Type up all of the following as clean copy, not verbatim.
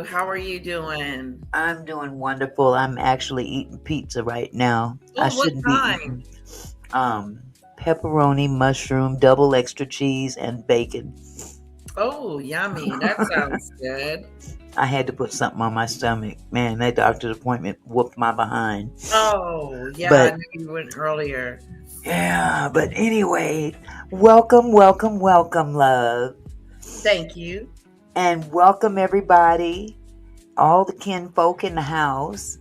How are you doing? I'm doing wonderful. I'm actually eating pizza right now. I Oh, what shouldn't be kind? eating um pepperoni, mushroom, double extra cheese, and bacon. Oh, yummy. That sounds good. I had to put something on my stomach. Man, that doctor's appointment whooped my behind. Oh, yeah, I But knew you went earlier. yeah, but anyway, welcome, love. Thank you. And welcome everybody, all the kinfolk in the house.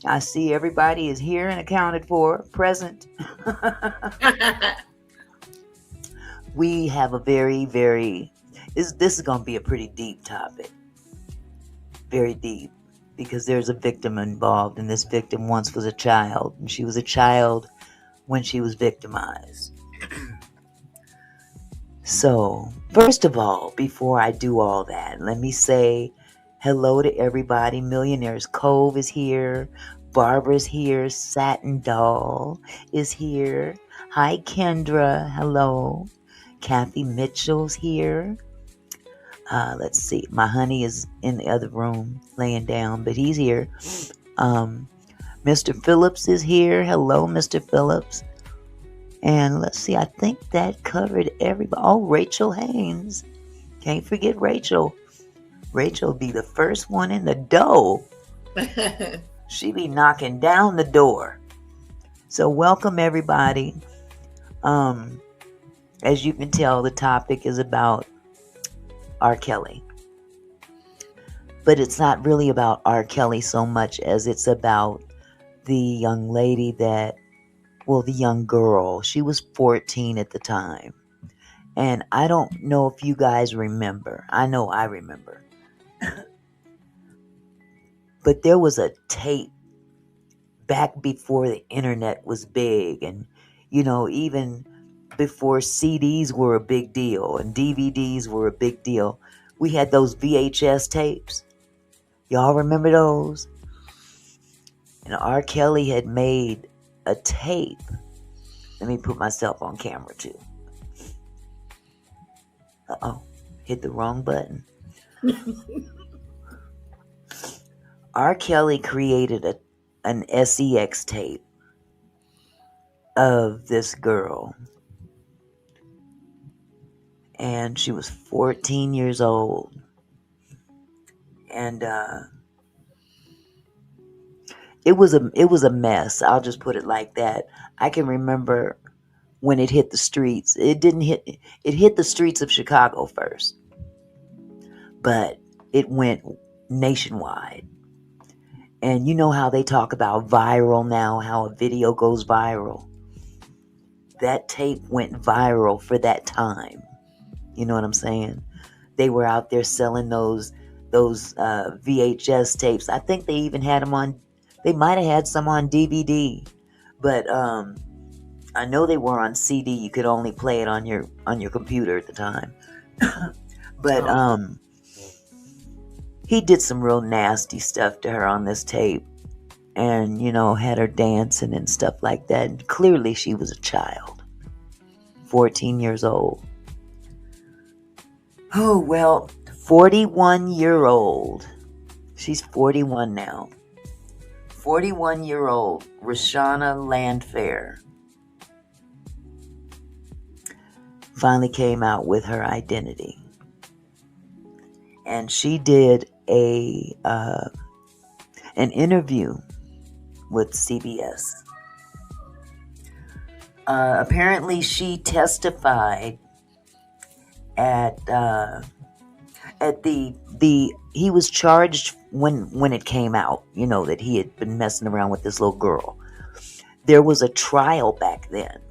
I see everybody is here and accounted for, present. We have a this is going to be a pretty deep topic. Very deep. Because there's a victim involved, and this victim once was a child. And she was a child when she was victimized. So, first of all, before I do all that, let me say hello to everybody. Millionaires Cove is here. Barbara's here. Satin Doll is here. Hi, Kendra. Hello. Kathy Mitchell's here. Let's see. My honey is in the other room laying down, but he's here. Mr. Phillips is here. Hello, Mr. Phillips. And let's see, I think that covered everybody. Oh, Rachel Haynes. Can't forget Rachel. Rachel be the first one in the door. She be knocking down the door. So welcome everybody. As you can tell, the topic is about R. Kelly. But it's not really about R. Kelly so much as it's about the young lady the young girl. She was 14 at the time. And I don't know if you guys remember. I know I remember. But there was a tape back before the internet was big. And, even before CDs were a big deal and DVDs were a big deal. We had those VHS tapes. Y'all remember those? And R. Kelly had made a tape. Let me put myself on camera too. Uh-oh, hit the wrong button. R. Kelly created an SEX tape of this girl. And she was 14 years old. And it was a mess. I'll just put it like that. I can remember when it hit the streets. It hit the streets of Chicago first. But it went nationwide. And you know how they talk about viral now, how a video goes viral. That tape went viral for that time. You know what I'm saying? They were out there selling those VHS tapes. I think they even had them on. They might have had some on DVD, but I know they were on CD. You could only play it on your computer at the time. But he did some real nasty stuff to her on this tape, and had her dancing and stuff like that. And clearly, she was a child, 14 years old. Oh, well, 41-year-old. She's 41 now. 41-year-old Rashana Landfair finally came out with her identity. And she did an interview with CBS. Apparently, she testified at he was charged when it came out, that he had been messing around with this little girl. There was a trial back then,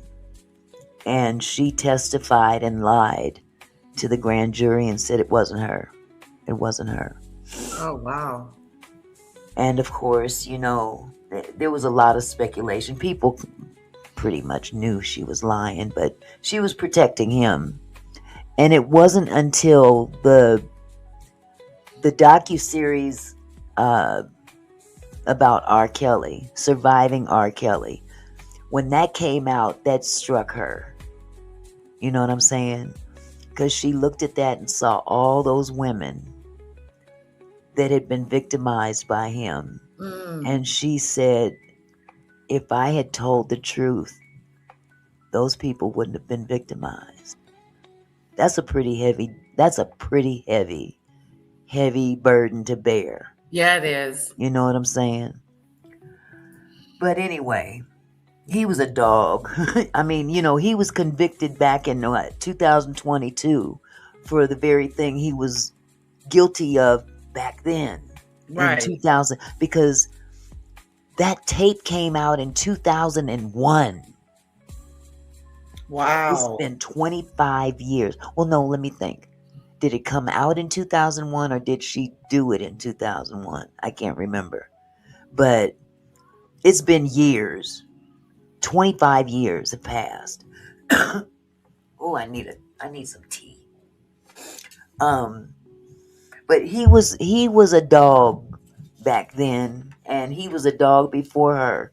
and she testified and lied to the grand jury and said it wasn't her. It wasn't her. Oh, wow. And of course, there was a lot of speculation. People pretty much knew she was lying, but she was protecting him. And it wasn't until the docuseries about R. Kelly, Surviving R. Kelly, when that came out, that struck her. You know what I'm saying? Because she looked at that and saw all those women that had been victimized by him. Mm. And she said, if I had told the truth, those people wouldn't have been victimized. That's a pretty heavy burden to bear. Yeah, it is. You know what I'm saying? But anyway, he was a dog. I mean, he was convicted back in what, 2022 for the very thing he was guilty of back then in Right. 2000, because that tape came out in 2001. It's Wow. been 25 years. Well, no, let me think. Did it come out in 2001 or did she do it in 2001? I can't remember. But it's been years. 25 years have passed. Oh, I need some tea. Um, but he was a dog back then, and he was a dog before her,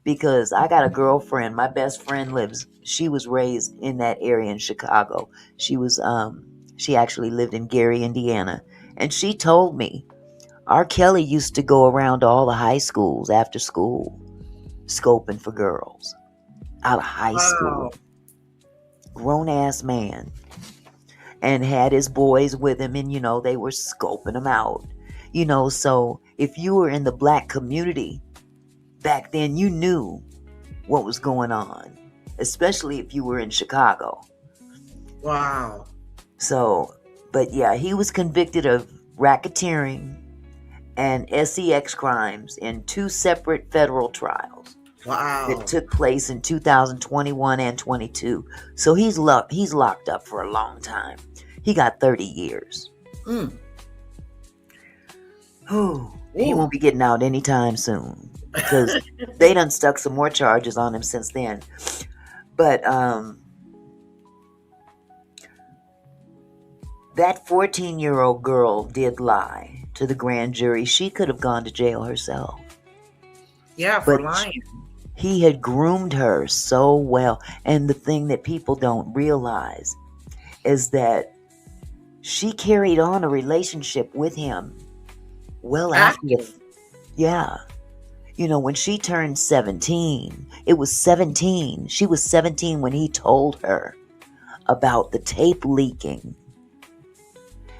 because I got a girlfriend. My best friend she was raised in that area in Chicago. She actually lived in Gary, Indiana, and she told me R. Kelly used to go around to all the high schools after school, scoping for girls out of high Wow. school. Grown ass man, and had his boys with him, and they were scoping him out. So if you were in the black community back then, you knew what was going on, especially if you were in Chicago. Wow. So, but yeah, he was convicted of racketeering and sex crimes in two separate federal trials that Wow. took place in 2021 and 22. So he's locked up for a long time. He got 30 years. Mm. Oh, he Ooh. won't be getting out anytime soon, because they done stuck some more charges on him since then. But that 14-year-old girl did lie to the grand jury. She could have gone to jail herself. Yeah, for But lying. he had groomed her so well. And the thing that people don't realize is that she carried on a relationship with him well after After. yeah. When she turned 17, it was 17. She was 17 when he told her about the tape leaking.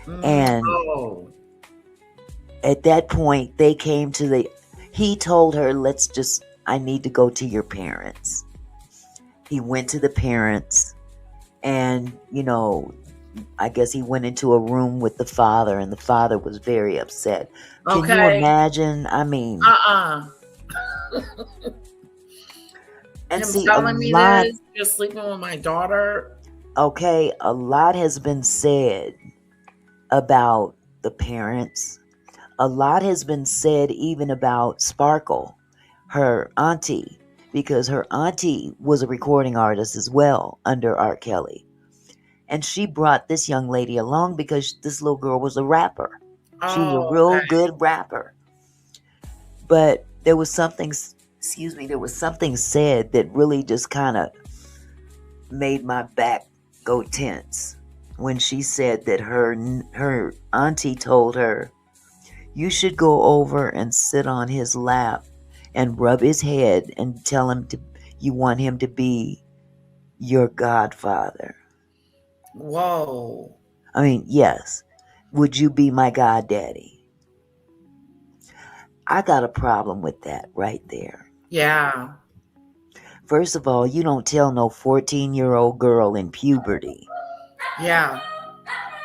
Mm. And Oh. at that point, he told her, I need to go to your parents. He went to the parents, and, I guess he went into a room with the father, and the father was very upset. Can you Okay. imagine? I mean, Uh-uh. and Him see, telling me this, just sleeping with my daughter. a lot has been said about the parents. A lot has been said even about Sparkle, her auntie, because her auntie was a recording artist as well under R. Kelly. And she brought this young lady along because this little girl was a rapper. She was a Oh, real okay. good rapper. But there was something said that really just kind of made my back go tense when she said that her auntie told her, you should go over and sit on his lap and rub his head and tell him you want him to be your godfather. Whoa. I mean, yes. Would you be my goddaddy? I got a problem with that right there. Yeah. First of all, you don't tell no 14-year-old girl in puberty Yeah.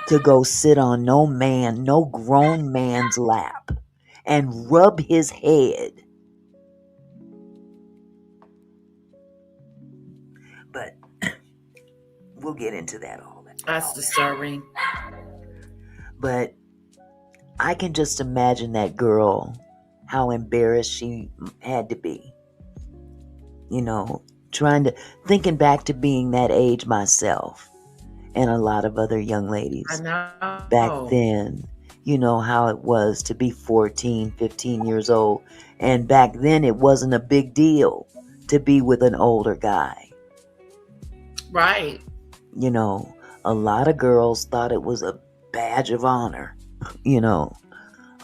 to go sit on no grown man's lap and rub his head. But we'll get into that all That's that. disturbing. But I can just imagine that girl, how embarrassed she had to be. Thinking back to being that age myself, and a lot of other young I ladies back know. then, how it was to be 14, 15 years old. And back then, it wasn't a big deal to be with an older guy. Right. A lot of girls thought it was a badge of honor, you know.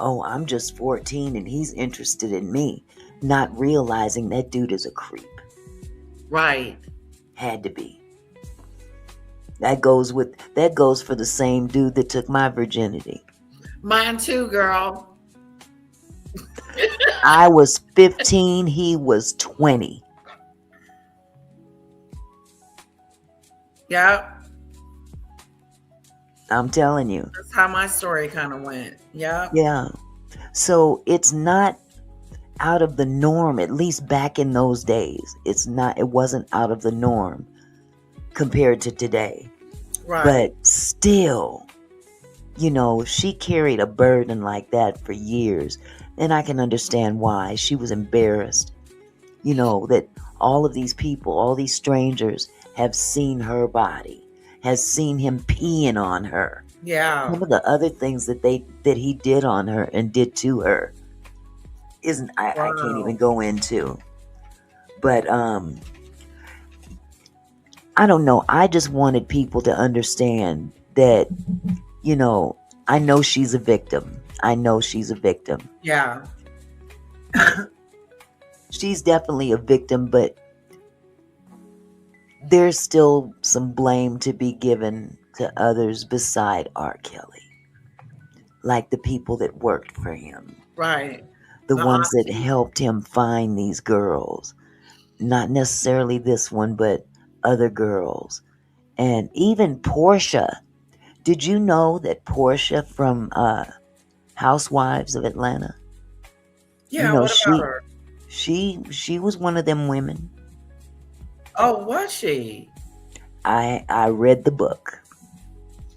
Oh, I'm just 14 and he's interested in me, not realizing that dude is a creep. Right. Had to be. That goes for the same dude that took my virginity. Mine too, girl. I was 15, he was 20. Yep. I'm telling you. That's how my story kind of went. Yep. Yeah. So it's not out of the norm, at least back in those days. It wasn't out of the norm compared to today. Right. But still, she carried a burden like that for years. And I can understand why. She was embarrassed, that all of these people, all these strangers have seen her body, has seen him peeing on her. Yeah. Some of the other things that he did on her and did to her isn't I can't even Wow. go into. But I don't know. I just wanted people to understand that, I know she's a victim. I know she's a victim. Yeah. She's definitely a victim, but there's still some blame to be given to others beside R. Kelly, like the people that worked for him, Right. the The ones that auntie. helped him find these girls. Not necessarily this one, but other girls. And even Portia. Did you know that Portia from Housewives of Atlanta? You Yeah. know, What about she her? she was one of them women. Oh, was she? I read the book.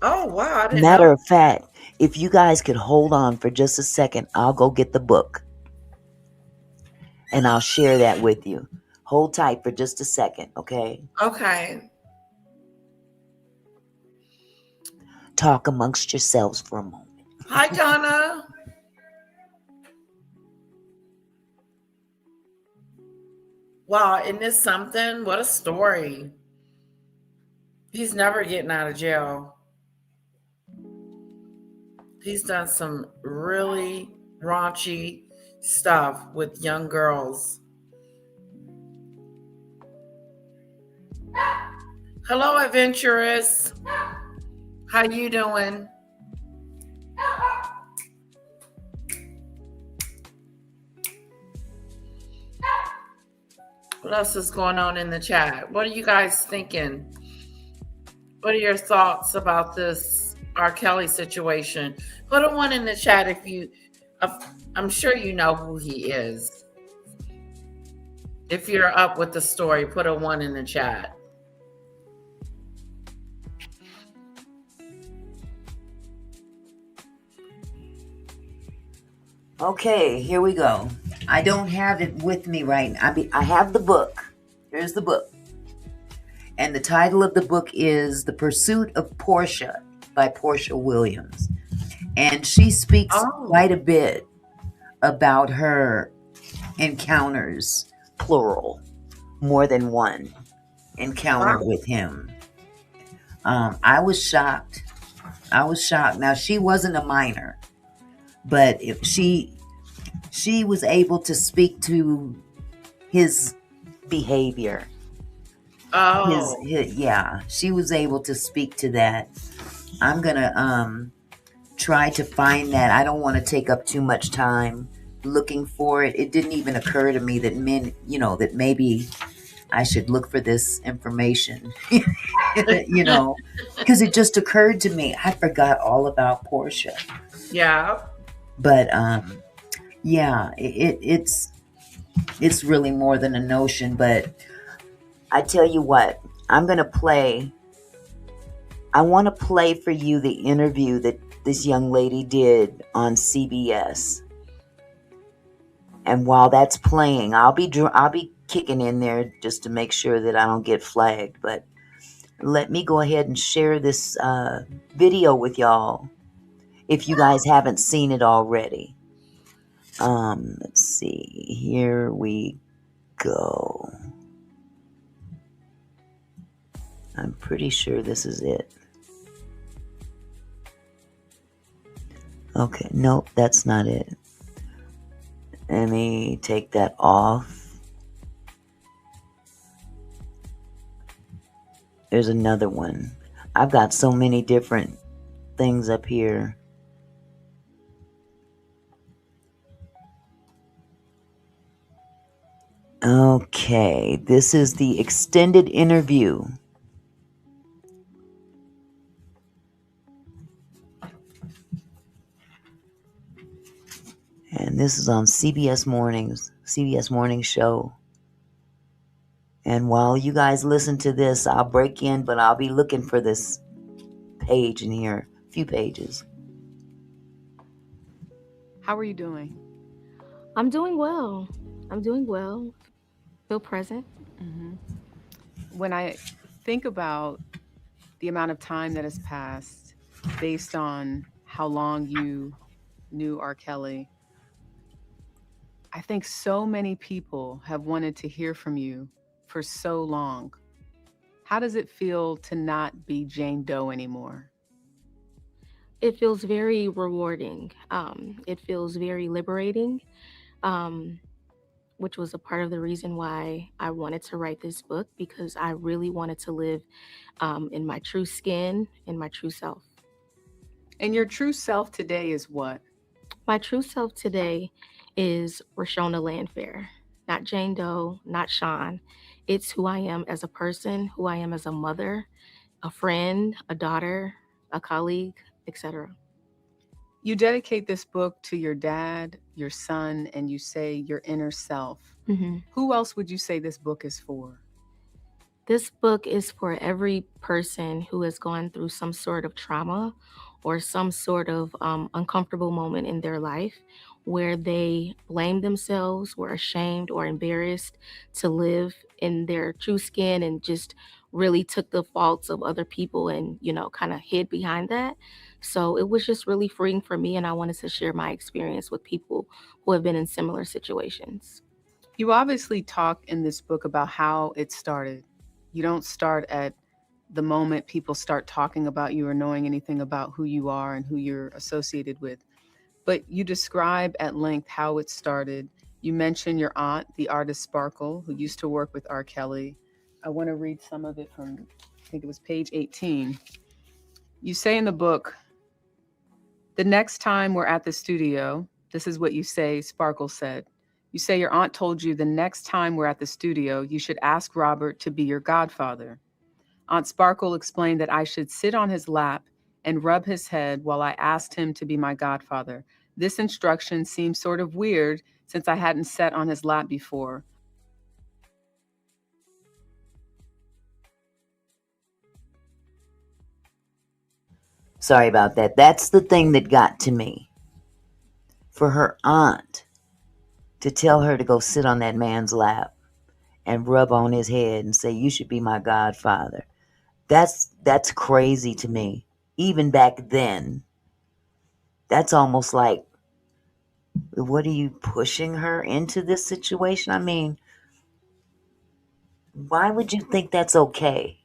Oh, wow. I didn't know. Matter of fact, if you guys could hold on for just a second, I'll go get the book and I'll share that with you. Hold tight for just a second, okay? Okay. Talk amongst yourselves for a moment. Hi, Donna. Wow. Isn't this something? What a story. He's never getting out of jail. He's done some really raunchy stuff with young girls. Hello, adventurous. How you doing? What else is going on in the chat? What are you guys thinking? What are your thoughts about this R. Kelly situation? Put a one in the chat if you. I'm sure you know who he is. If you're up with the story, put a one in the chat. Okay, here we go. I don't have it with me right now. I have the book. Here's the book. And the title of the book is The Pursuit of Portia by Portia Williams. And she speaks Oh, quite a bit about her encounters, plural, more than one encounter wow. with him. I was shocked. I was shocked. Now she wasn't a minor, but if she was able to speak to his behavior. Oh, Yeah, she was able to speak to that. I'm gonna try to find that. I don't want to take up too much time looking for it. It didn't even occur to me that that maybe I should look for this information, because it just occurred to me. I forgot all about Portia. yeah. But yeah, it's really more than a notion. But I tell you what, I'm gonna play. I want to play for you the interview that this young lady did on CBS. And while that's playing, I'll be kicking in there just to make sure that I don't get flagged. But let me go ahead and share this video with y'all if you guys haven't seen it already. Let's see. Here we go. I'm pretty sure this is it. Okay, nope, that's not it. Let me take that off. There's another one. I've got so many different things up here. Okay, this is the extended interview. And this is on CBS Morning Show. And while you guys listen to this, I'll break in, but I'll be looking for this page in here, a few pages. How are you doing? I'm doing well. I'm doing well. Feel present. hmm When I think about the amount of time that has passed based on how long you knew R. Kelly, I think so many people have wanted to hear from you for so long. How does it feel to not be Jane Doe anymore? It feels very rewarding. It feels very liberating, um, which was a part of the reason why I wanted to write this book because I really wanted to live in my true skin, in my true self. And your true self today is what? My true self today is Rashona Landfair, not Jane Doe, not Sean. It's who I am as a person, who I am as a mother, a friend, a daughter, a colleague, etc. You dedicate this book to your dad, your son, and you say your inner self. hmm Who else would you say this book is for? This book is for every person who has gone through some sort of trauma or some sort of uncomfortable moment in their life where they blamed themselves, were ashamed or embarrassed to live in their true skin and just really took the faults of other people and, kind of hid behind that. So it was just really freeing for me, and I wanted to share my experience with people who have been in similar situations. You obviously talk in this book about how it started. You don't start at the moment people start talking about you or knowing anything about who you are and who you're associated with. But you describe at length how it started. You mention your aunt, the artist Sparkle, who used to work with R. Kelly. I want to read some of it from, I think it was page 18. You say in the book, the next time we're at the studio, this is what you say, Sparkle said. You say your aunt told you the next time we're at the studio, you should ask Robert to be your godfather. Aunt Sparkle explained that I should sit on his lap and rub his head while I asked him to be my godfather. This instruction seemed sort of weird since I hadn't sat on his lap before. Sorry about that. That's the thing that got to me. For her aunt to tell her to go sit on that man's lap and rub on his head and say, "You should be my godfather." That's crazy to me. Even back then, that's almost like, what are you pushing her into this situation? I mean, why would you think that's okay?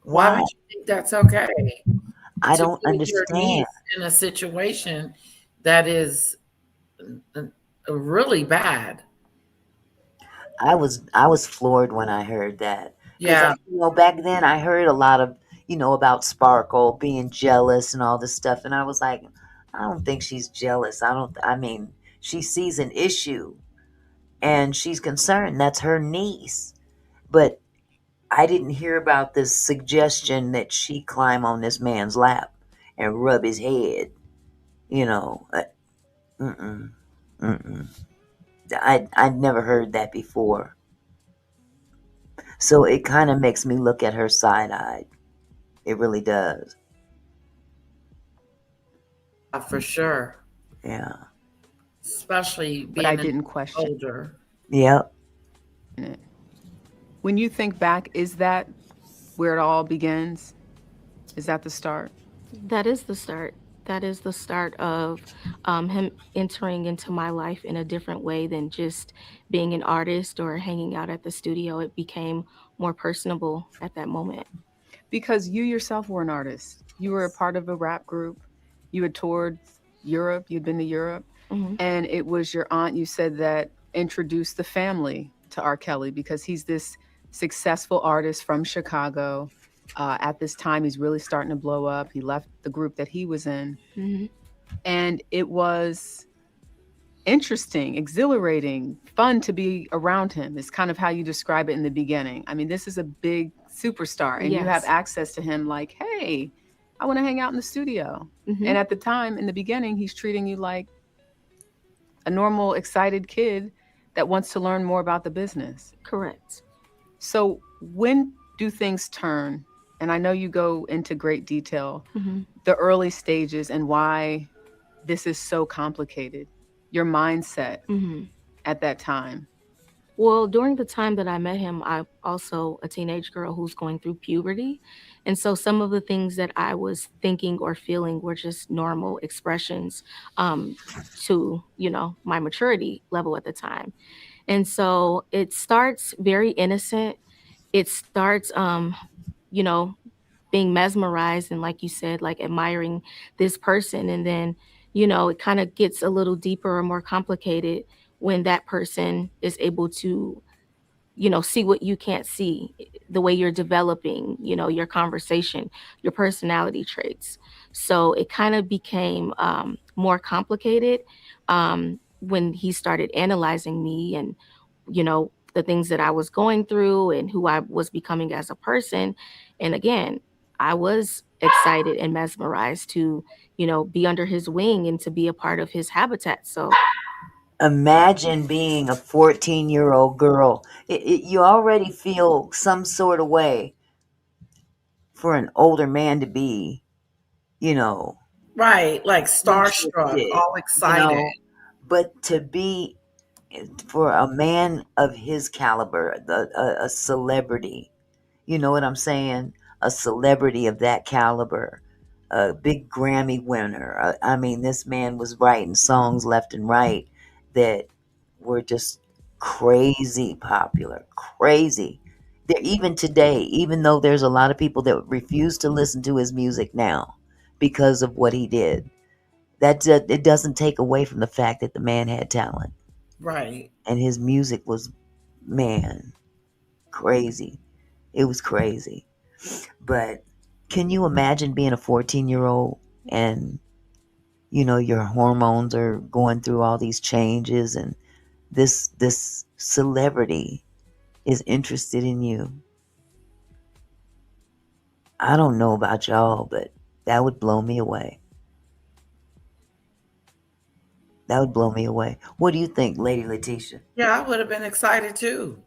Why Why? would you think that's okay I to don't put your understand. niece in a situation that is uh, really bad? I was floored when I heard that because Yeah, back then I heard a lot of about Sparkle being jealous and all this stuff, and I was like, I don't think she's jealous. I don't. I mean, she sees an issue and she's concerned. That's her niece, but I didn't hear about this suggestion that she climb on this man's lap and rub his head. You know, mm-mm, mm-mm. I'd never heard that before. So it kind of makes me look at her side eyed. It really does. for sure. Yeah. Especially But I being didn't question older. Yep. it. When you think back, is that where it all begins? Is that the start? That is the start. That is the start of him entering into my life in a different way than just being an artist or hanging out at the studio. It became more personable at that moment. Because you yourself were an artist. You were a part of a rap group. you had toured Europe, you'd been to Europe, Hmm. and it was your aunt, you said, that introduced the family to R. Kelly because he's this successful artist from Chicago. At this time, he's really starting to blow up. He left the group that he was in, Hmm. and it was interesting, exhilarating, fun to be around him. Is kind of how you describe it in the beginning. I mean, this is a big superstar, and you have Yes. access to him like, hey, I want to hang out in the studio. Hmm. And at the time, in the beginning, he's treating you like a normal, excited kid that wants to learn more about the business. Correct. So, when do things turn? And I know you go into great detail, Hmm. the early stages and why this is so complicated, your mindset Hmm. at that time. Well, during the time that I met him, I'm also a teenage girl who's going through puberty. And so some of the things that I was thinking or feeling were just normal expressions um, to, my maturity level at the time. And so it starts very innocent. It starts, you know, being mesmerized and, like you said, like admiring this person. And then, it kind of gets a little deeper or more complicated when that person is able to see what you can't see, the way you're developing, your conversation, your personality traits. So it kind of became more complicated when he started analyzing me and, the things that I was going through and who I was becoming as a person. And again, I was excited and mesmerized to, be under his wing and to be a part of his habitat. So, Imagine being a 14-year-old girl. You already feel some sort of way for an older man to be, you know, Right, like starstruck, interested, all excited. but to be for a man of his caliber, a celebrity, you know what I'm saying? A celebrity of that caliber, a big Grammy winner. I mean, this man was writing songs left and right that were just crazy popular, crazy. There, even today, even though there's a lot of people that refuse to listen to his music now because of what he did, it doesn't take away from the fact that the man had talent Right. and his music was, man, crazy. It was crazy. But can you imagine being a 14-year-old and your hormones are going through all these changes and this celebrity is interested in you? I don't know about y'all, but that would blow me away. That would blow me away. What do you think, Lady Letitia? Yeah, I would have been excited too.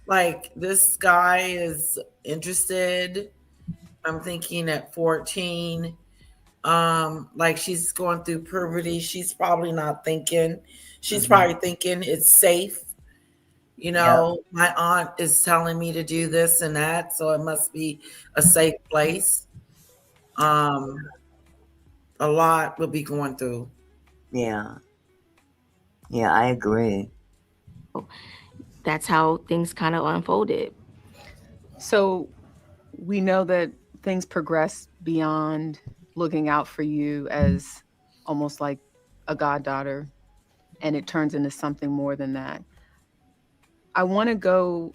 Like, this guy is interested. I'm thinking at 14, like, she's going through puberty. She's probably not thinking. She's Hmm. probably thinking it's safe. Yep. My aunt is telling me to do this and that, so it must be a safe place. Um, a lot will be going through. Yeah. Yeah, I agree. that's how things kind of unfolded. So we know that things progress beyond looking out for you as almost like a goddaughter, and it turns into something more than that. I want to go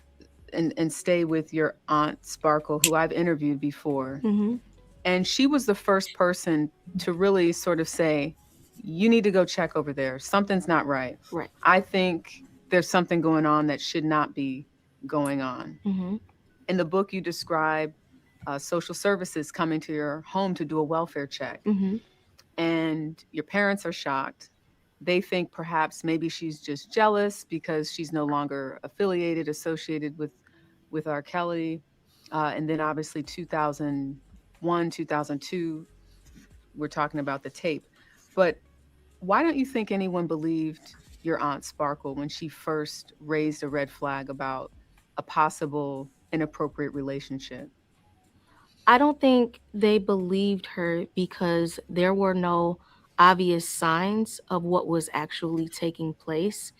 and stay with your aunt Sparkle, who I've interviewed before. Hmm. And she was the first person to really sort of say, you need to go check over there. Something's not right. Right. I think there's something going on that should not be going on. Hmm. In the book, you describe social services coming to your home to do a welfare check, Hmm. and your parents are shocked. They think perhaps maybe she's just jealous because she's no longer affiliated, associated with R. Kelly. And then obviously 2001, 2002, we're talking about the tape. But why don't you think anyone believed your aunt Sparkle when she first raised a red flag about a possible inappropriate relationship? I don't think they believed her because there were no obvious signs of what was actually taking place.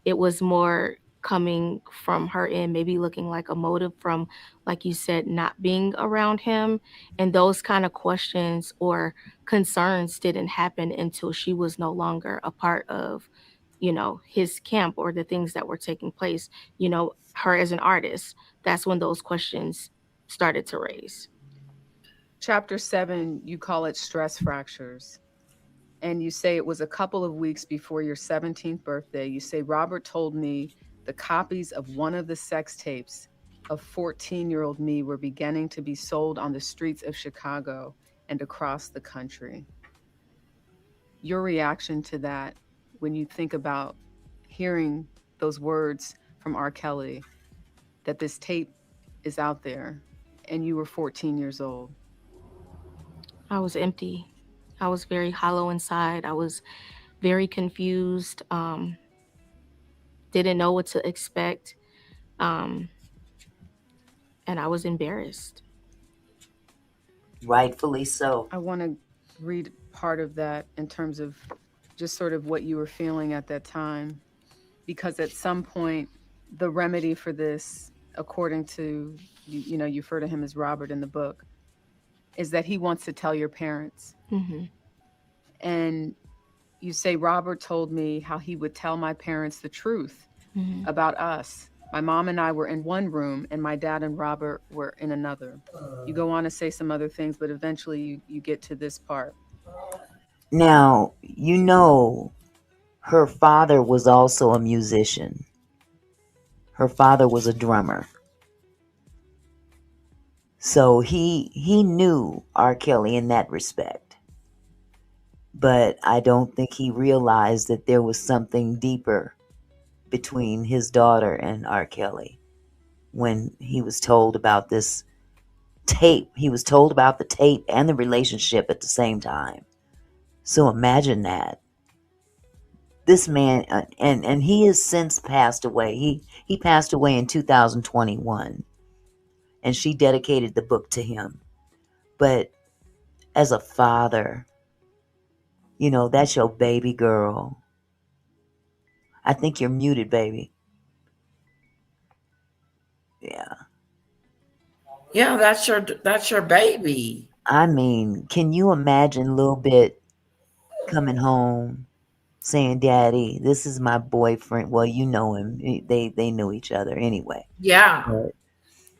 It was more coming from her end, maybe looking like a motive from, like you said, not being around him. And those kind of questions or concerns didn't happen until she was no longer a part of, his camp or the things that were taking place, her as an artist. That's when those questions started to raise. Chapter 7, you call it stress fractures. And you say it was a couple of weeks before your 17th birthday. You say, Robert told me the copies of one of the sex tapes of 14-year-old me were beginning to be sold on the streets of Chicago and across the country. Your reaction to that when you think about hearing those words from R. Kelly, that this tape is out there and you were 14 years old? I was empty. I was very hollow inside. I was very confused. Didn't know what to expect. Um, and I was embarrassed. Rightfully so. I want to read part of that in terms of just sort of what you were feeling at that time, because at some point, the remedy for this, according to you refer to him as Robert in the book, is that he wants to tell your parents. Mm-hmm. And you say, Robert told me how he would tell my parents the truth Mm-hmm. about us. My mom and I were in one room, and my dad and Robert were in another. You go on to say some other things, but eventually you get to this part. Now, her father was also a musician. Her father was a drummer. So he knew R. Kelly in that respect. But I don't think he realized that there was something deeper between his daughter and R. Kelly when he was told about this tape. He was told about the tape and the relationship at the same time. So imagine that. This man, and he has since passed away. He passed away in 2021, and she dedicated the book to him. But as a father, that's your baby girl. I think you're muted, baby. Yeah. Yeah, that's your baby. I mean, can you imagine Lil Bit coming home saying, "Daddy, this is my boyfriend." Well, you know him. They knew each other anyway. Yeah. But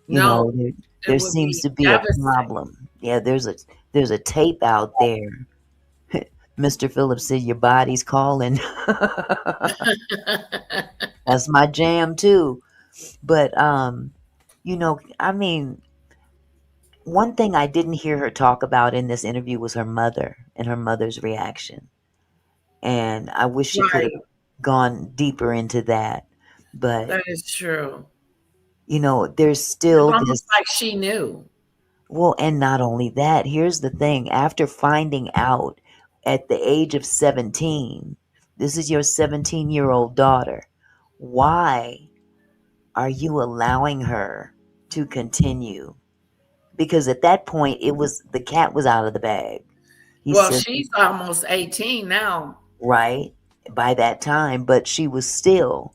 No, there, it there would seems be to be a devastating. problem. Yeah, there's a tape out there. Mr. Phillips said your body's calling. That's my jam too. But I mean, one thing I didn't hear her talk about in this interview was her mother and her mother's reaction. And I wish she could have Right. gone deeper into that. But, That is true. there's It's still almost this. like she knew. Well, and not only that, here's the thing. After finding out at the age of 17, this is your 17-year-old daughter. Why are you allowing her to continue? Because at that point, the cat was out of the bag. He Well, said, she's almost 18 now. right, by that time, but she was still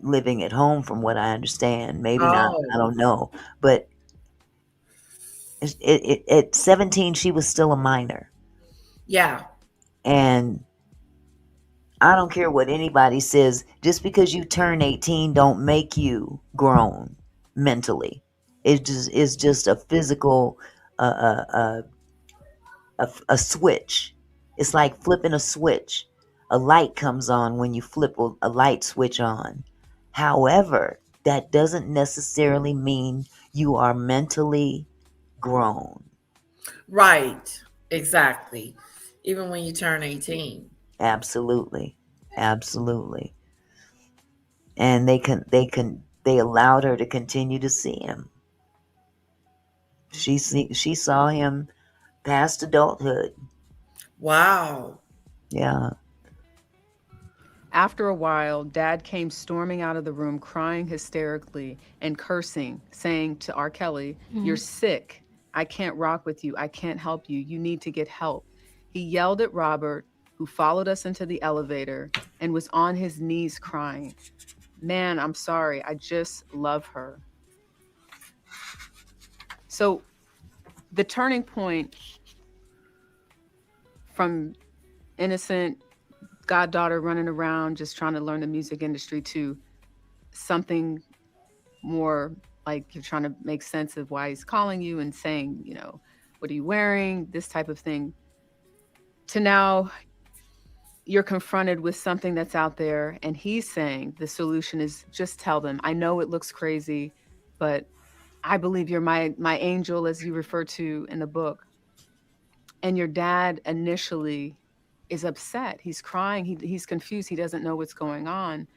living at home, from what I understand. Maybe not, I Oh, don't know. But at 17, she was still a minor. yeah. And I don't care what anybody says, just because you turn 18 don't make you grown mentally. It's just a physical uh, uh, uh, a switch. It's like flipping a switch. A light comes on when you flip a light switch on. However, that doesn't necessarily mean you are mentally grown. Right. Exactly. Even when you turn 18. Absolutely. Absolutely. And they allowed her to continue to see him. She saw him past adulthood. Wow. Yeah. After a while, Dad came storming out of the room, crying hysterically and cursing, saying to R. Kelly, "You're Mm-hmm. sick. I can't rock with you. I can't help you. You need to get help." He yelled at Robert, who followed us into the elevator and was on his knees crying. Man, I'm sorry. I just love her. So the turning point from innocent goddaughter running around just trying to learn the music industry to something more like you're trying to make sense of why he's calling you and saying, what are you wearing? This type of thing. To now you're confronted with something that's out there and he's saying the solution is just tell them. I know it looks crazy, but I believe you're my angel as you refer to in the book. And your dad initially is upset. He's crying. He's confused. He doesn't know what's going on.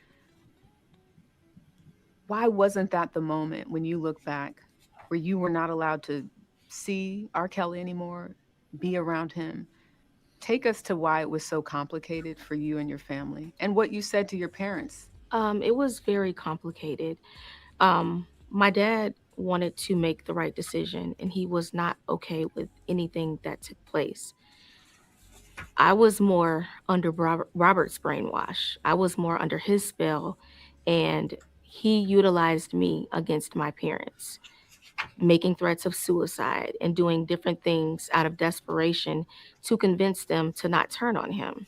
Why wasn't that the moment when you look back where you were not allowed to see R. Kelly anymore, be around him? Take us to why it was so complicated for you and your family and what you said to your parents. It was very complicated. My dad wanted to make the right decision, and he was not okay with anything that took place. I was more under Robert's brainwash. I was more under his spell, and he utilized me against my parents, making threats of suicide and doing different things out of desperation to convince them to not turn on him.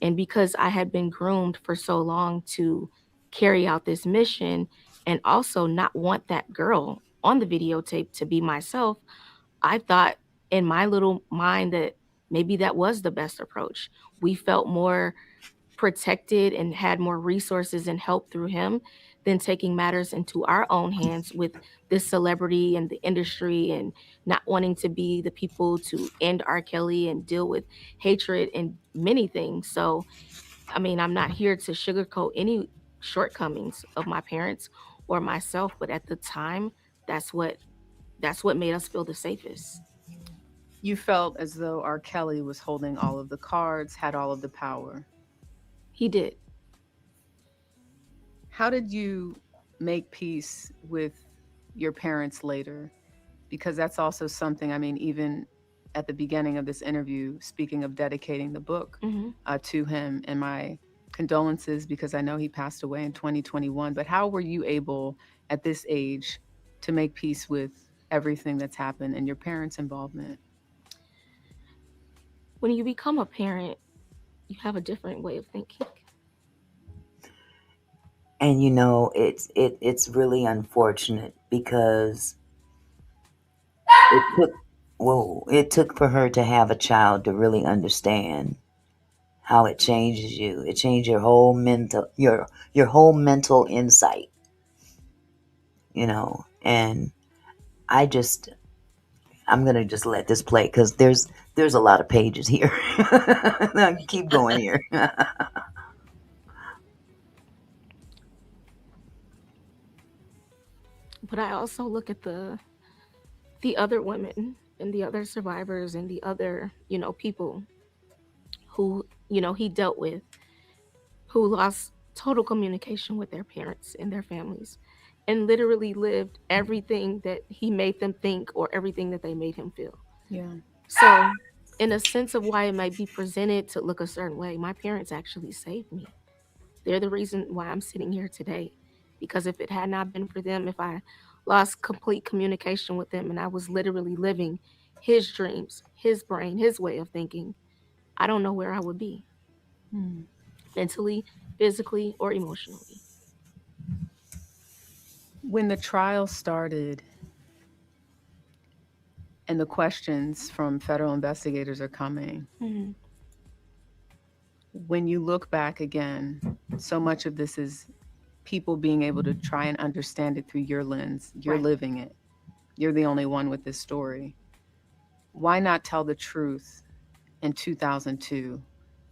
And because I had been groomed for so long to carry out this mission and also not want that girl on the videotape to be myself, I thought in my little mind that maybe that was the best approach. We felt more protected and had more resources and help through him than taking matters into our own hands with this celebrity and the industry and not wanting to be the people to end R. Kelly and deal with hatred and many things. So, I mean, I'm not here to sugarcoat any shortcomings of my parents or myself, but at the time, that's what that's what made us feel the safest. You felt as though R. Kelly was holding all of the cards, had all of the power. He did. How did you make peace with your parents later? Because that's also something, I mean, even at the beginning of this interview, speaking of dedicating the book Hmm. to him, and my condolences because I know he passed away in 2021. But how were you able at this age to make peace with everything that's happened and your parents' involvement? When you become a parent, you have a different way of thinking. And it's really unfortunate because it took it took for her to have a child to really understand how it changes you. It changed your whole mental insight, and I just I'm gonna just let this play because there's a lot of pages here. Now, keep going here. But I also look at the other women and the other survivors and the other, people who, he dealt with, who lost total communication with their parents and their families and literally lived everything that he made them think or everything that they made him feel. Yeah. So, in a sense of why it might be presented to look a certain way, my parents actually saved me. They're the reason why I'm sitting here today. Because if it had not been for them, if I lost complete communication with them and I was literally living his dreams, his brain, his way of thinking, I don't know where I would be Hmm. mentally, physically, or emotionally. When the trial started and the questions from federal investigators are coming, Hmm. when you look back again, so much of this is people being able to try and understand it through your lens. You're Right. living it. You're the only one with this story. Why not tell the truth in 2002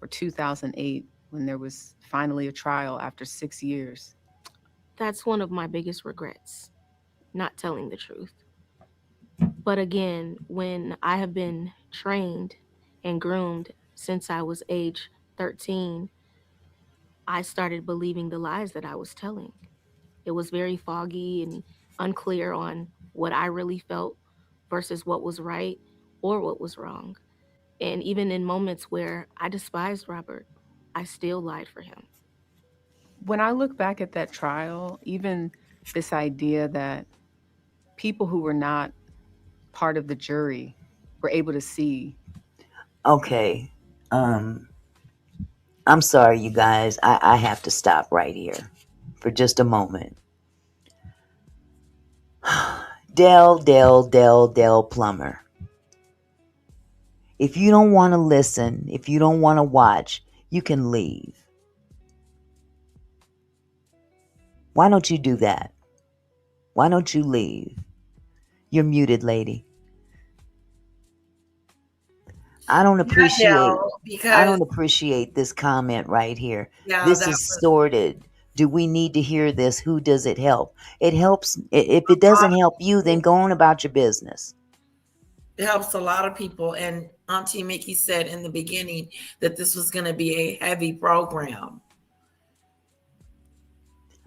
or 2008 when there was finally a trial after 6 years? That's one of my biggest regrets, not telling the truth. But again, when I have been trained and groomed since I was age 13, I started believing the lies that I was telling. It was very foggy and unclear on what I really felt versus what was right or what was wrong. And even in moments where I despised Robert, I still lied for him. When I look back at that trial, even this idea that people who were not part of the jury were able to see. Okay. Um, I'm sorry, you guys. I have to stop right here for just a moment. Dell Plummer. If you don't want to listen, if you don't want to watch, you can leave. Why don't you do that? Why don't you leave? You're muted, lady. I don't Yeah, appreciate Dell, I because don't appreciate this comment right here. yeah, This that is was sordid. Do we need to hear this? Who does it help? It helps. If it a lot doesn't of help you, then people. go on about your business. It helps a lot of people. And Auntie Mickey said in the beginning that this was going to be a heavy program.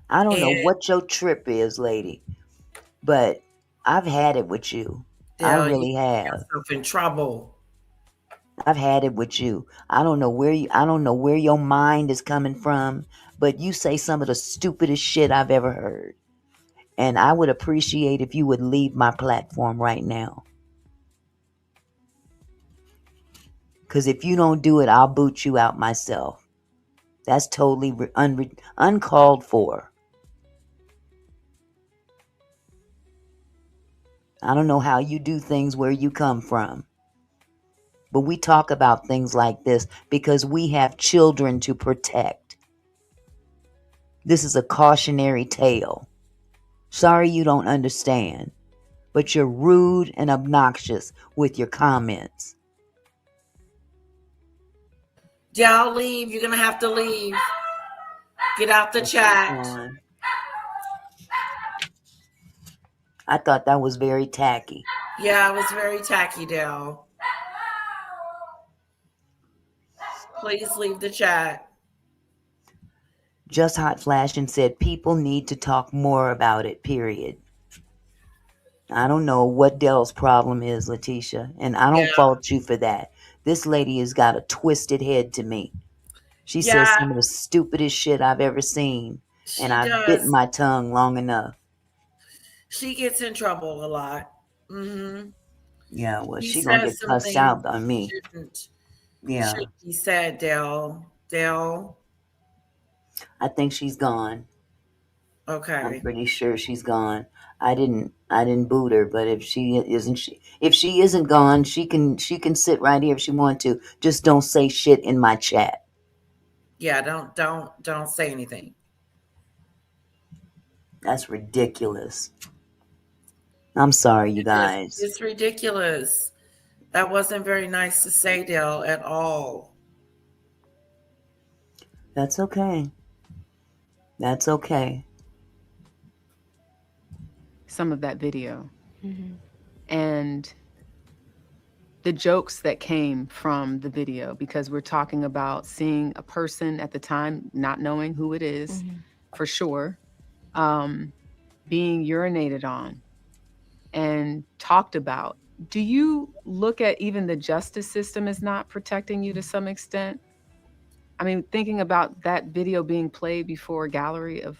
I don't know And what your trip is, lady, but I've had it with you. I Dell, you really get have. yourself in trouble. I've had it with you. I don't know where your mind is coming from, but you say some of the stupidest shit I've ever heard. And I would appreciate if you would leave my platform right now. Cuz if you don't do it, I'll boot you out myself. That's totally uncalled for. I don't know how you do things where you come from. But we talk about things like this because we have children to protect. This is a cautionary tale. Sorry you don't understand, but you're rude and obnoxious with your comments. Dell, leave. You're going to have to leave. Get out the Well, she's chat. gone. I thought that was very tacky. Yeah, it was very tacky, Dell. Please leave the chat. Just Hot Flash and said people need to talk more about it, period. I don't know what Dell's problem is, Letitia, and I Yeah. don't fault you for that. This lady has got a twisted head to me. She says Yeah, some of the stupidest shit I've ever seen, and she I've bit does. my tongue long enough. She gets in trouble a lot. Hmm. Yeah, well, She she gonna says get some cussed things out on me. shouldn't Yeah, should be said, Dell. Dell. I think she's gone. I'm Okay. pretty sure she's gone. I didn't boot her, but if she isn't gone, she can sit right here if she wants to. Just don't say shit in my chat. Yeah, don't say anything. That's ridiculous. I'm sorry, you It is. guys. It's ridiculous. That wasn't very nice to say, Dell, at all. That's okay. That's okay. Some of that video Mm-hmm. and the jokes that came from the video, because we're talking about seeing a person at the time, not knowing who it is Mm-hmm. for sure, um, being urinated on and talked about. Do you look at even the justice system as not protecting you to some extent? I mean, thinking about that video being played before a gallery of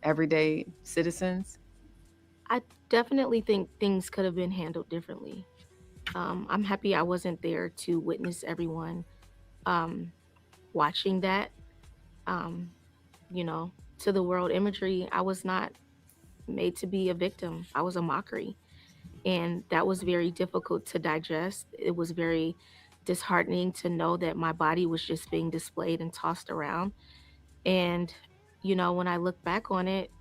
everyday citizens. I definitely think things could have been handled differently. I'm happy I wasn't there to witness everyone um, watching that. Um, you know, to the world imagery, I was not made to be a victim. I was a mockery. And that was very difficult to digest. It was very disheartening to know that my body was just being displayed and tossed around. And, when I look back on it,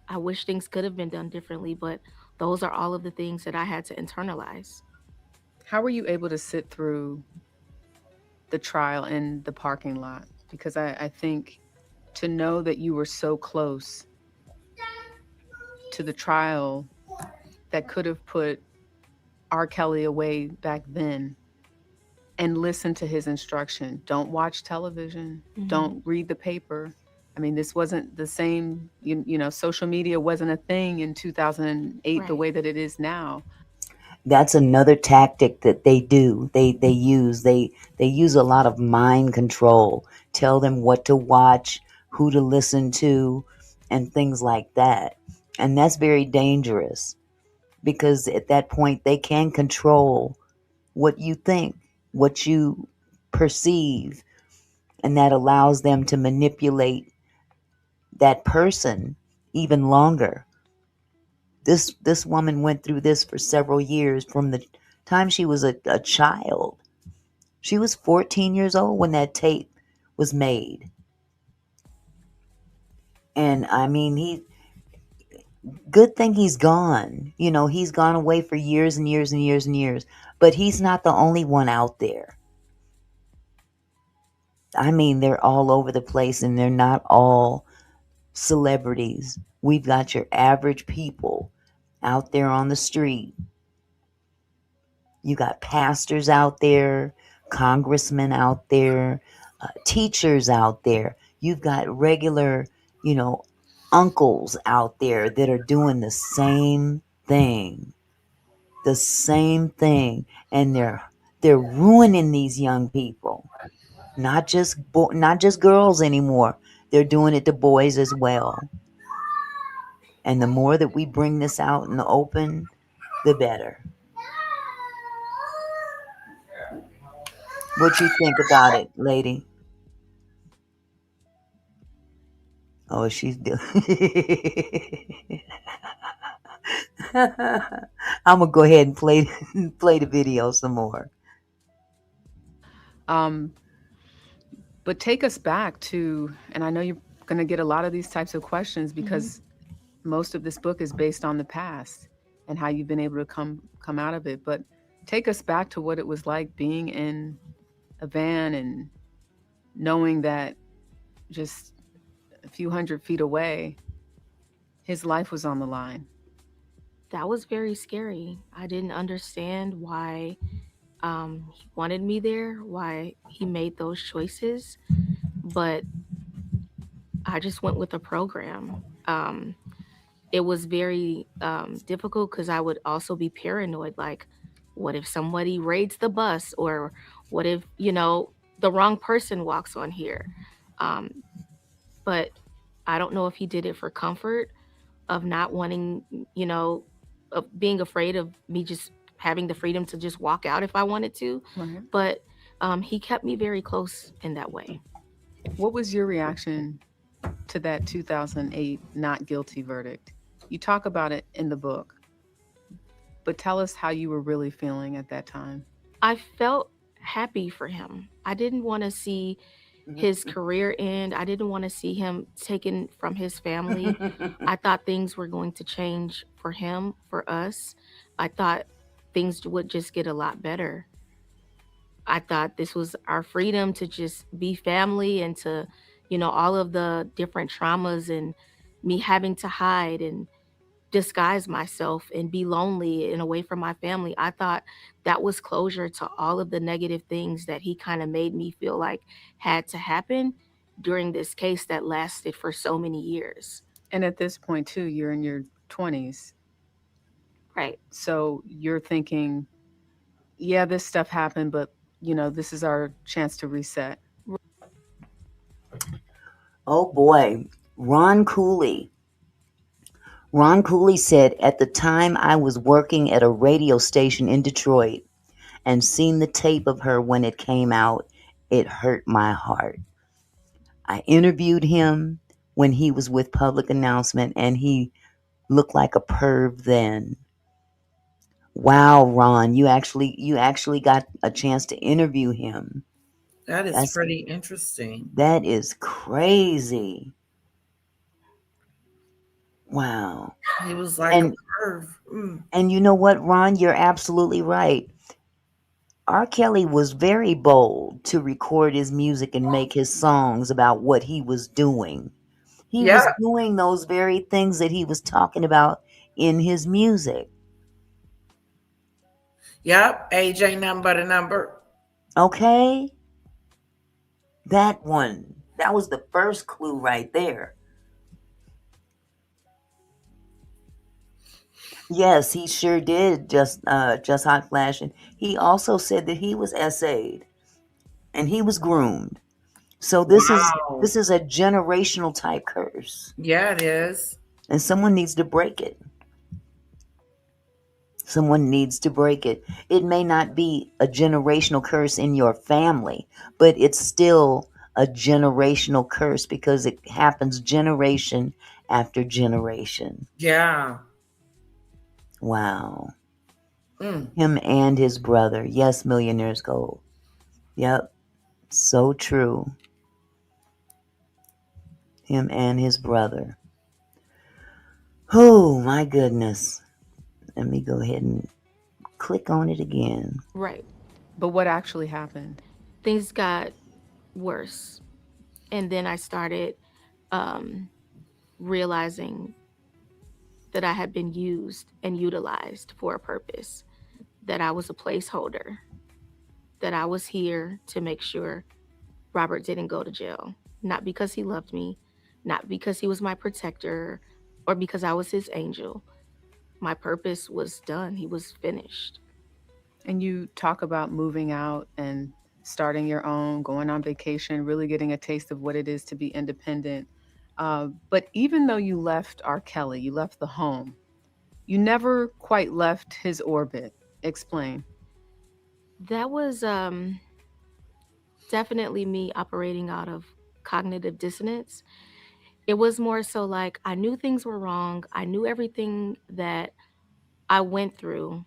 I wish things could have been done differently, but those are all of the things that I had to internalize. How were you able to sit through the trial in the parking lot? Because I think to know that you were so close to the trial that could have put R. Kelly away back then, and listen to his instruction. Don't watch television. Mm-hmm. Don't read the paper. I mean, this wasn't the same, social media wasn't a thing in 2008 the Right. way that it is now. That's another tactic that they do. They use a lot of mind control. Tell them what to watch, who to listen to, and things like that. And that's very dangerous because at that point they can control what you think, what you perceive, and that allows them to manipulate that person even longer. This woman went through this for several years from the time she was a child. She was 14 years old when that tape was made. And I mean, good thing he's gone. You know, he's gone away for years and years and years and years. But he's not the only one out there. I mean, they're all over the place and they're not all celebrities. We've got your average people out there on the street. You got pastors out there, congressmen out there, teachers out there. You've got regular, you know, uncles out there that are doing the same thing. The same thing. And they're ruining these young people. Not just girls anymore. They're doing it to boys as well. And the more that we bring this out in the open, the better. What you think about it, lady? Oh, she's doing. I'm gonna go ahead and play play the video some more. Um, but take us back to, and I know you're going to get a lot of these types of questions because most of this book is based on the past and how you've been able to come out of it. But take us back to what it was like being in a van and knowing that just a few 100 feet away, his life was on the line. That was very scary. I didn't understand why he wanted me there, why he made those choices, but I just went with the program. It was very difficult because I would also be paranoid. Like, what if somebody raids the bus, or what if the wrong person walks on here? Um, but I don't know if he did it for comfort of not wanting, of being afraid of me just having the freedom to just walk out if I wanted to. Right. But he kept me very close in that way. What was your reaction to that 2008 not guilty verdict? You talk about it in the book, but tell us how you were really feeling at that time. I felt happy for him. I didn't want to see his career end. I didn't want to see him taken from his family. I thought things were going to change for him, for us. I thought things would just get a lot better. I thought this was our freedom to just be family and to, all of the different traumas and me having to hide and disguise myself and be lonely and away from my family. I thought that was closure to all of the negative things that he kind of made me feel like had to happen during this case that lasted for so many years. And at this point, too, you're in your 20s. Right. So you're thinking, yeah, this stuff happened, but, this is our chance to reset. Oh boy, Ron Cooley. Ron Cooley said, at the time I was working at a radio station in Detroit and seen the tape of her when it came out, it hurt my heart. I interviewed him when he was with Public Announcement and he looked like a perv then. Wow, Ron, you actually got a chance to interview him. That is That's pretty interesting. that is crazy. Wow. He was like a And perv. Mm. and you know what, Ron, you're absolutely right. R. Kelly was very bold to record his music and make his songs about what he was doing. He Yeah. was doing those very things that he was talking about in his music. Yep. Age ain't nothing but a number. Okay? That one. That was the first clue right there. Yes, he sure did just hot flash. And he also said that he was essayed and he was groomed. So Wow. this is a generational type curse, Yeah, it is. and someone needs to break it. Someone needs to break it. It may not be a generational curse in your family, but it's still a generational curse because it happens generation after generation. Yeah. Wow. Mm. Him and his brother. Yes, Millionaire's Gold. Yep. So true. Him and his brother. Oh, my goodness. Let me go ahead and click on it again. Right. But what actually happened? Things got worse. And then I started um, realizing that I had been used and utilized for a purpose, that I was a placeholder, that I was here to make sure Robert didn't go to jail. Not because he loved me, not because he was my protector, or because I was his angel. My purpose was done, he was finished. And you talk about moving out and starting your own, going on vacation, really getting a taste of what it is to be independent. But even though you left R. Kelly, you left the home, you never quite left his orbit. Explain. That was definitely me operating out of cognitive dissonance. It was more so like I knew things were wrong. I knew everything that I went through,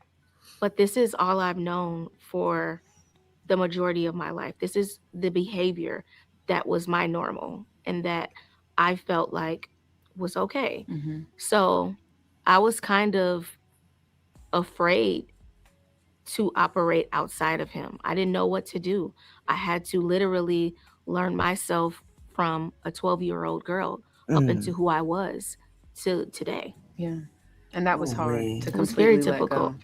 but this is all I've known for the majority of my life. This is the behavior that was my normal and that I felt like was okay. Mm-hmm. So I was kind of afraid to operate outside of him. I didn't know what to do. I had to literally learn myself from a 12-year-old girl up into Mm. who I was to today. Yeah. And that was Oh, hard wait. to It was very completely let go. difficult.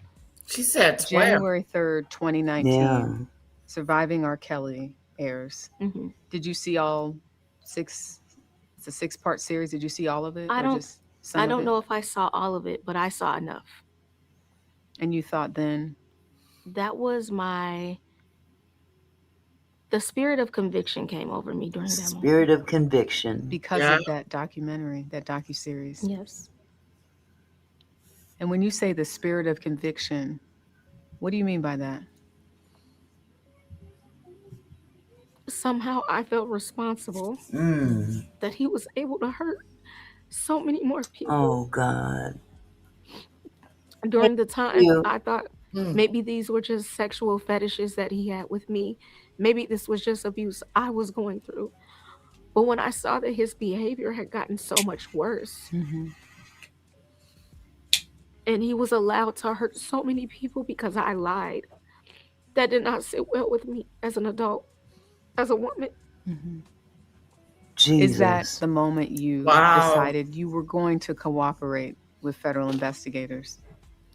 She said 12. January 3rd, 2019, Yeah. Surviving R. Kelly airs. Hmm. Did you see all six? It's a six-part series. Did you see all of it I or don't just I some of don't it? know if I saw all of it, but I saw enough. And you thought then, That was my the spirit of conviction came over me during that Spirit moment. of conviction. because Yeah. of that documentary, that docuseries. Yes. And when you say the spirit of conviction, what do you mean by that? Somehow I felt responsible Mm. that he was able to hurt so many more people. Oh, God. Thank During the time, you. I thought Mm. maybe these were just sexual fetishes that he had with me. Maybe this was just abuse I was going through. But when I saw that his behavior had gotten so much worse Mm-hmm. and he was allowed to hurt so many people because I lied, that did not sit well with me as an adult, as a woman. Mm-hmm. Is that Jesus. the moment you Wow. decided you were going to cooperate with federal investigators?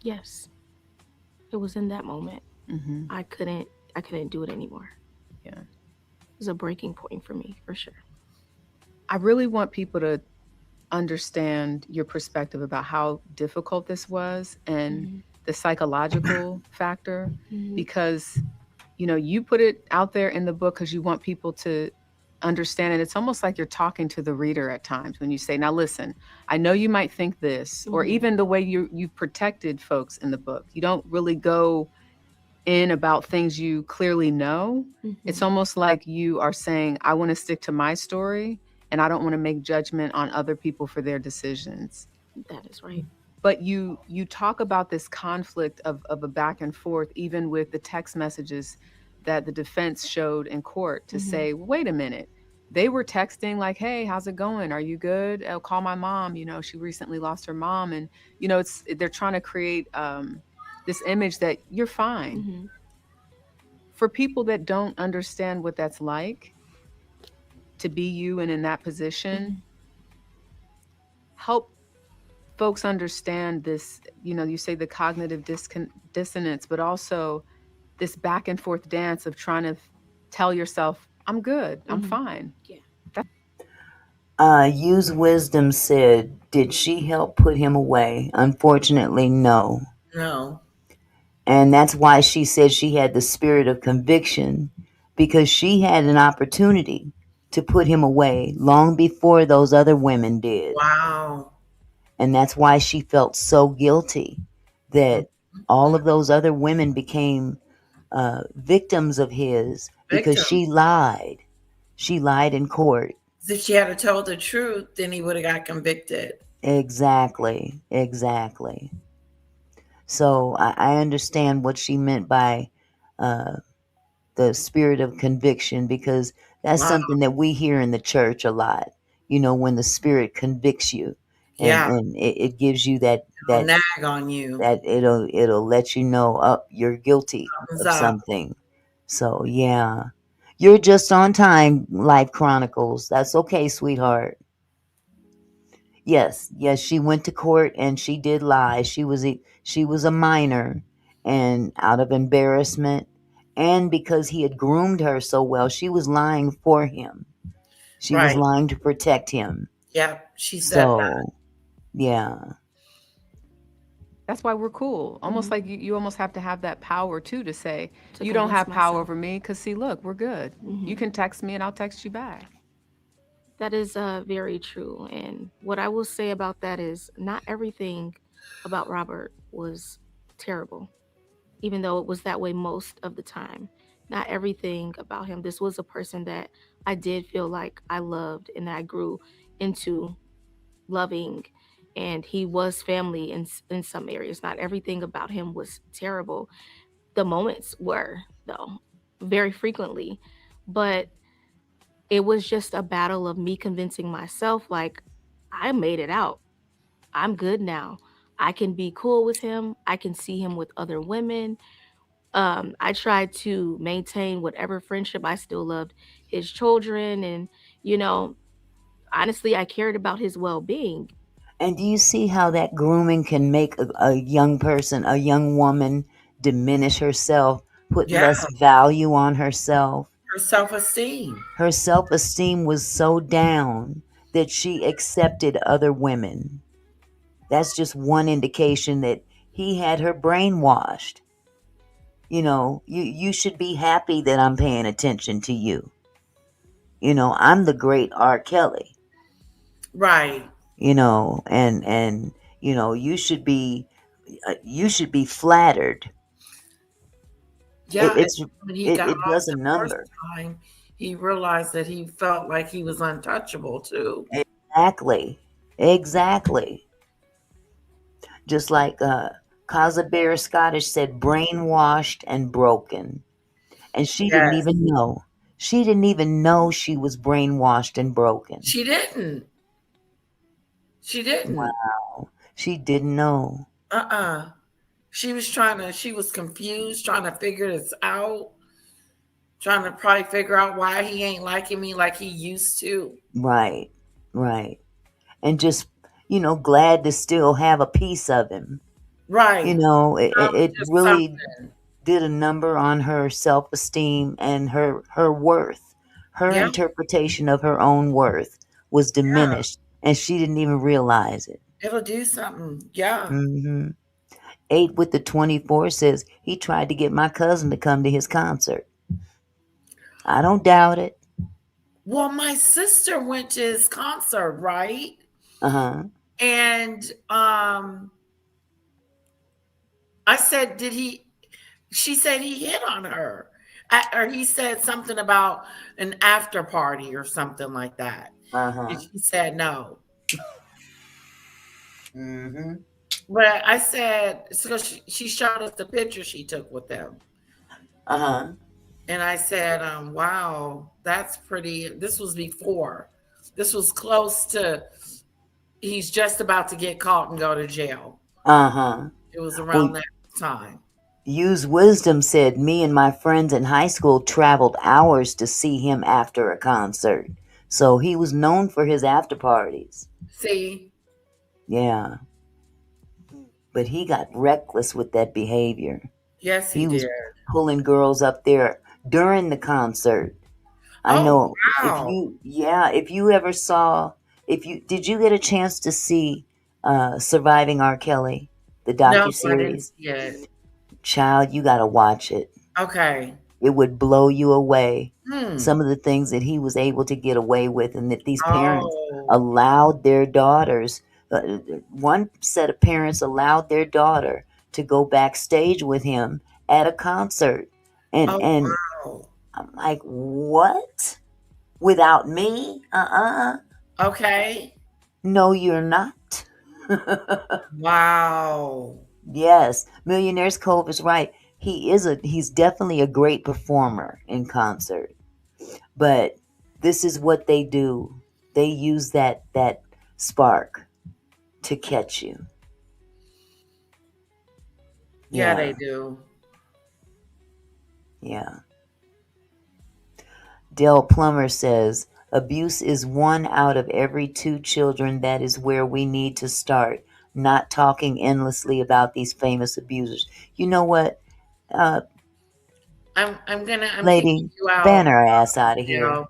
Yes, it was in that moment. Mm-hmm. I couldn't I couldn't do it anymore. Yeah. It was a breaking point for me, for sure. I really want people to understand your perspective about how difficult this was and Hmm. the psychological factor Hmm. because you put it out there in the book because you want people to understand it. It's almost like you're talking to the reader at times when you say, now listen, I know you might think this, or Hmm. even the way you've protected folks in the book. You don't really go in about things you clearly know. It's Hmm. almost like you are saying, I want to stick to my story and I don't want to make judgment on other people for their decisions. That is right. But you talk about this conflict of a back and forth, even with the text messages that the defense showed in court to Hmm. say, wait a minute, they were texting like, hey, how's it going, are you good? I'll call my mom, she recently lost her mom. And they're trying to create this image that you're fine. Hmm. For people that don't understand what that's like to be you and in that position, Hmm. help folks understand this. You say the cognitive dissonance, but also this back and forth dance of trying to tell yourself, I'm good, I'm Hmm. fine. Yeah. Use Wisdom said, did she help put him away? Unfortunately, no. No. And that's why she said she had the spirit of conviction because she had an opportunity. to put him away long before those other women did. Wow. And that's why she felt so guilty that all Mhm. of those other women became victims of his because Victim. she lied. She lied in court. If she had told the truth, then he would have got convicted. Exactly. Exactly. So I understand what she meant by uh, the spirit of conviction because that's Wow. something that we hear in the church a lot. You know, when the spirit convicts you, Yeah. and it gives you that I'll that nag on you. that it'll let you know up you're guilty Thumbs of up. something. So yeah, you're just on time, Life Chronicles. That's okay, sweetheart. Yes, yes, she went to court and she did lie. She was a minor, and out of embarrassment and because he had groomed her so well, she was lying for him. She was Right. lying to protect him. Yep. She said that. So, yeah. That's why we're cool. Almost Mhm. like you almost have to have that power too to say, To you don't convince have power myself. over me because, see, look, we're good. You Mhm. can text me and I'll text you back. That is very true. And what I will say about that is not everything about Robert was terrible, even though it was that way most of the time. Not everything about him. This was a person that I did feel like I loved and that I grew into loving. And he was family in some areas. Not everything about him was terrible. The moments were, though, very frequently. But it was just a battle of me convincing myself, like, I made it out. I'm good now. I can be cool with him. I can see him with other women. I tried to maintain whatever friendship. I still loved his children. And, you know, honestly, I cared about his well being. And do you see how that grooming can make a young person, a young woman, diminish herself, put Yeah. less value on herself? Her self-esteem. Her self esteem was so down that she accepted other women. That's just one indication that he had her brainwashed. You should be happy that I'm paying attention to you. I'm the great R. Kelly. Right. And you should be flattered. it, Yeah. And it's when he it, got it off does a the first number. time, he realized that he felt like he was untouchable too. Exactly. Exactly. Just like Casa Bear Scottish said, brainwashed and broken. And she didn't Yes. even know. She didn't even know she was brainwashed and broken. She didn't. She didn't. Wow. She didn't know. Uh-uh. She was confused, trying to figure this out, trying to probably figure out why he ain't liking me like he used to. Right. Right. And just, glad to still have a piece of him. Right. It Just really something. did a number on her self-esteem and her worth. Her Yeah. interpretation of her own worth was Yeah. diminished, and she didn't even realize it. It'll do something. Yeah. hmm 8 with the 24 says he tried to get my cousin to come to his concert. I don't doubt it. Well, my sister went to his concert, right? Uh-huh. And I said, did he? She said he hit on her. Or he said something about an after party or something like that. And Uh-huh. she said no. Mm-hmm. But I said, so she showed us the picture she took with them. Uh-huh. And I said, wow, that's pretty. This was before. This was close to, he's just about to get caught and go to jail. Uh-huh. It was Well, around that time. Use Wisdom said me and my friends in high school traveled hours to see him after a concert. So he was known for his after parties. See? Yeah. But he got reckless with that behavior. Yes, he He was did. pulling girls up there during the concert. I Oh, know wow. if you ever saw, if you did you get a chance to see Surviving R. Kelly, the No, I didn't docuseries? see it. Child, you gotta watch it. Okay. It would blow you away. Hmm. Some of the things that he was able to get away with, and that these parents Oh. allowed their daughters, one set of parents allowed their daughter to go backstage with him at a concert. Oh, And wow. I'm like, what? Without me? Okay. No, you're not. Wow. Yes, Millionaire's Cove is right. He's definitely a great performer in concert. But this is what they do. They use that spark to catch you. Yeah, they Yeah, do. yeah. Dell Plummer says abuse is one out of every two children. That is where we need to start. Not talking endlessly about these famous abusers. You know what, uh, I'm kicking lady, you out, ban her ass out of here. Dale.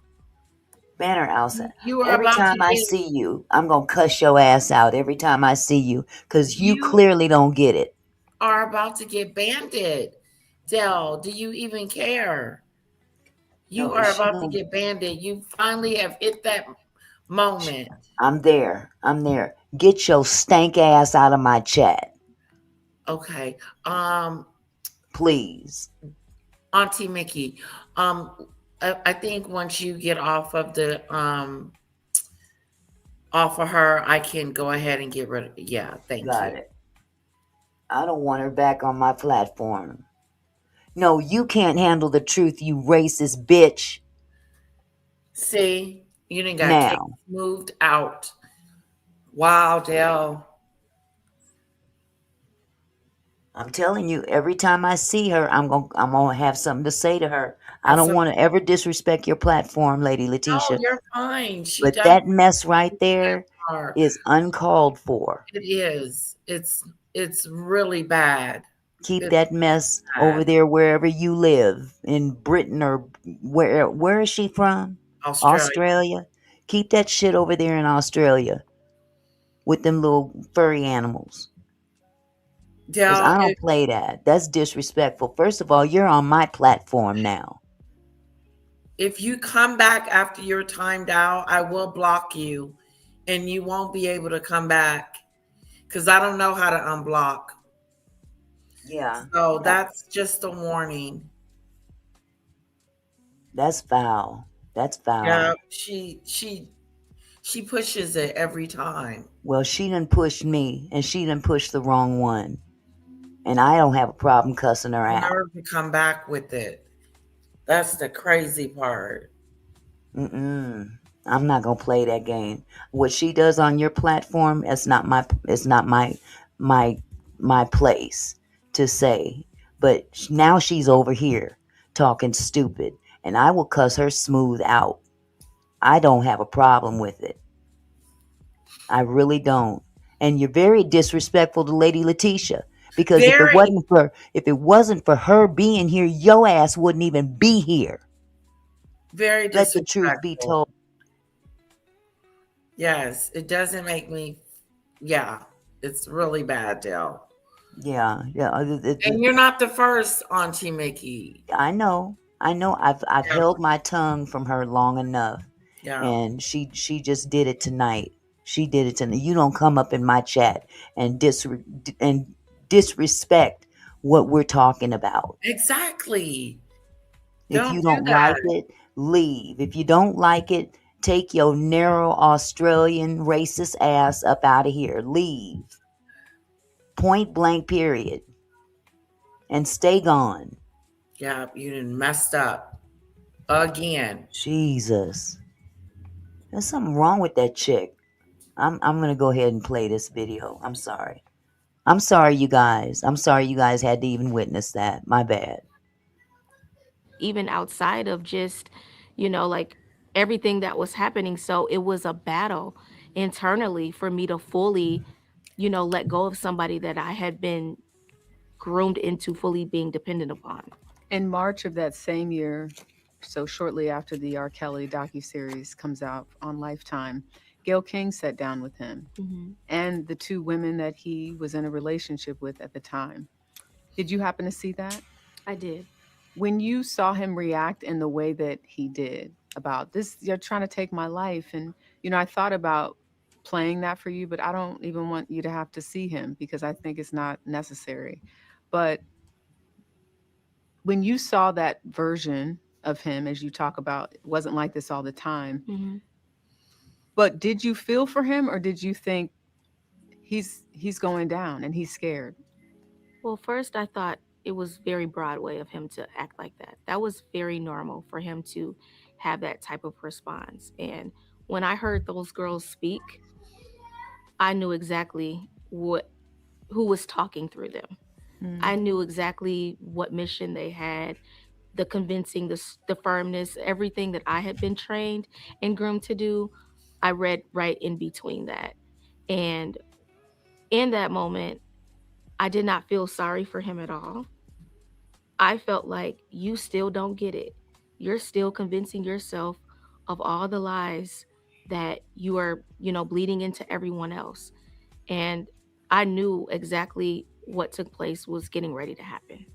Ban her outside. You are Every about to time I get see you, I'm gonna cuss your ass out every time I see you, cause you you clearly don't get it. are about to get banded. Dell, do you even care? You No, is are she about to gonna? get banded. You finally have hit that moment. I'm there. I'm there. Get your stank ass out of my chat, Okay. Um, please. Auntie Mickey, um, I think once you get off of the off of her, I can go ahead and get rid of. Yeah, thank Got you. it. I don't want her back on my platform. No, you can't handle the truth, you racist bitch. See, you didn't got case Now, moved out. Wow, Dell. I'm telling you, every time I see her, I'm gonna have something to say to her. I That's don't a want to ever disrespect your platform, Lady no. Letitia. You're fine. She But does that mess right that there part. is uncalled for. It is. It's really bad. Keep It's that mess over bad. there wherever you live in Britain or where is she from? Australia. Australia. Keep that shit over there in Australia with them little furry animals. Cause Dell, I don't play that. That's disrespectful. First of all, you're on my platform now. if you come back after you're timed out, I will block you and you won't be able to come back because I don't know how to unblock. Yeah, So uh, that's just a warning. that's foul. That's Yeah, foul. she pushes it every time. Well, she done pushed me, and she done pushed the wrong one, and I don't have a problem cussing her out. Never to come back with it. That's the crazy part. Mm-mm. I'm not gonna play that game. What she does on your platform, it's not my my place to say. But now she's over here talking stupid, and I will cuss her smooth out. I don't have a problem with it. I really don't. And you're very disrespectful to Lady Letitia because Very, if it wasn't for her being here, your ass wouldn't even be here. very Let the truth be disrespectful. told. Yes, it doesn't make me. Yeah, it's really bad, Dale. Yeah, yeah. And you're not the first, Auntie Mickey. I know. I know. I've Yeah, held my tongue from her long enough, yeah. and she just did it tonight. She did it tonight. You don't come up in my chat and and disrespect what we're talking about. Exactly. If Don't you do don't like that. it, leave. If you don't like it, take your narrow Australian racist ass up out of here. Leave. Point blank. Period. And stay gone. Yeah, you done messed up again. Jesus. There's something wrong with that chick. I'm gonna go ahead and play this video. I'm sorry. I'm sorry, you guys. I'm sorry you guys had to even witness that. My bad. Even outside of just, like everything that was happening. So it was a battle internally for me to fully, let go of somebody that I had been groomed into fully being dependent upon. In March of that same year, so shortly after the R. Kelly docuseries comes out on Lifetime, Gail King sat down with him Hmm. and the two women that he was in a relationship with at the time. Did you happen to see that? I did. When you saw him react in the way that he did about this, you're trying to take my life. And, I thought about playing that for you, but I don't even want you to have to see him because I think it's not necessary. But when you saw that version of him, as you talk about, it wasn't like this all the time. Hmm. But did you feel for him, or did you think he's going down and he's scared? Well, first, I thought it was very Broadway of him to act like that. That was very normal for him to have that type of response. And when I heard those girls speak, I knew exactly what who was talking through them. Mm. I knew exactly what mission they had, the convincing, the firmness, everything that I had been trained and groomed to do. I read right in between that. And in that moment, I did not feel sorry for him at all. I felt like you still don't get it. You're still convincing yourself of all the lies that you are, bleeding into everyone else. And I knew exactly what took place was getting ready to happen.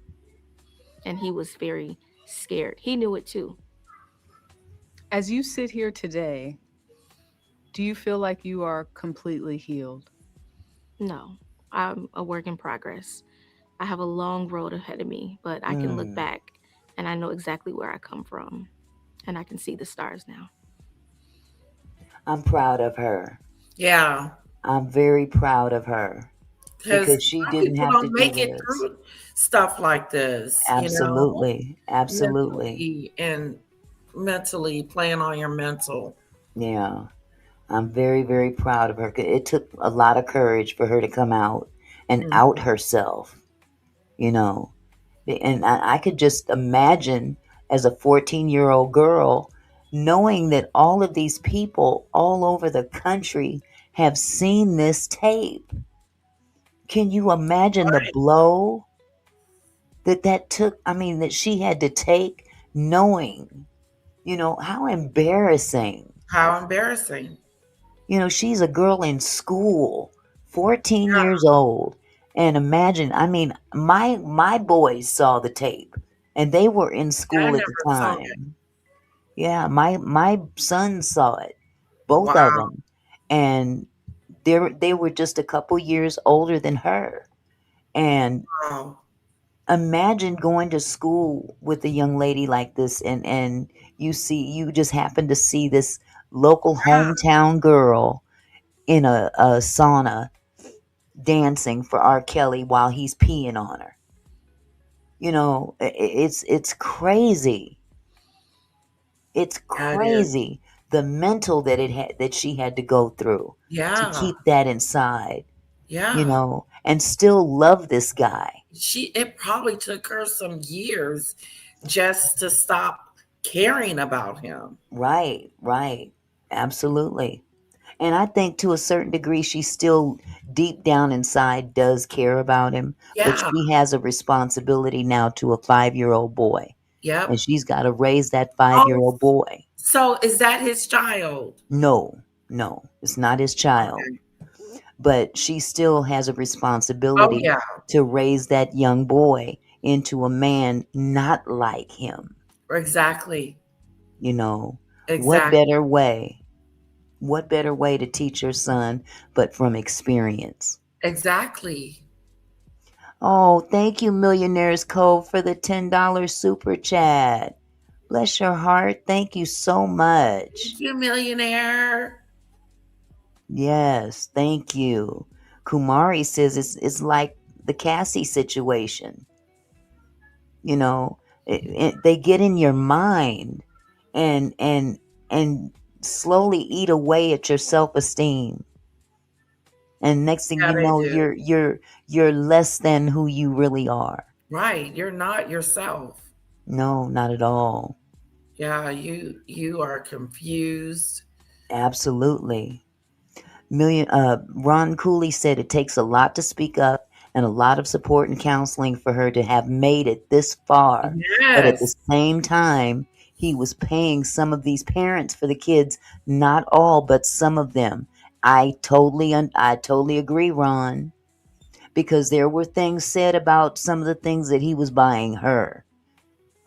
And he was very scared. He knew it too. As you sit here today, do you feel like you are completely healed? No, I'm a work in progress. I have a long road ahead of me, but I can look Mm, back and I know exactly where I come from and I can see the stars now. I'm proud of her. Yeah, I'm very proud of her because because she some didn't people have to don't do make it this. through stuff like this, Absolutely. Absolutely. mentally and mentally playing on your mental. Yeah. I'm very, very proud of her. It took a lot of courage for her to come out and out Mhm. herself, you know. And I could just imagine as a 14-year-old girl knowing that all of these people all over the country have seen this tape. Can you imagine the Right. blow that took? I mean, that she had to take knowing, how embarrassing. How embarrassing. She's a girl in school, 14 Yeah, years old. And imagine, I mean, my boys saw the tape and they were in I school at the never saw it. time. Yeah, my sons saw it, both of Wow. them. And they were just a couple years older than her. And Wow. imagine going to school with a young lady like this, and you just happen to see this local Yeah, hometown girl in a sauna dancing for R. Kelly while he's peeing on her. It's crazy. It's that is. crazy the mental that she had to go through to Yeah, keep that inside, yeah. and still love this guy. It probably took her some years just to stop caring about him. Right, right. Absolutely. And I think to a certain degree, she still deep down inside does care about him, but Yeah. she has a responsibility now to a 5-year-old boy. And Yep. she's got to raise that 5 year Oh, old boy. so is that his child? No, no, it's not his child, Okay. but she still has a Oh responsibility yeah. to raise that young boy into a man not like him. Exactly. You know, what Exactly. better way? What better way to teach your son but from experience? Exactly. Oh, thank you, Millionaires Cove, for the $10 super chat. Bless your heart. Thank you so much. Thank you, millionaire. Yes, thank you. Kumari says it's like the Cassie situation. You know, they get in your mind and slowly eat away at your self-esteem. And next thing Yeah, you they know, do. you're less than who you really are. Right. You're not yourself. No, not at all. Yeah, you are confused. Absolutely. Ron Cooley said it takes a lot to speak up and a lot of support and counseling for her to have made it this far. But at the Yes. same time, he was paying some of these parents for the kids, not all, but some of them. I totally agree, Ron, because there were things said about some of the things that he was buying her.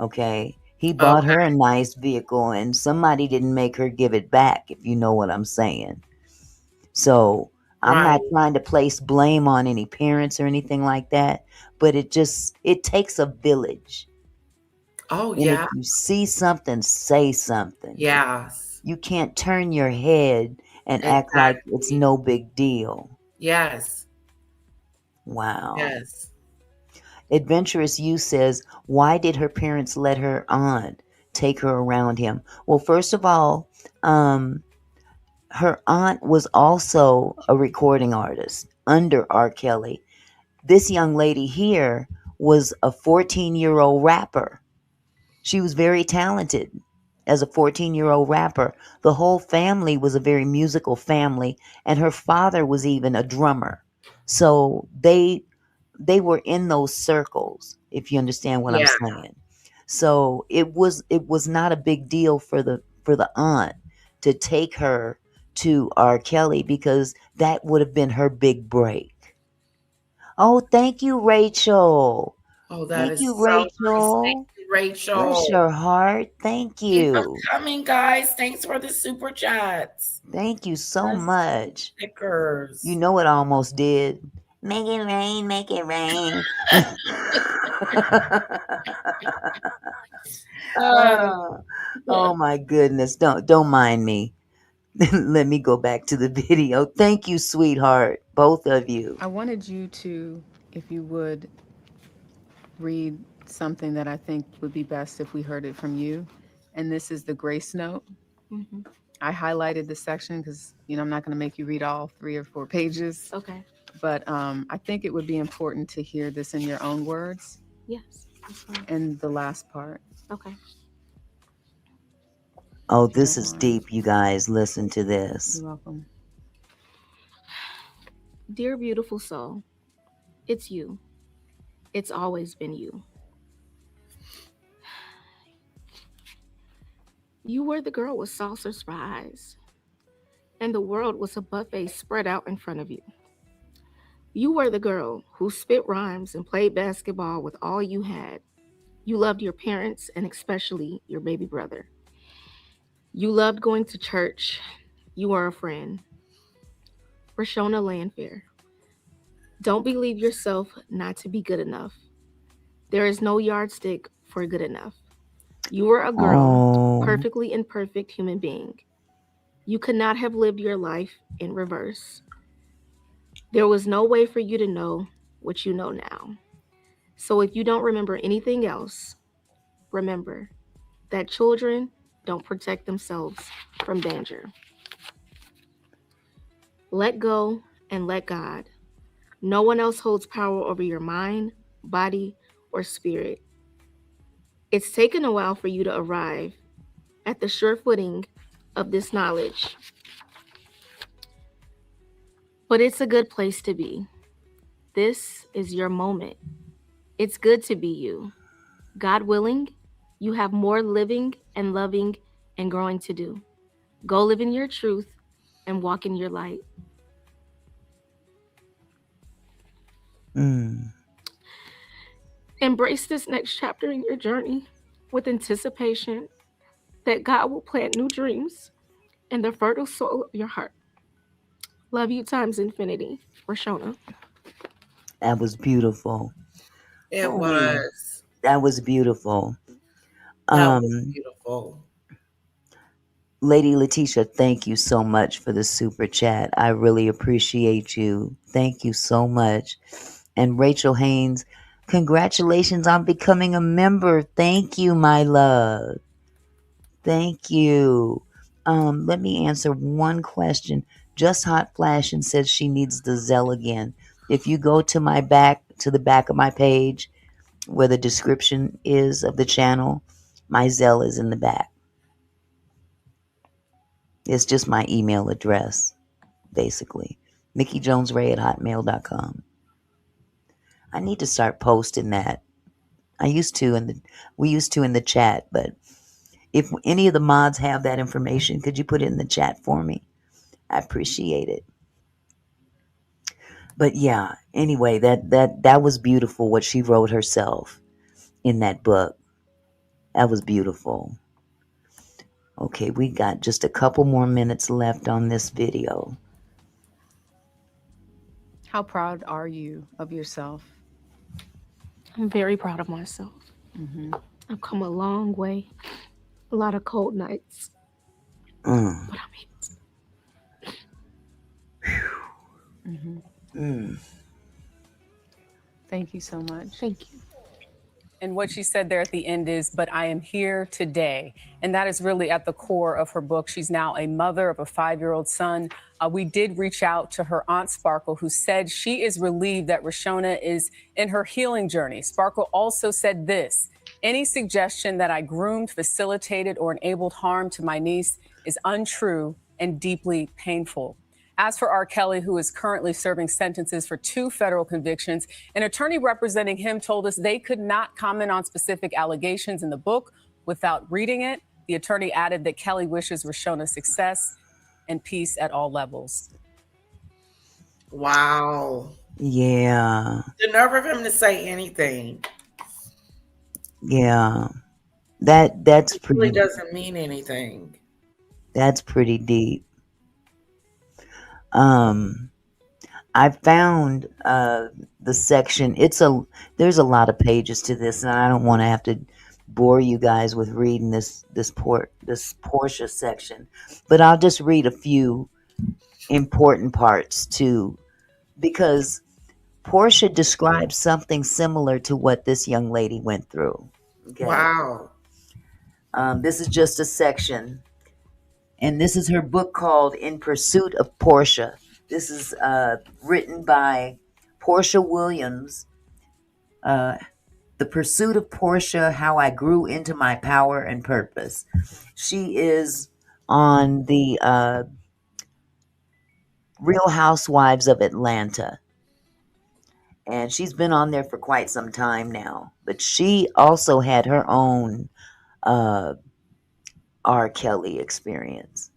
Okay. He bought Okay. her a nice vehicle and somebody didn't make her give it back, if you know what I'm saying. So I'm Right. not trying to place blame on any parents or anything like that, but it takes a village. Oh And if yeah. you see something, say something. Yes. You can't turn your head and act like it's Exactly. no big deal. Yes. Wow. Yes. Adventurous You says, why did her parents let her aunt take her around him? Well, first of all, um, her aunt was also a recording artist under R. Kelly. This young lady here was a 14-year-old rapper. She was very talented as a 14-year-old rapper. The whole family was a very musical family, and her father was even a drummer. So they were in those circles, if you understand what I'm Yeah. saying. So it was not a big deal for the aunt to take her to R. Kelly because that would have been her big break. Oh, thank you, Rachel. Oh, that Thank is you, so nice. Thank Rachel. you, Bless Rachel. your heart. Thank Keep them you. coming, guys. Thanks for the super chats. Thank you so Let's much. You stickers. know what I almost did? Make it rain, make it rain. Uh, Oh, oh my goodness. Don't mind me. Let me go back to the video. Thank you, sweetheart. Both of you. I wanted you to, if you would, read something that I think would be best if we heard it from you. And this is the grace note. Mhm. I highlighted this section because, I'm not going to make you read all 3 or 4 pages, Okay. but I think it would be important to hear this in your own words Yes. That's fine. and the last part, Okay. Oh, if you this don't is mind. deep, you guys. Listen to this. You're welcome. Dear beautiful soul, it's you. It's always been you. You were the girl with saucers for eyes, and the world was a buffet spread out in front of you. You were the girl who spit rhymes and played basketball with all you had. You loved your parents and especially your baby brother. You loved going to church. You were a friend. Rashona Landfair. Don't believe yourself not to be good enough. There is no yardstick for good enough. You were a girl, Oh. perfectly imperfect human being. You could not have lived your life in reverse. There was no way for you to know what you know now. So if you don't remember anything else, remember that children don't protect themselves from danger. Let go and let God. No one else holds power over your mind, body, or spirit. It's taken a while for you to arrive at the sure footing of this knowledge, but it's a good place to be. This is your moment. It's good to be you. God willing, you have more living and loving and growing to do. Go live in your truth and walk in your light. Mm. Embrace this next chapter in your journey with anticipation that God will plant new dreams in the fertile soil of your heart. Love you times infinity, Rashona. That was beautiful. it Oh, was. that was beautiful. That was Um, beautiful. Lady Letitia, thank you so much for the super chat. I really appreciate you. Thank you so much. And Rachel Haynes, congratulations on becoming a member. Thank you, my love. Thank you. Let me answer one question. Just Hot Flashing says she needs the Zell again. If you go to the back of my page, where the description is of the channel, my Zell is in the back. It's just my email address, basically. MickeyJonesRay@hotmail.com. I need to start posting that. I used to in the we used to in the chat, but if any of the mods have that information, could you put it in the chat for me? I appreciate it. But yeah, anyway, that was beautiful what she wrote herself in that book. That was beautiful. Okay, we got just a couple more minutes left on this video. How proud are you of yourself? I'm very proud of myself. Mm-hmm. I've come a long way. A lot of cold nights, Mm, but I'm here. Mm-hmm. mm. Thank you so much. Thank you. And what she said there at the end is, but I am here today. And that is really at the core of her book. She's now a mother of a 5-year-old son. We did reach out to her aunt Sparkle, who said she is relieved that Rashona is in her healing journey. Sparkle also said this: any suggestion that I groomed, facilitated, or enabled harm to my niece is untrue and deeply painful. As for R. Kelly, who is currently serving sentences for 2 federal convictions, an attorney representing him told us they could not comment on specific allegations in the book without reading it. The attorney added that Kelly wishes Rashona success and peace at all levels. Wow. Yeah, The nerve of him to say anything. yeah. That's It really pretty. doesn't mean anything. That's pretty deep. Um, I found the section. There's a lot of pages to this, and I don't want to have to bore you guys with reading this Portia section, but I'll just read a few important parts too, because Portia describes something similar to what this young lady went through. Okay, Wow. this is just a section, and this is her book called "In Pursuit of Portia." This is written by Portia Williams. Uh, the Pursuit of Portia: How I Grew into My Power and Purpose. She is on the Real Housewives of Atlanta, and she's been on there for quite some time now. But she also had her own uh, R. Kelly experience,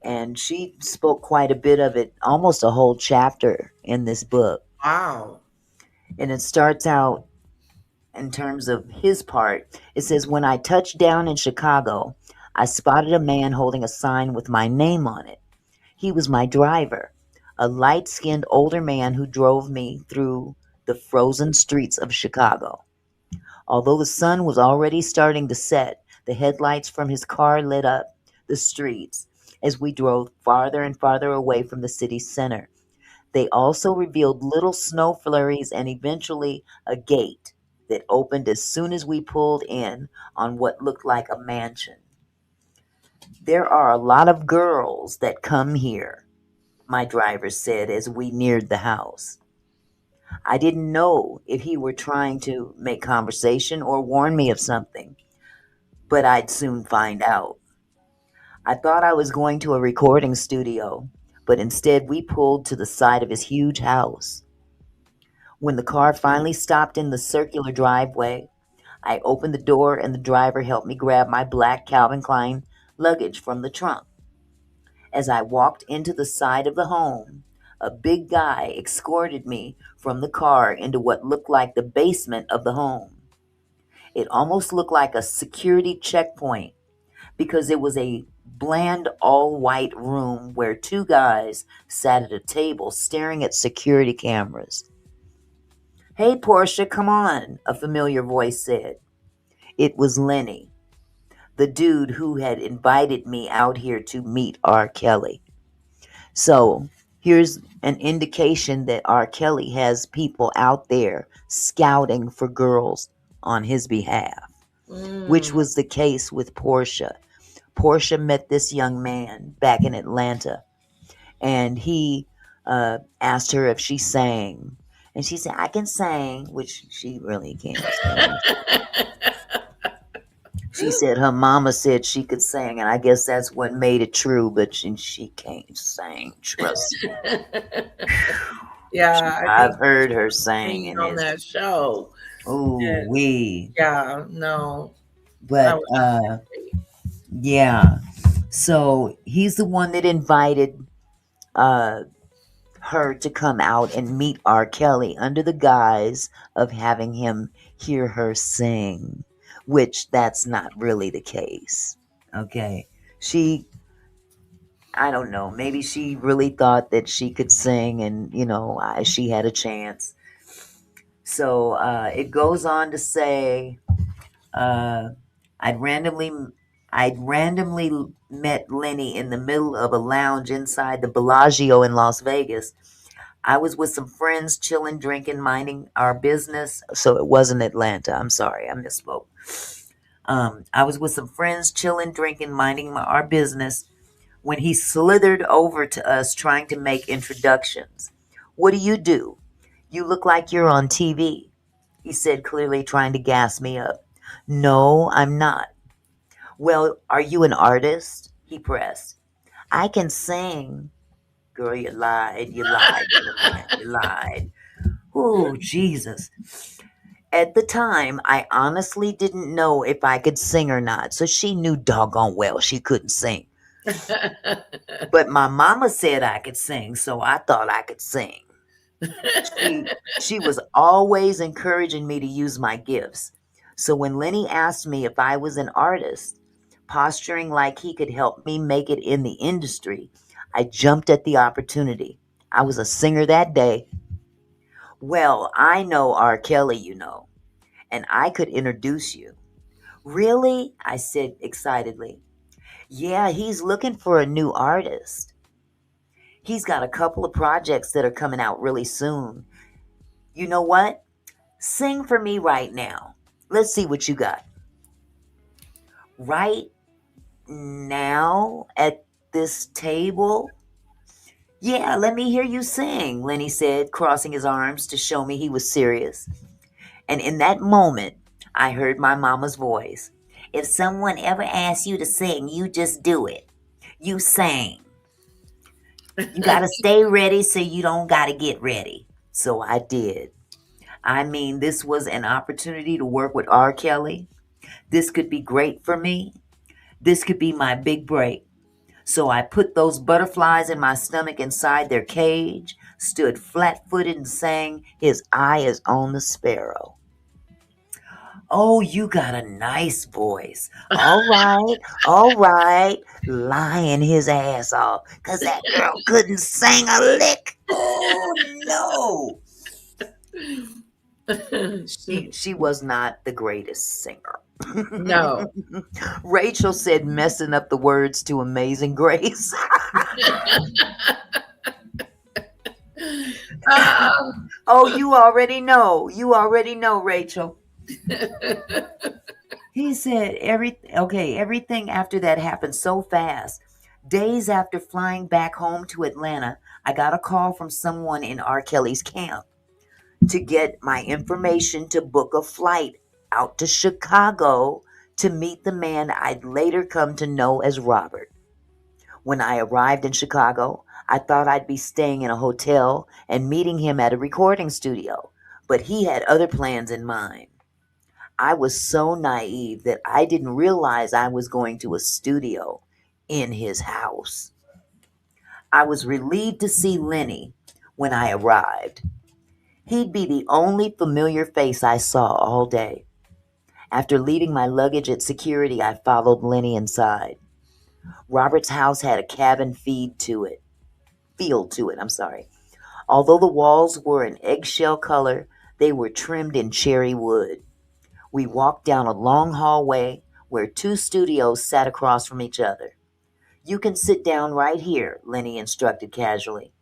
and she spoke quite a bit of it, almost a whole chapter in this book. Wow. And it starts out in terms of his part. It says, when I touched down in Chicago, I spotted a man holding a sign with my name on it. He was my driver, a light-skinned older man who drove me through the frozen streets of Chicago. Although the sun was already starting to set, the headlights from his car lit up the streets as we drove farther and farther away from the city's center. They also revealed little snow flurries and eventually a gate that opened as soon as we pulled in on what looked like a mansion. There are a lot of girls that come here, my driver said as we neared the house. I didn't know if he were trying to make conversation or warn me of something, but I'd soon find out. I thought I was going to a recording studio, but instead we pulled to the side of his huge house. When the car finally stopped in the circular driveway, I opened the door and the driver helped me grab my black Calvin Klein luggage from the trunk. As I walked into the side of the home, a big guy escorted me from the car into what looked like the basement of the home. It almost looked like a security checkpoint because it was a bland all-white room where 2 guys sat at a table staring at security cameras. Hey, Portia, come on, a familiar voice said. It was Lenny, the dude who had invited me out here to meet R. Kelly. So here's an indication that R. Kelly has people out there scouting for girls on his behalf, which was the case with Portia. Portia met this young man back in Atlanta, and he asked her if she sang. And she said, I can sing, which she really can't sing. She said her mama said she could sing, and I guess that's what made it true, but she can't sing, trust me. Yeah, I I've think heard her she sing, singing and on it's, that show. ooh, And wee. yeah, no, that But, was yeah. So he's the one that invited uh, her to come out and meet R. Kelly under the guise of having him hear her sing, which that's not really the case. Okay. She, I don't know, maybe she really thought that she could sing and, she had a chance. So it goes on to say, uh, I'd randomly I'd randomly met Lenny in the middle of a lounge inside the Bellagio in Las Vegas. I was with some friends, chilling, drinking, minding our business. So it wasn't Atlanta. I'm sorry, I misspoke. I was with some friends, chilling, drinking, minding our business when he slithered over to us trying to make introductions. What do? You look like you're on TV, he said, clearly trying to gas me up. No, I'm not. Well, are you an artist? He pressed. I can sing. Girl, you lied to the man, you lied. Oh, Jesus. At the time, I honestly didn't know if I could sing or not, so she knew doggone well she couldn't sing. But my mama said I could sing, so I thought I could sing. She was always encouraging me to use my gifts. So when Lenny asked me if I was an artist, posturing like he could help me make it in the industry, I jumped at the opportunity. I was a singer that day. Well, I know R. Kelly, and I could introduce you. Really? I said excitedly. Yeah, he's looking for a new artist. He's got a couple of projects that are coming out really soon. You know what? Sing for me right now. Let's see what you got. Right now at this table? Yeah, let me hear you sing, Lenny said, crossing his arms to show me he was serious. And in that moment, I heard my mama's voice. If someone ever asks you to sing, you just do it. You sing. You got to stay ready so you don't got to get ready. So I did. I mean, this was an opportunity to work with R. Kelly. This could be great for me. This could be my big break. So I put those butterflies in my stomach inside their cage, stood flat footed, and sang, His Eye is on the Sparrow. Oh, you got a nice voice. All right. Lying his ass off. Because that girl couldn't sing a lick. Oh, no. She was not the greatest singer. No. Rachel said, messing up the words to Amazing Grace. Oh, you already know. You already know, Rachel. He said everything after that happened so fast. Days after flying back home to Atlanta, I got a call from someone in R. Kelly's camp to get my information to book a flight out to Chicago to meet the man I'd later come to know as Robert. When I arrived in Chicago, I thought I'd be staying in a hotel and meeting him at a recording studio, but he had other plans in mind. I was so naive that I didn't realize I was going to a studio in his house. I was relieved to see Lenny when I arrived. He'd be the only familiar face I saw all day. After leaving my luggage at security, I followed Lenny inside. Robert's house had a cabin field to it, I'm sorry. Although the walls were an eggshell color, they were trimmed in cherry wood. We walked down a long hallway where two studios sat across from each other. You can sit down right here, Lenny instructed casually.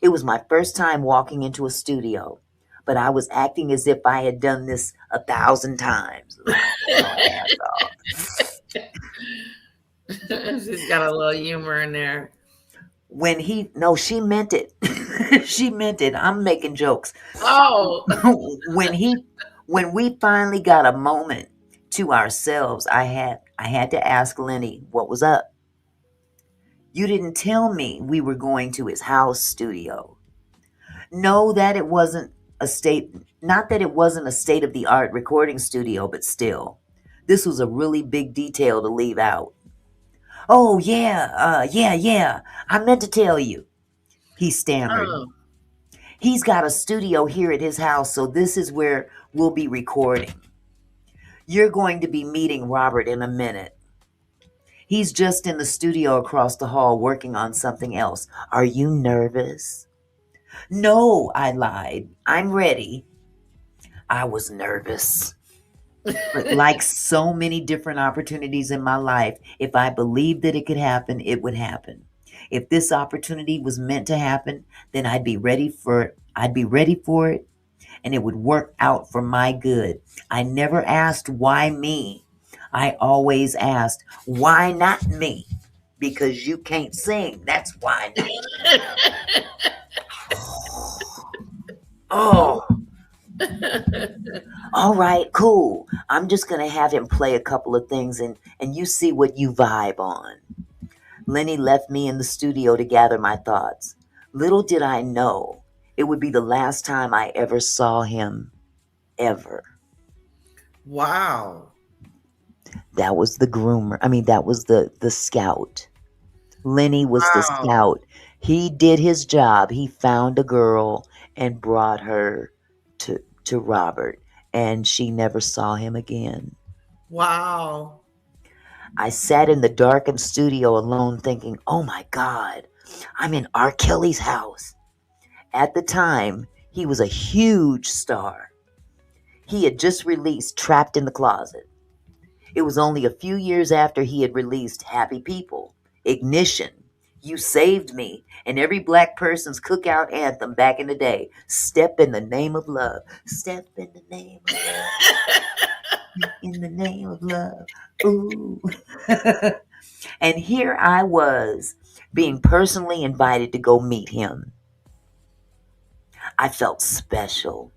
It was my first time walking into a studio, but I was acting as if I had done this 1,000 times. She's got a little humor in there. She meant it. She meant it. I'm making jokes. Oh. when we finally got a moment to ourselves, I had to ask Lenny what was up. You didn't tell me we were going to his house studio. No, that it wasn't not that it wasn't a state of the art recording studio, but still, this was a really big detail to leave out. Oh, yeah. I meant to tell you, he stammered. Oh. He's got a studio here at his house, so this is where we'll be recording. You're going to be meeting Robert in a minute. He's just in the studio across the hall working on something else. Are you nervous? No, I lied. I'm ready. I was nervous. But like so many different opportunities in my life, if I believed that it could happen, it would happen. If this opportunity was meant to happen, then I'd be ready for it. I'd be ready for it, and it would work out for my good. I never asked why me. I always asked why not me? Because you can't sing. That's why not you. Oh, all right, cool. I'm just going to have him play a couple of things and you see what you vibe on. Lenny left me in the studio to gather my thoughts. Little did I know it would be the last time I ever saw him, ever. Wow. That was the groomer. I mean, that was the scout. Lenny was the Wow. scout. He did his job. He found a girl and brought her to Robert, and she never saw him again. Wow. I sat in the darkened studio alone thinking, oh my God, I'm in R. Kelly's house. At the time, he was a huge star. He had just released Trapped in the Closet. It was only a few years after he had released Happy People, Ignition, You Saved Me, and every black person's cookout anthem back in the day, Step in the Name of Love. Step in the name of love. In the name of love. Ooh. And here I was, being personally invited to go meet him. I felt special.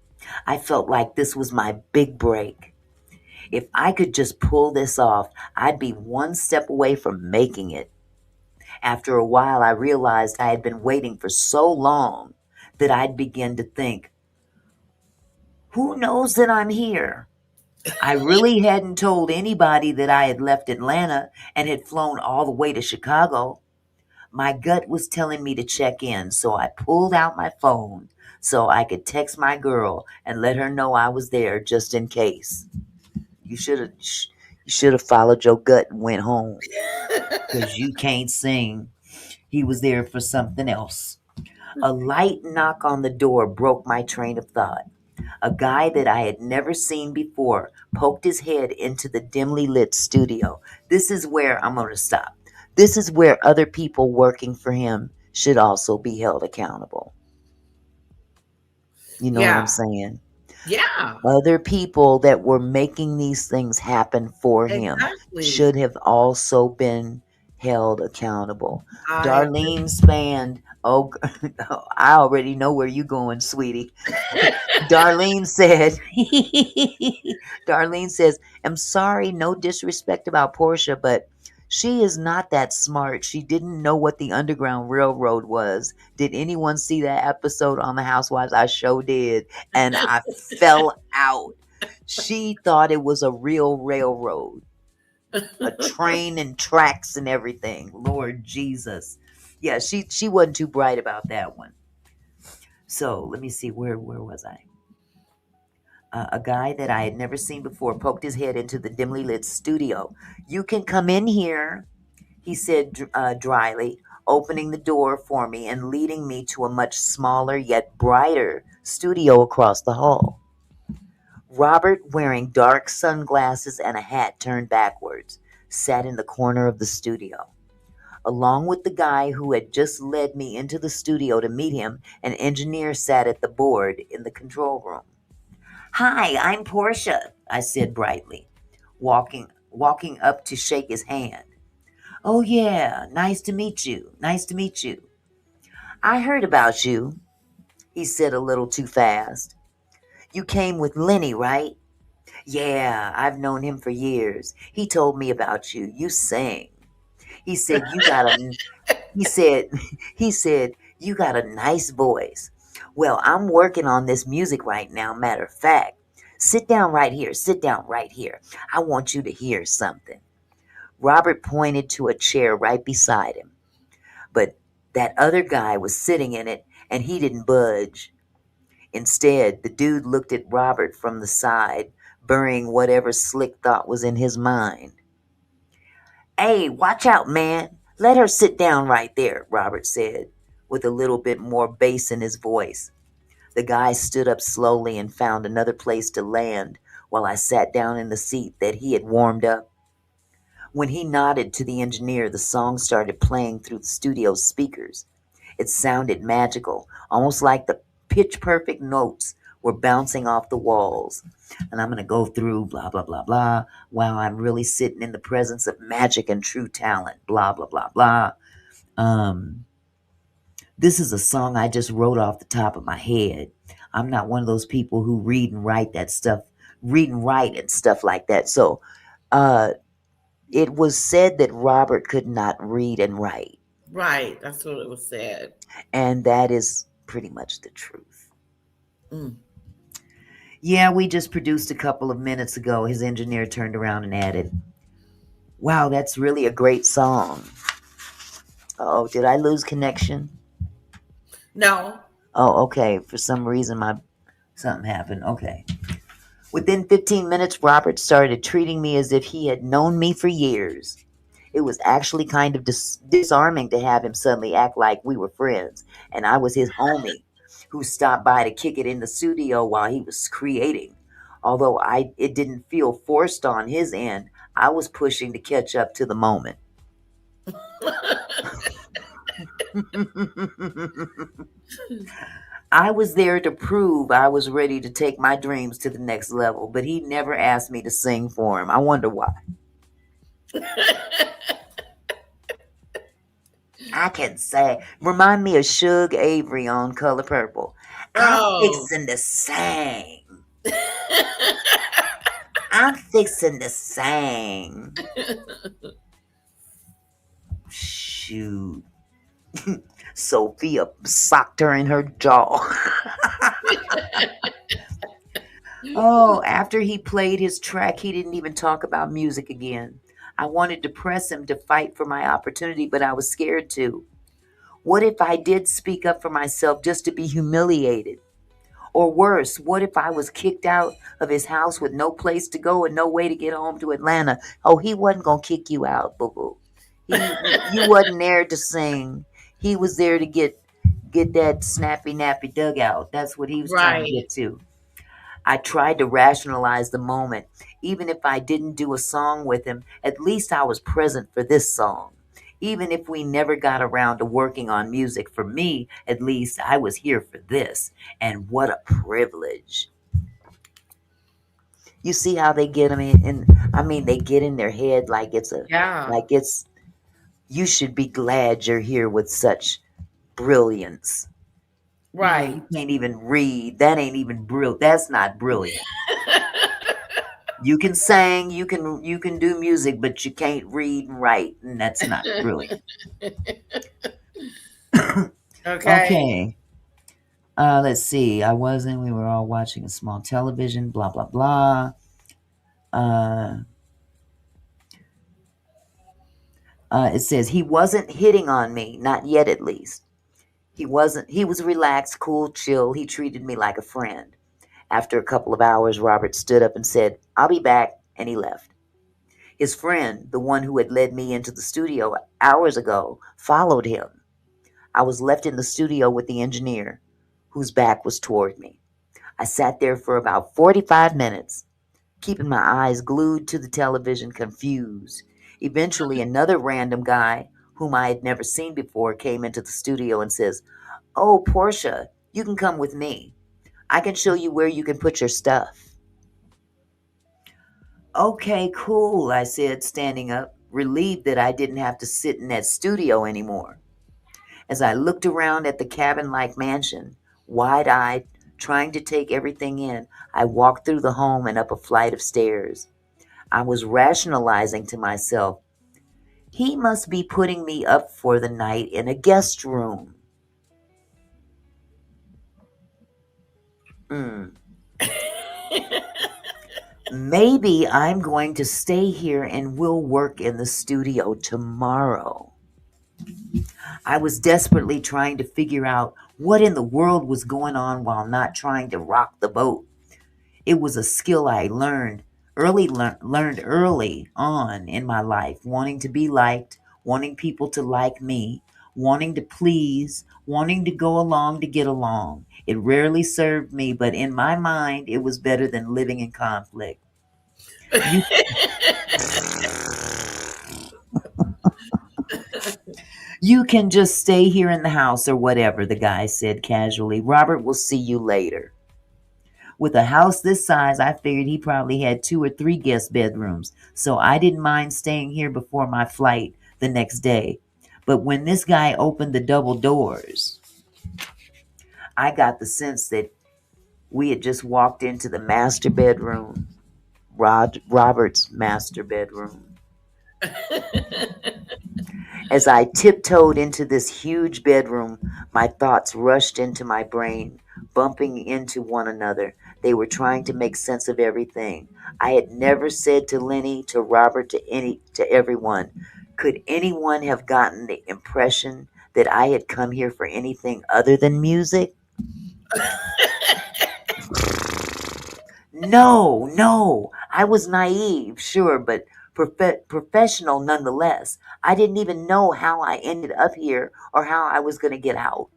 I felt like this was my big break. If I could just pull this off, I'd be one step away from making it. After a while, I realized I had been waiting for so long that I'd begin to think, who knows that I'm here? I really hadn't told anybody that I had left Atlanta and had flown all the way to Chicago. My gut was telling me to check in, so I pulled out my phone so I could text my girl and let her know I was there just in case. You should have followed your gut and went home because you can't sing. He was there for something else. A light knock on the door broke my train of thought. A guy that I had never seen before poked his head into the dimly lit studio. This is where I'm going to stop. This is where other people working for him should also be held accountable. You know what I'm Yeah. saying? Yeah. Other people that were making these things happen for him Exactly. should have also been held accountable. I Darlene Spand, oh, I already know where you going, sweetie. Darlene said, Darlene says, I'm sorry, no disrespect about Portia, but she is not that smart. She didn't know what the Underground Railroad was. Did anyone see that episode on The Housewives? I sure did. And I fell out. She thought it was a real railroad, a train and tracks and everything. Lord Jesus. Yeah, she wasn't too bright about that one. So let me see, where was I? A guy that I had never seen before poked his head into the dimly lit studio. You can come in here, he said dryly, opening the door for me and leading me to a much smaller yet brighter studio across the hall. Robert, wearing dark sunglasses and a hat turned backwards, sat in the corner of the studio. Along with the guy who had just led me into the studio to meet him, an engineer sat at the board in the control room. Hi, I'm Portia, I said brightly, walking up to shake his hand. Oh yeah, nice to meet you. Nice to meet you. I heard about you, he said a little too fast. You came with Lenny, right? Yeah, I've known him for years. He told me about you. You sing. He said you got a he said he said you got a nice voice. Well, I'm working on this music right now, matter of fact. Sit down right here. Sit down right here. I want you to hear something. Robert pointed to a chair right beside him, but that other guy was sitting in it and he didn't budge. Instead, the dude looked at Robert from the side, burying whatever slick thought was in his mind. Hey, watch out, man. Let her sit down right there, Robert said, with a little bit more bass in his voice. The guy stood up slowly and found another place to land while I sat down in the seat that he had warmed up. When he nodded to the engineer, the song started playing through the studio's speakers. It sounded magical, almost like the pitch perfect notes were bouncing off the walls. And I'm going to go through blah, blah, blah, blah, while I'm really sitting in the presence of magic and true talent, blah, blah, blah, blah. Um, this is a song I just wrote off the top of my head. I'm not one of those people who read and write and stuff like that. So, uh, it was said that Robert could not read and write, Right. That's what it was said. and that is pretty much the truth. Mm. Yeah, we just produced a couple of minutes ago. His engineer turned around and added, "Wow, that's really a great song." Oh, did I lose connection? No. Oh, okay. For some reason, something happened. Okay. Within 15 minutes, Robert started treating me as if he had known me for years. It was actually kind of disarming to have him suddenly act like we were friends, and I was his homie who stopped by to kick it in the studio while he was creating. Although it didn't feel forced on his end, I was pushing to catch up to the moment. I was there to prove I was ready to take my dreams to the next level, but he never asked me to sing for him. I wonder why. I can say, remind me of Suge Avery on Color Purple. I'm Oh. fixing to sing. I'm fixing to sing. Shoot. Sophia socked her in her jaw. Oh, after he played his track, he didn't even talk about music again. I wanted to press him to fight for my opportunity, but I was scared to. What if I did speak up for myself just to be humiliated? Or worse, what if I was kicked out of his house with no place to go and no way to get home to Atlanta? Oh, he wasn't going to kick you out, boo-boo. You wasn't there to sing. He was there to get that snappy nappy dugout. That's what he was trying to Right. get to. I tried to rationalize the moment. Even if I didn't do a song with him, at least I was present for this song. Even if we never got around to working on music, for me, at least, I was here for this. And what a privilege. You see how they get them in, I mean, they get in their head Yeah. like it's, you should be glad you're here with such brilliance. Right. You can't even read. That ain't even brilliant. That's not brilliant. You can sing, you can do music, but you can't read and write, and that's not brilliant. Okay. Okay. Let's see. We were all watching a small television, blah, blah, blah. It says he wasn't hitting on me, not yet at least. He was relaxed, cool, chill. He treated me like a friend. After a couple of hours, Robert stood up and said, "I'll be back," and he left. His friend, the one who had led me into the studio hours ago, followed him. I was left in the studio with the engineer, whose back was toward me. I sat there for about 45 minutes, keeping my eyes glued to the television, confused. Eventually, another random guy, whom I had never seen before, came into the studio and says, "Oh, Portia, you can come with me. I can show you where you can put your stuff." "Okay, cool," I said, standing up, relieved that I didn't have to sit in that studio anymore. As I looked around at the cabin-like mansion, wide-eyed, trying to take everything in, I walked through the home and up a flight of stairs. I was rationalizing to myself, he must be putting me up for the night in a guest room. Maybe I'm going to stay here and we'll work in the studio tomorrow. I was desperately trying to figure out what in the world was going on while not trying to rock the boat. It was a skill I learned early on in my life, wanting to be liked, wanting people to like me, wanting to please, wanting to go along to get along. It rarely served me, but in my mind, it was better than living in conflict. You you can just stay here in the house or whatever, the guy said casually. Robert will see you later. With a house this size, I figured he probably had 2 or 3 guest bedrooms, so I didn't mind staying here before my flight the next day. But when this guy opened the double doors, I got the sense that we had just walked into the master bedroom, Robert's master bedroom. As I tiptoed into this huge bedroom, my thoughts rushed into my brain, bumping into one another. They were trying to make sense of everything. I had never said to Lenny, to Robert, to everyone. Could anyone have gotten the impression that I had come here for anything other than music? No, no. I was naive, sure, but professional nonetheless. I didn't even know how I ended up here or how I was going to get out.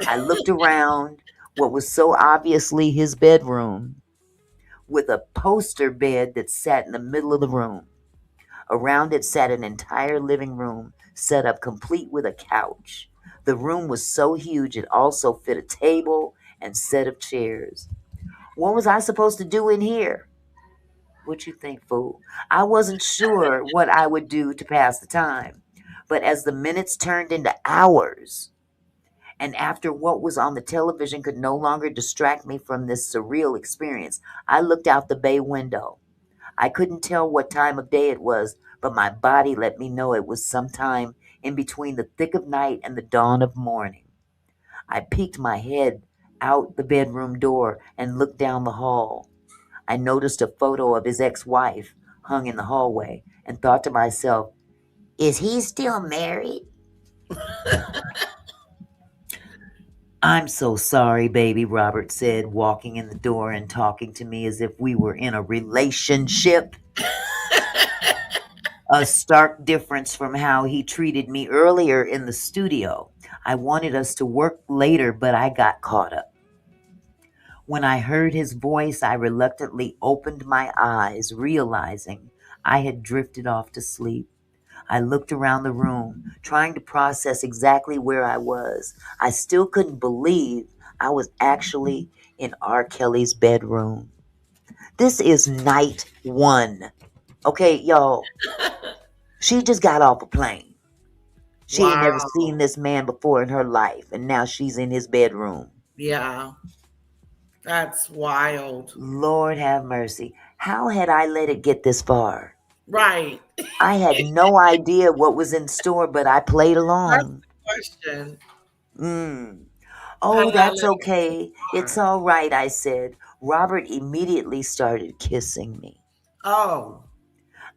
I looked around what was so obviously his bedroom with a poster bed that sat in the middle of the room. Around it sat an entire living room set up complete with a couch. The room was so huge it also fit a table and set of chairs. What was I supposed to do in here? What you think, fool? I wasn't sure what I would do to pass the time. But as the minutes turned into hours, and after what was on the television could no longer distract me from this surreal experience, I looked out the bay window. I couldn't tell what time of day it was, but my body let me know it was sometime in between the thick of night and the dawn of morning. I peeked my head out the bedroom door and looked down the hall. I noticed a photo of his ex wife hung in the hallway and thought to myself, is he still married? I'm so sorry, baby, Robert said, walking in the door and talking to me as if we were in a relationship. A stark difference from how he treated me earlier in the studio. I wanted us to work later, but I got caught up. When I heard his voice, I reluctantly opened my eyes, realizing I had drifted off to sleep. I looked around the room, trying to process exactly where I was. I still couldn't believe I was actually in R. Kelly's bedroom. This is night 1. Okay, y'all. She just got off a plane. She had never Wow. seen this man before in her life, and now she's in his bedroom. Yeah. That's wild. Lord have mercy. How had I let it get this far? Right. I had no idea what was in store, but I played That's along. the question. Mm. How Oh, did I that's let it okay. It's far? all right, I said. Robert immediately started kissing me. Oh.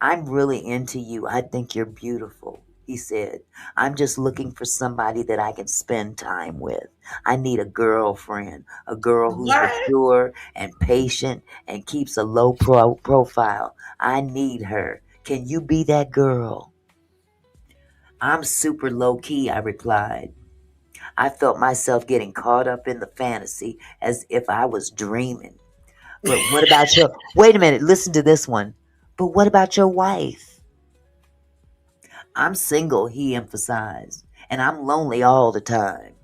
I'm really into you. I think you're beautiful, he said. I'm just looking for somebody that I can spend time with. I need a girlfriend, a girl who's What? mature and patient and keeps a low profile. I need her. Can you be that girl? I'm super low key, I replied. I felt myself getting caught up in the fantasy as if I was dreaming. But what about your. Wait a minute, listen to this one. But what about your wife? I'm single, he emphasized, and I'm lonely all the time.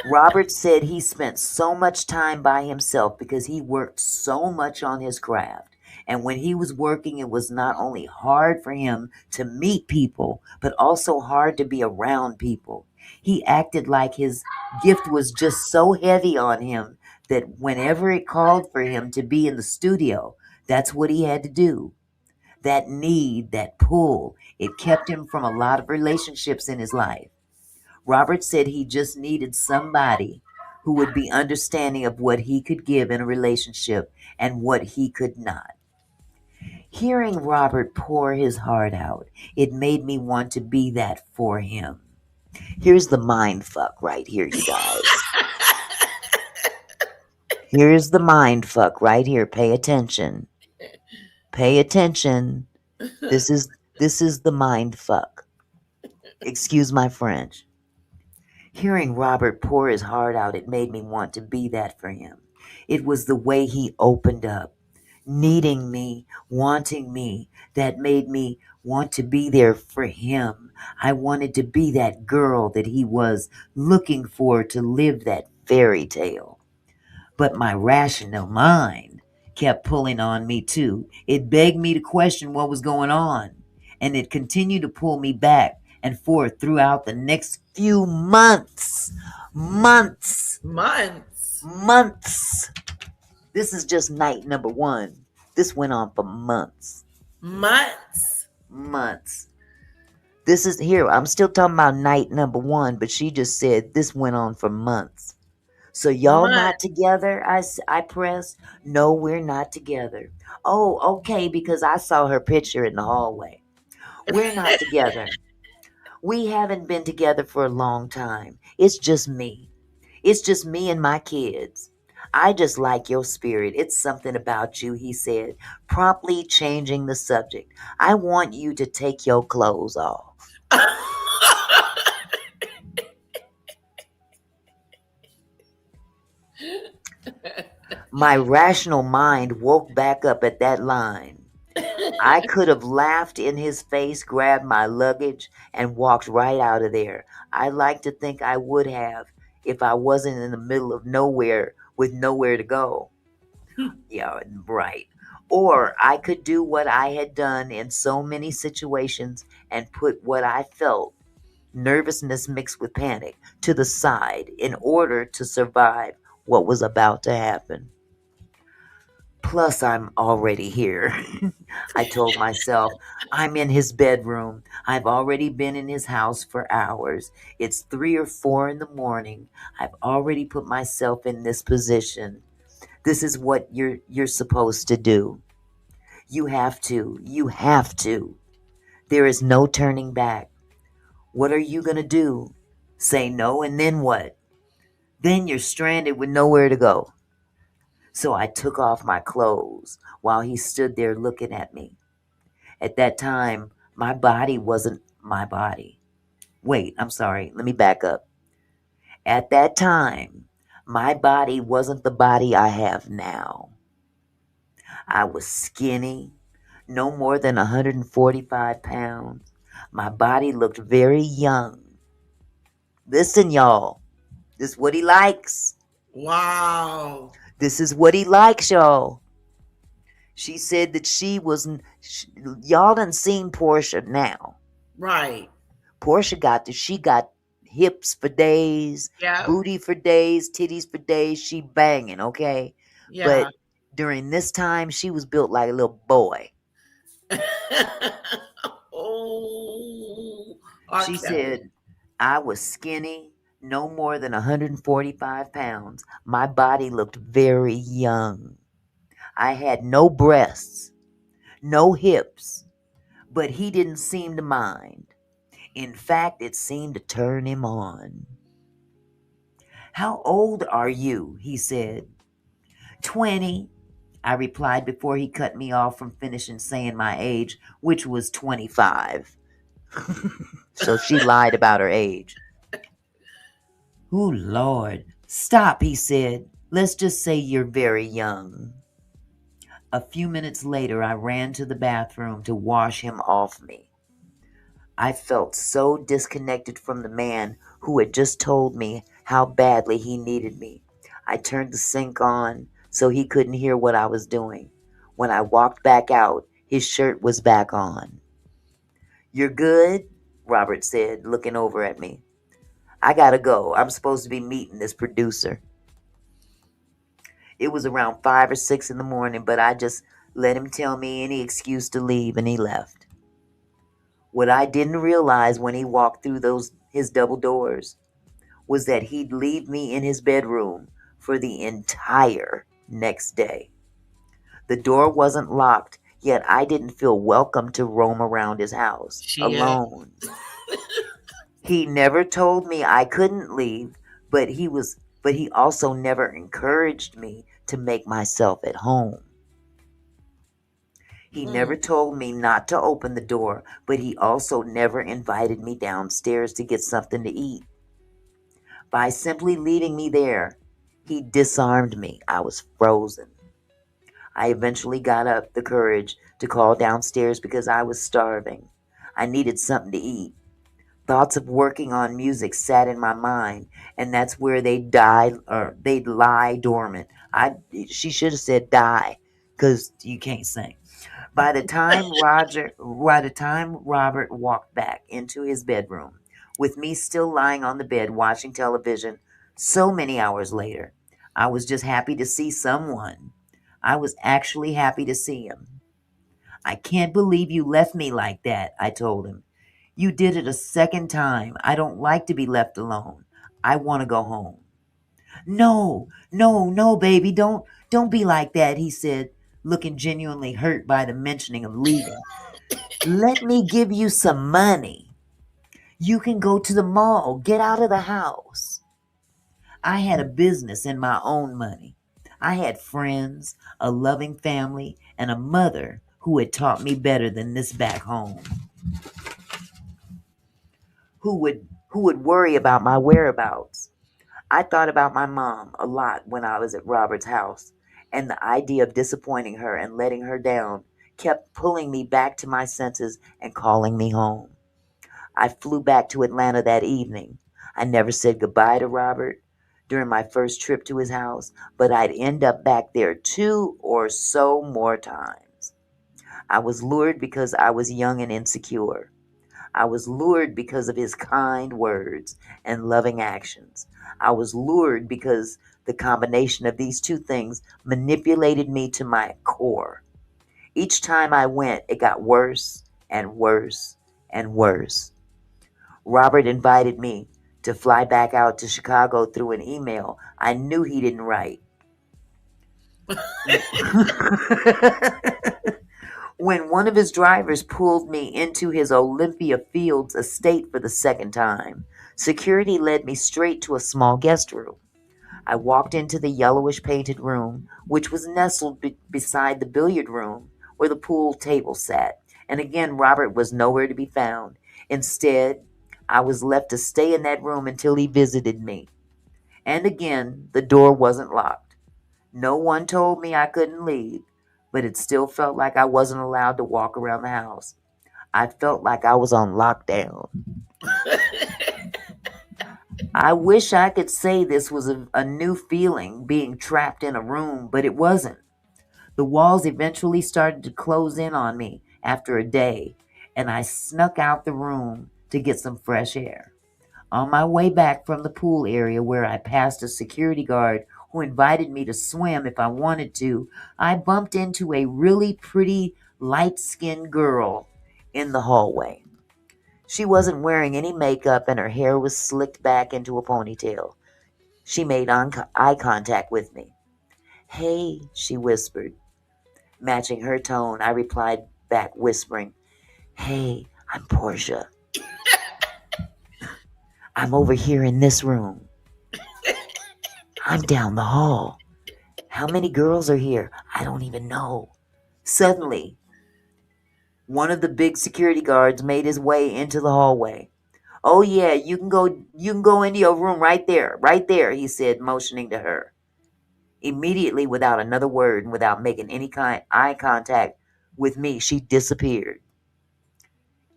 Robert said he spent so much time by himself because he worked so much on his craft. And when he was working, it was not only hard for him to meet people, but also hard to be around people. He acted like his gift was just so heavy on him that whenever it called for him to be in the studio, that's what he had to do. That need, that pull, it kept him from a lot of relationships in his life. Robert said he just needed somebody who would be understanding of what he could give in a relationship and what he could not. Hearing Robert pour his heart out, it made me want to be that for him. Here's the mind fuck right here, you guys. Here's the mind fuck right here. Pay attention. Pay attention. This is the mind fuck. Excuse my French. Hearing Robert pour his heart out, it made me want to be that for him. It was the way he opened up, needing me, wanting me, that made me want to be there for him. I wanted to be that girl that he was looking for to live that fairy tale. But my rational mind kept pulling on me too. It begged me to question what was going on, and it continued to pull me back and forth throughout the next few months. Months. Months. Months. This is just night number one. This went on for months. Months. Months. This is here. I'm still talking about night number one, but she just said this went on for months. So y'all Months. not together? I pressed. No, we're not together. Oh, okay, because I saw her picture in the hallway. We're not together. We haven't been together for a long time. It's just me. It's just me and my kids. I just like your spirit. It's something about you, he said, promptly changing the subject. I want you to take your clothes off. My rational mind woke back up at that line. I could have laughed in his face, grabbed my luggage, and walked right out of there. I like to think I would have if I wasn't in the middle of nowhere with nowhere to go. Yeah, right. Or I could do what I had done in so many situations and put what I felt, nervousness mixed with panic, to the side in order to survive what was about to happen. Plus, I'm already here. I told myself, I'm in his bedroom. I've already been in his house for hours. It's 3 or 4 in the morning. I've already put myself in this position. This is what you're supposed to do. You have to. You have to. There is no turning back. What are you going to do? Say no, and then what? Then you're stranded with nowhere to go. So I took off my clothes while he stood there looking at me. At that time, my body wasn't my body. Wait, I'm sorry. Let me back up. At that time, my body wasn't the body I have now. I was skinny, no more than 145 pounds. My body looked very young. Listen, y'all. This is what he likes. Wow. This is what he likes, y'all. She said that y'all done seen Portia now. Right. Portia she got hips for days, Yeah. booty for days, titties for days. She banging, okay? Yeah. But during this time, she was built like a little boy. Oh, R. She Kelly. said, I was skinny, no more than 145 pounds. My body looked very young. I had no breasts, no hips, but he didn't seem to mind. In fact, it seemed to turn him on. How old are you? He said. 20, I replied before he cut me off from finishing saying my age, which was 25. So she lied about her age. Ooh, Lord. Stop, he said. Let's just say you're very young. A few minutes later, I ran to the bathroom to wash him off me. I felt so disconnected from the man who had just told me how badly he needed me. I turned the sink on so he couldn't hear what I was doing. When I walked back out, his shirt was back on. You're good? Robert said, looking over at me. I gotta go. I'm supposed to be meeting this producer. It was around 5 or 6 in the morning, but I just let him tell me any excuse to leave, and he left. What I didn't realize when he walked through his double doors was that he'd leave me in his bedroom for the entire next day. The door wasn't locked, yet I didn't feel welcome to roam around his house alone. He never told me I couldn't leave, but he also never encouraged me to make myself at home. He never Mm. told me not to open the door, but he also never invited me downstairs to get something to eat. By simply leaving me there, he disarmed me. I was frozen. I eventually got up the courage to call downstairs because I was starving. I needed something to eat. Thoughts of working on music sat in my mind, and that's where they'd lie dormant. She should have said die, because you can't sing. By the time Robert walked back into his bedroom, with me still lying on the bed watching television so many hours later, I was just happy to see someone. I was actually happy to see him. I can't believe you left me like that, I told him. You did it a second time. I don't like to be left alone. I want to go home. No, no, no, baby, don't be like that, he said, looking genuinely hurt by the mentioning of leaving. Let me give you some money. You can go to the mall, get out of the house. I had a business and my own money. I had friends, a loving family, and a mother who had taught me better than this back home. Who would worry about my whereabouts? I thought about my mom a lot when I was at Robert's house, and the idea of disappointing her and letting her down kept pulling me back to my senses and calling me home. I flew back to Atlanta that evening. I never said goodbye to Robert during my first trip to his house, but I'd end up back there 2 or so more times. I was lured because I was young and insecure. I was lured because of his kind words and loving actions. I was lured because the combination of these two things manipulated me to my core. Each time I went, it got worse and worse and worse. Robert invited me to fly back out to Chicago through an email I knew he didn't write. When one of his drivers pulled me into his Olympia Fields estate for the second time, security led me straight to a small guest room. I walked into the yellowish painted room, which was nestled beside the billiard room where the pool table sat, and again Robert was nowhere to be found. Instead, I was left to stay in that room until he visited me. And again, the door wasn't locked. No one told me I couldn't leave, but it still felt like I wasn't allowed to walk around the house. I felt like I was on lockdown. I wish I could say this was a new feeling, being trapped in a room, but it wasn't. The walls eventually started to close in on me after a day, and I snuck out the room to get some fresh air. On my way back from the pool area where I passed a security guard who invited me to swim if I wanted to, I bumped into a really pretty light-skinned girl in the hallway. She wasn't wearing any makeup and her hair was slicked back into a ponytail. She made eye contact with me. Hey, she whispered. Matching her tone, I replied back whispering, Hey, I'm Portia. I'm over here in this room. I'm down the hall. How many girls are here? I don't even know. Suddenly, one of the big security guards made his way into the hallway. Oh yeah, you can go into your room right there, he said, motioning to her. Immediately, without another word and without making any kind eye contact with me, she disappeared.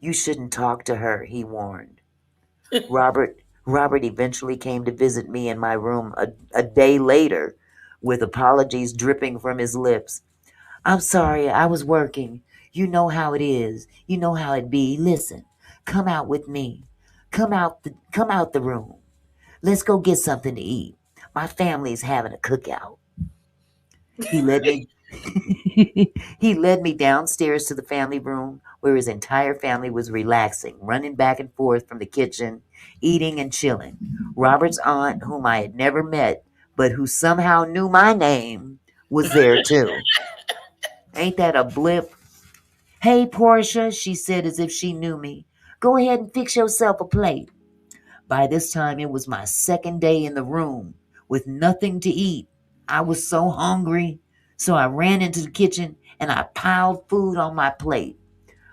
You shouldn't talk to her, he warned. Robert eventually came to visit me in my room a day later with apologies dripping from his lips. I'm sorry, I was working. You know how it is. You know how it be. Listen, come out with me. Come out the room. Let's go get something to eat. My family's having a cookout. He led me he led me downstairs to the family room where his entire family was relaxing, running back and forth from the kitchen, eating and chilling. Robert's aunt, whom I had never met, but who somehow knew my name, was there too. Ain't that a blip? Hey, Portia, she said as if she knew me. Go ahead and fix yourself a plate. By this time, it was my second day in the room with nothing to eat. I was so hungry, so I ran into the kitchen and I piled food on my plate.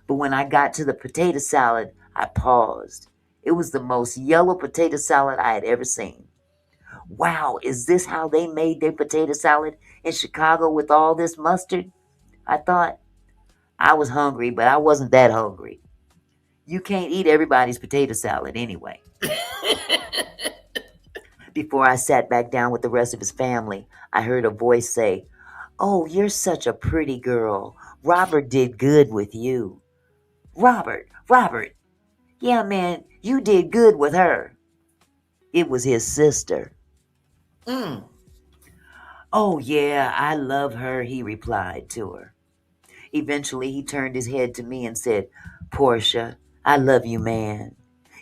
But when I got to the potato salad, I paused. It was the most yellow potato salad I had ever seen. Wow, is this how they made their potato salad in Chicago with all this mustard? I thought. I was hungry, but I wasn't that hungry. You can't eat everybody's potato salad anyway. Before I sat back down with the rest of his family, I heard a voice say, "Oh, you're such a pretty girl. Robert did good with you." Robert. Yeah, man, you did good with her. It was his sister. Mm. Oh, yeah, I love her, he replied to her. Eventually, he turned his head to me and said, "Portia, I love you, man.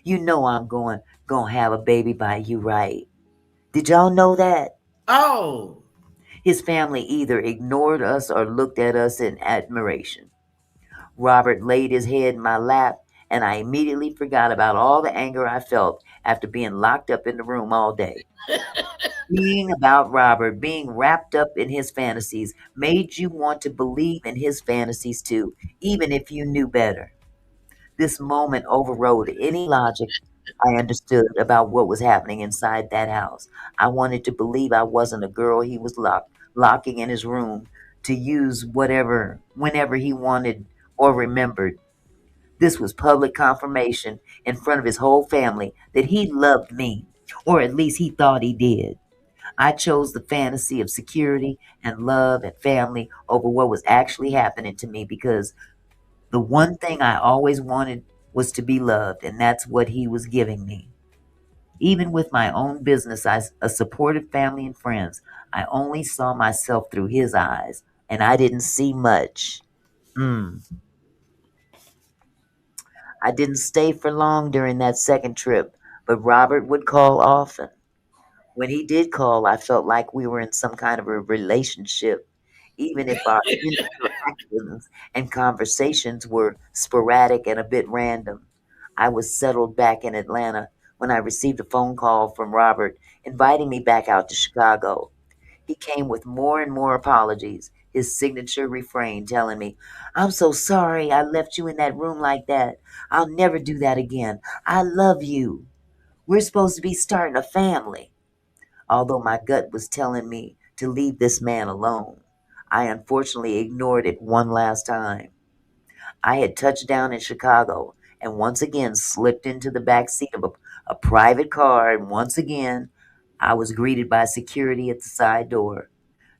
You know I'm going to have a baby by you, right? Did y'all know that?" Oh. His family either ignored us or looked at us in admiration. Robert laid his head in my lap, and I immediately forgot about all the anger I felt after being locked up in the room all day. Being about Robert, being wrapped up in his fantasies, made you want to believe in his fantasies too, even if you knew better. This moment overrode any logic I understood about what was happening inside that house. I wanted to believe I wasn't a girl he was locking in his room to use whatever, whenever he wanted or remembered. This was public confirmation in front of his whole family that he loved me, or at least he thought he did. I chose the fantasy of security and love and family over what was actually happening to me because the one thing I always wanted was to be loved, and that's what he was giving me. Even with my own business, a supportive family and friends, I only saw myself through his eyes, and I didn't see much. Mm. I didn't stay for long during that second trip, but Robert would call often. When he did call, I felt like we were in some kind of a relationship, even if our interactions and conversations were sporadic and a bit random. I was settled back in Atlanta when I received a phone call from Robert inviting me back out to Chicago. He came with more and more apologies, his signature refrain telling me, "I'm so sorry I left you in that room like that. I'll never do that again. I love you. We're supposed to be starting a family." Although my gut was telling me to leave this man alone, I unfortunately ignored it one last time. I had touched down in Chicago and once again slipped into the back seat of a private car, and once again I was greeted by security at the side door.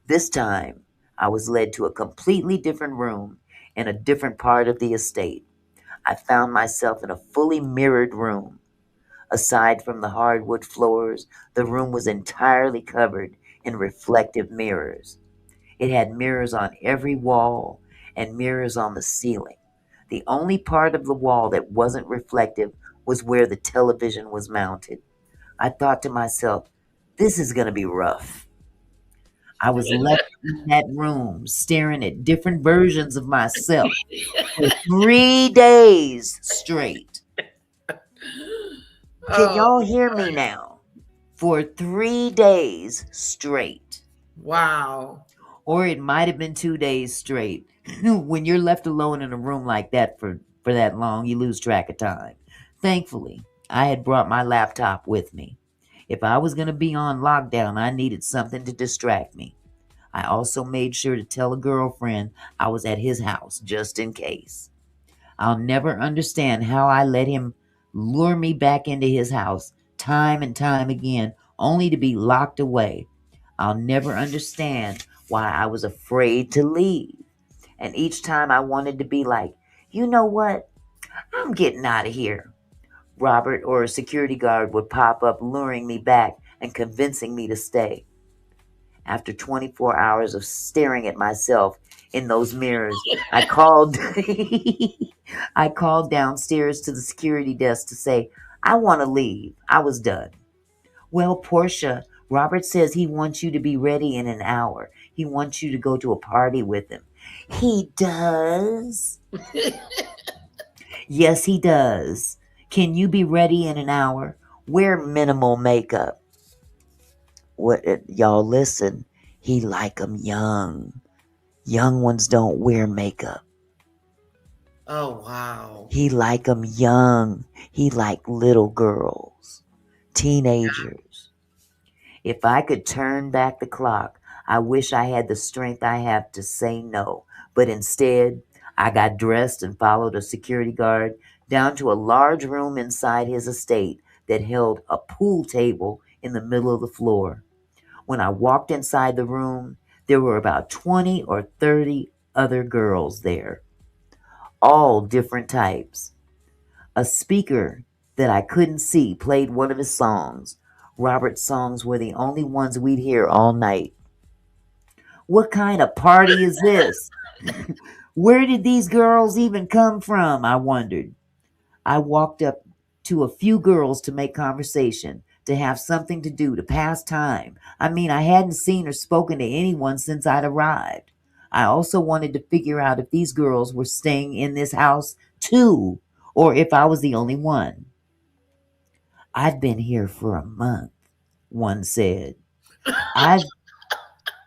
This time, I was led to a completely different room in a different part of the estate. I found myself in a fully mirrored room. Aside from the hardwood floors, the room was entirely covered in reflective mirrors. It had mirrors on every wall and mirrors on the ceiling. The only part of the wall that wasn't reflective was where the television was mounted. I thought to myself, this is going to be rough. I was left in that room staring at different versions of myself for 3 days straight. Can Oh, y'all hear me now? For 3 days straight. wow. Or it might have been 2 days straight. When you're left alone in a room like that for that long, you lose track of time. Thankfully, I had brought my laptop with me. If I was going to be on lockdown, I needed something to distract me. I also made sure to tell a girlfriend I was at his house just in case. I'll never understand how I let him lure me back into his house time and time again, only to be locked away. I'll never understand why I was afraid to leave. And each time I wanted to be like, you know what? I'm getting out of here. Robert or a security guard would pop up, luring me back and convincing me to stay. After 24 hours of staring at myself in those mirrors, I called I called downstairs to the security desk to say, "I want to leave. I was done." "Well, Portia, Robert says he wants you to be ready in an hour. He wants you to go to a party with him." "He does?" "Yes, he does. Can you be ready in an hour? Wear minimal makeup." What y'all listen. He like 'em young. Young ones don't wear makeup. Oh, wow. He like 'em young. He like little girls, teenagers. If I could turn back the clock, I wish I had the strength I have to say no. But instead, I got dressed and followed a security guard down to a large room inside his estate that held a pool table in the middle of the floor. When I walked inside the room, there were about 20 or 30 other girls there, all different types. A speaker that I couldn't see played one of his songs. Robert's songs were the only ones we'd hear all night. What kind of party is this? Where did these girls even come from? I wondered. I walked up to a few girls to make conversation, to have something to do, to pass time. I mean, I hadn't seen or spoken to anyone since I'd arrived. I also wanted to figure out if these girls were staying in this house too, or if I was the only one. I've been here for a month, one said. I've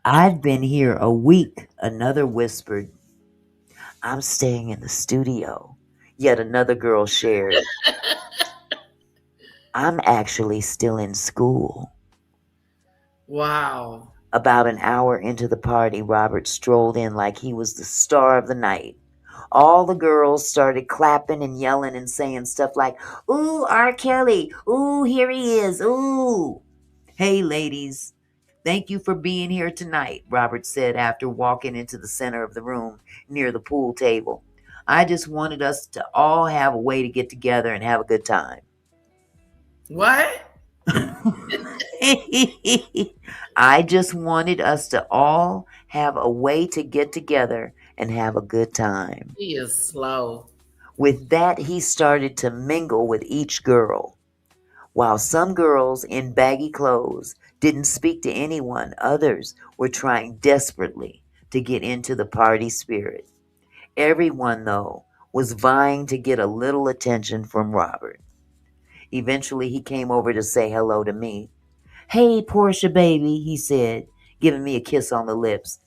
I've been here a week, another whispered. I'm staying in the studio, yet another girl shared. I'm actually still in school. Wow. About an hour into the party, Robert strolled in like he was the star of the night. All the girls started clapping and yelling and saying stuff like, "Ooh, R. Kelly. Ooh, here he is. Ooh." Hey, ladies. Thank you for being here tonight, Robert said after walking into the center of the room near the pool table. I just wanted us to all have a way to get together and have a good time. What? I just wanted us to all have a way to get together and have a good time. He is slow. With that, he started to mingle with each girl. While some girls in baggy clothes didn't speak to anyone, others were trying desperately to get into the party spirit. Everyone, though, was vying to get a little attention from Robert. Eventually, he came over to say hello to me. Hey, Portia, baby, he said, giving me a kiss on the lips.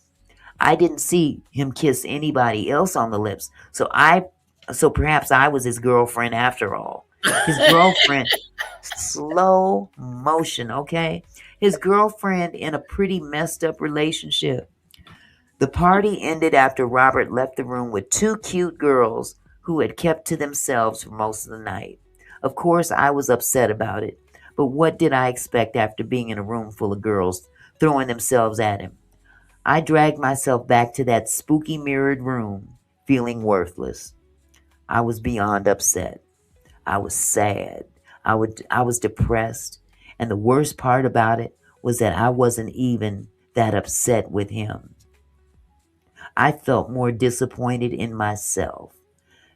I didn't see him kiss anybody else on the lips, so perhaps I was his girlfriend after all. His girlfriend, slow motion, okay? His girlfriend in a pretty messed up relationship. The party ended after Robert left the room with two cute girls who had kept to themselves for most of the night. Of course, I was upset about it, but what did I expect after being in a room full of girls throwing themselves at him? I dragged myself back to that spooky mirrored room, feeling worthless. I was beyond upset. I was sad. I was depressed. And the worst part about it was that I wasn't even that upset with him. I felt more disappointed in myself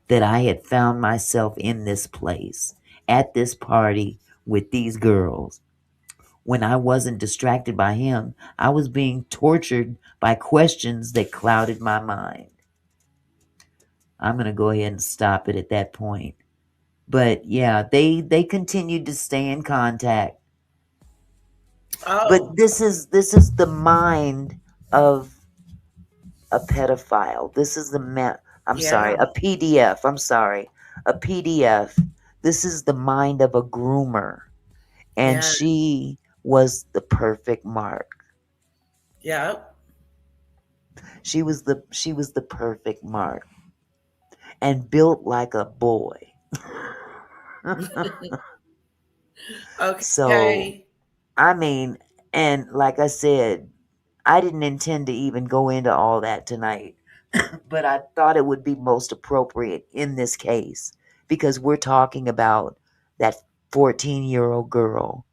that I had found myself in this place, at this party with these girls. When I wasn't distracted by him, I was being tortured by questions that clouded my mind. I'm going to go ahead and stop it at that point. But yeah, they continued to stay in contact. But Oh, this is the mind of a pedophile. This is I'm sorry, yeah. a PDF. I'm sorry, a PDF. This is the mind of a groomer, and Yeah. she was the perfect mark. Yeah. She was the perfect mark, and built like a boy. So Okay. I mean, and like I said, I didn't intend to even go into all that tonight, but I thought it would be most appropriate in this case because we're talking about that 14-year-old girl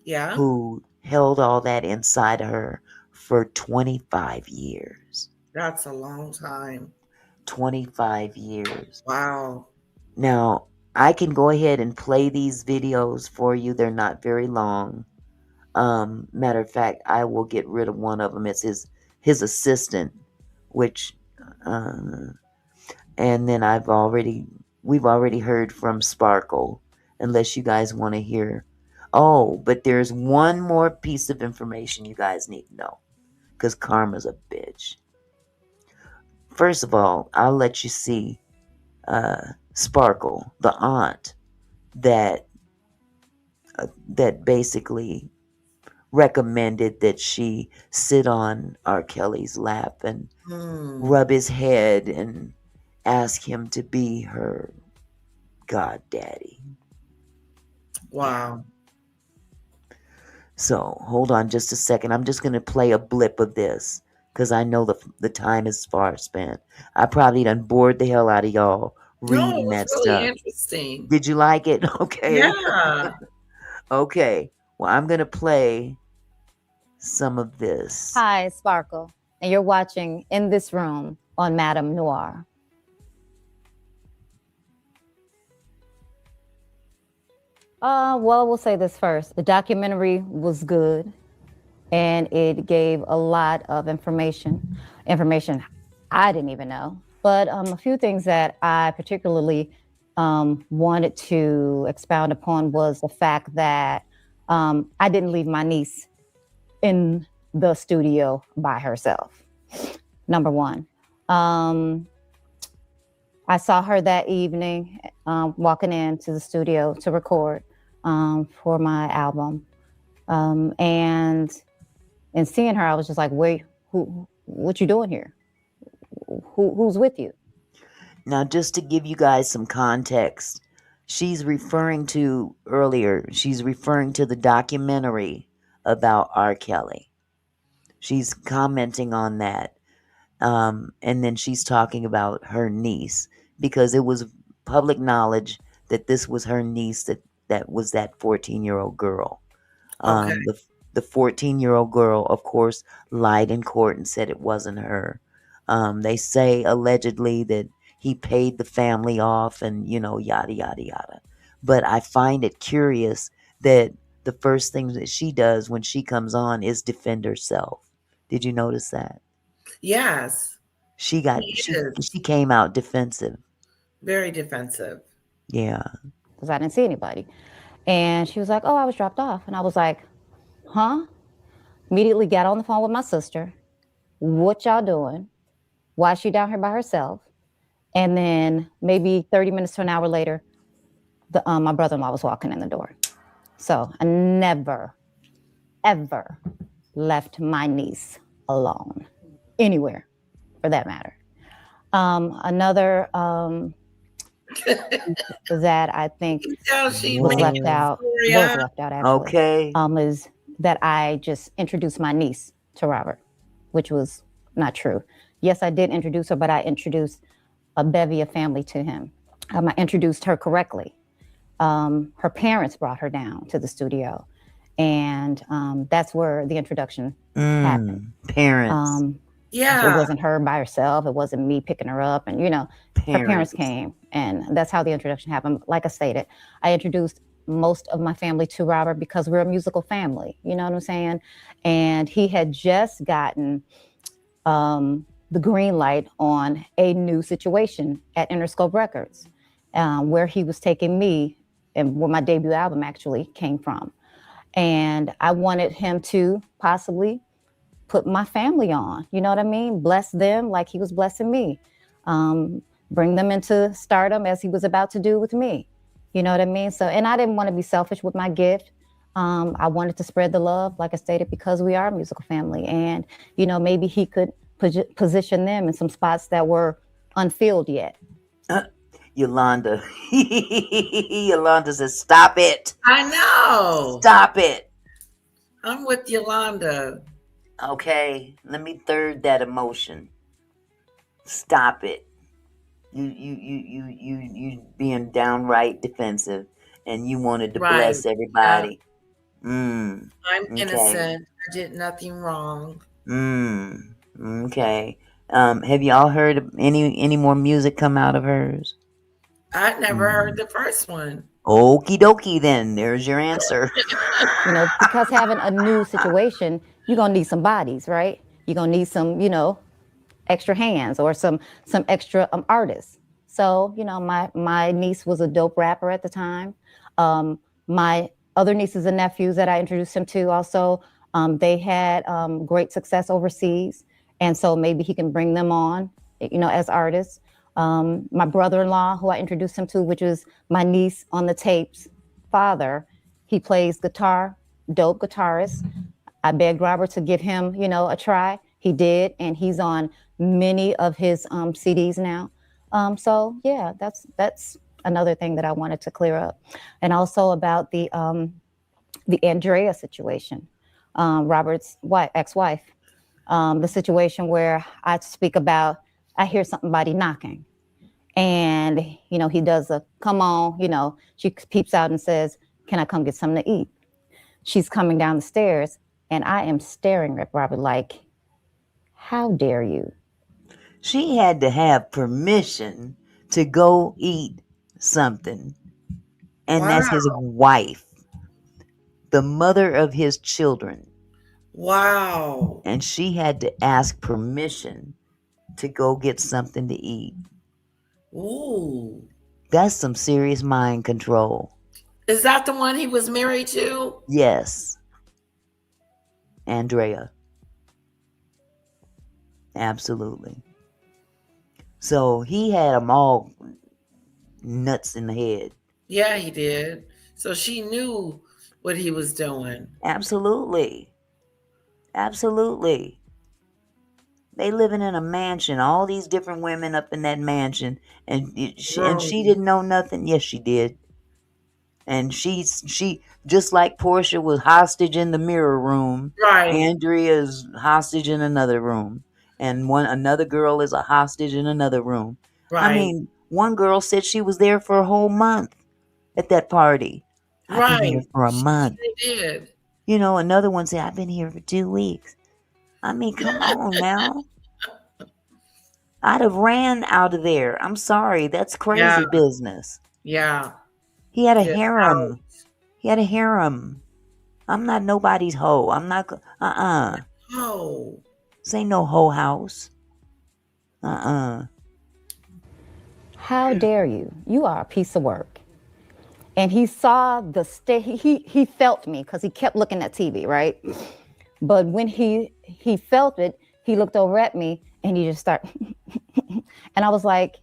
Yeah. who held all that inside her for 25 years. That's a long time. 25 years. Wow. Now, I can go ahead and play these videos for you. They're not very long. Matter of fact, I will get rid of one of them. It's his assistant, which, uh, and then we've already heard from Sparkle. Unless you guys want to hear. Oh, but there's one more piece of information you guys need to know. because karma's a bitch. First of all, I'll let you see Sparkle, the aunt that that basically recommended that she sit on R. Kelly's lap and rub his head and ask him to be her god daddy. Wow. So hold on just a second. I'm just gonna play a blip of this because I know the time is far spent. I probably done bored the hell out of y'all No, it reading was that really stuff. interesting. Did you like it? Okay. Yeah. Okay. Well, I'm gonna play some of this. Hi, it's Sparkle, and you're watching In This Room on Madame Noir. Well, we'll say this first. The documentary was good, and it gave a lot of information I didn't even know. But a few things that I particularly wanted to expound upon was the fact that I didn't leave my niece in the studio by herself. Number one. I saw her that evening walking into the studio to record for my album. And seeing her, I was just like, wait, what you doing here? Who's with you? Now, just to give you guys some context, she's referring to the documentary about R. Kelly. She's commenting on that. And then she's talking about her niece because it was public knowledge that this was her niece that was that 14-year-old girl. Okay. The 14-year-old girl, of course, lied in court and said it wasn't her. They say allegedly that he paid the family off and, yada, yada, yada. But I find it curious that the first thing that she does when she comes on is defend herself. Did you notice that? Yes. She is. came out defensive. Very defensive. Yeah. Because I didn't see anybody. And she was like, oh, I was dropped off. And I was like, huh? Immediately got on the phone with my sister. What y'all doing? Why is she down here by herself? And then maybe 30 minutes to an hour later, my brother-in-law was walking in the door. So I never, ever left my niece alone, anywhere for that matter. Another that I think was left out actually, Okay. is that I just introduced my niece to Robert, which was not true. Yes, I did introduce her, but I introduced a bevy of family to him. I introduced her correctly. Her parents brought her down to the studio, and that's where the introduction happened. Parents. Yeah. It wasn't her by herself. It wasn't me picking her up. And, her parents came, and that's how the introduction happened. Like I stated, I introduced most of my family to Robert because we're a musical family. You know what I'm saying? And he had just gotten the green light on a new situation at Interscope Records, where he was taking me and where my debut album actually came from. And I wanted him to possibly put my family on, you know what I mean? Bless them like he was blessing me. Bring them into stardom as he was about to do with me. You know what I mean? So, and I didn't want to be selfish with my gift. I wanted to spread the love, like I stated, because we are a musical family. And, maybe he could position them in some spots that were unfilled yet. Yolanda. Yolanda says, stop it. I know. Stop it. I'm with Yolanda. Okay, let me third that emotion. Stop it. You being downright defensive, and you wanted to bless everybody. I'm innocent. I did nothing wrong. Okay. Have y'all heard any more music come out of hers? I never heard the first one. Okie dokie, then there's your answer. Because having a new situation, you're gonna need some bodies, right? You're gonna need some, extra hands or some extra artists. So, my niece was a dope rapper at the time. My other nieces and nephews that I introduced him to also They had great success overseas, and so maybe he can bring them on, as artists. My brother-in-law, who I introduced him to, which was my niece on the tapes, father, he plays guitar, dope guitarist. I begged Robert to give him, a try. He did, and he's on many of his CDs now. So yeah, that's another thing that I wanted to clear up, and also about the Andrea situation, Robert's ex-wife, the situation where I speak about, I hear somebody knocking, and he does a come on, she peeps out and says, "Can I come get something to eat?" She's coming down the stairs, and I am staring at Robert like, how dare you? She had to have permission to go eat something. And that's his Wow. wife, the mother of his children. Wow. And she had to ask permission to go get something to eat. Ooh. That's some serious mind control. Is that the one he was married to? Yes, Andrea. Absolutely. So he had them all nuts in the head. Yeah, he did. So she knew what he was doing. Absolutely. Absolutely. They living in a mansion, all these different women up in that mansion, and she didn't know nothing. Yes, she did. And she just like Portia was hostage in the mirror room, Right. Andrea's hostage in another room, and another girl is a hostage in another room. I Right. mean, one girl said she was there for a whole month at that party. I've been here Right. for a She month. did. Another one said I've been here for 2 weeks. I mean, come on now. I'd have ran out of there. I'm sorry, that's Yeah. crazy business. Yeah. He had a Get out. harem. He had a harem. I'm not nobody's hoe. I'm not. Oh. This ain't no hoe house. How dare you? You are a piece of work. And he saw the he felt me because he kept looking at TV, right? But when he felt it, he looked over at me and he just started. And I was like,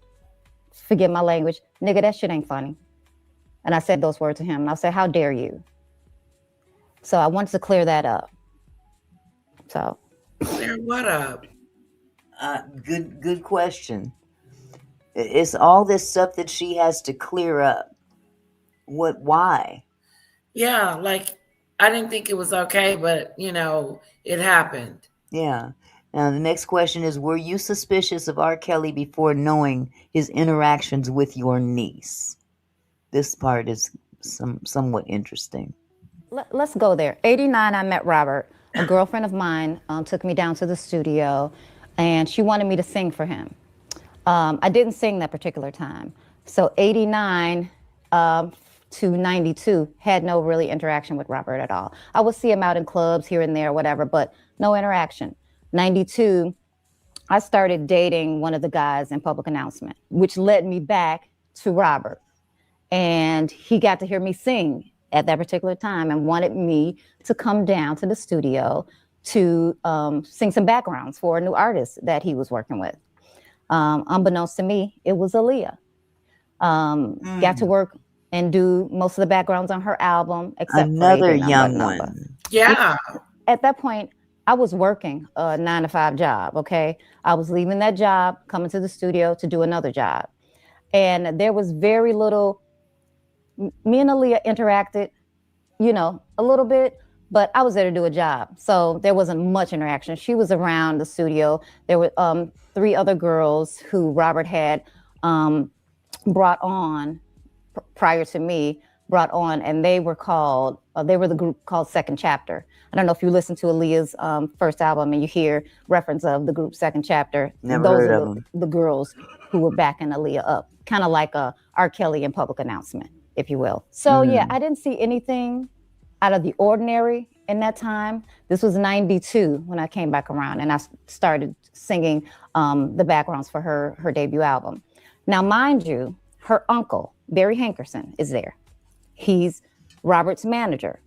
forget my language, nigga, that shit ain't funny. And I said those words to him. And I said, how dare you? So I wanted to clear that up. So Clear what up? Good question. It's all this stuff that she has to clear up. Why? Yeah, like I didn't think it was okay, but it happened. Yeah. Now the next question is: were you suspicious of R. Kelly before knowing his interactions with your niece? This part is somewhat interesting. let's go there. 89, I met Robert. A girlfriend of mine took me down to the studio, and she wanted me to sing for him. I didn't sing that particular time. So 89 to 92 had no really interaction with Robert at all. I would see him out in clubs here and there, whatever, but no interaction. 92, I started dating one of the guys in Public Announcement, which led me back to Robert. And he got to hear me sing at that particular time and wanted me to come down to the studio to sing some backgrounds for a new artist that he was working with. Unbeknownst to me, it was Aaliyah. Got to work and do most of the backgrounds on her album, except Another for Ain't young Nothing But one. Yeah. at that point, I was working a 9-to-5 job. Okay, I was leaving that job, coming to the studio to do another job, and there was very little. Me and Aaliyah interacted, a little bit, but I was there to do a job, so there wasn't much interaction. She was around the studio. There were 3 other girls who Robert had brought on prior to me, brought on, and they were the group called Second Chapter. I don't know if you listen to Aaliyah's first album and you hear reference of the group Second Chapter. Never Those heard are of them. the girls who were backing Aaliyah up, kind of like a R. Kelly in Public Announcement, if you will. So yeah, I didn't see anything out of the ordinary in that time. This was 92 when I came back around and I started singing the backgrounds for her debut album. Now, mind you, her uncle, Barry Hankerson, is there. He's Robert's manager.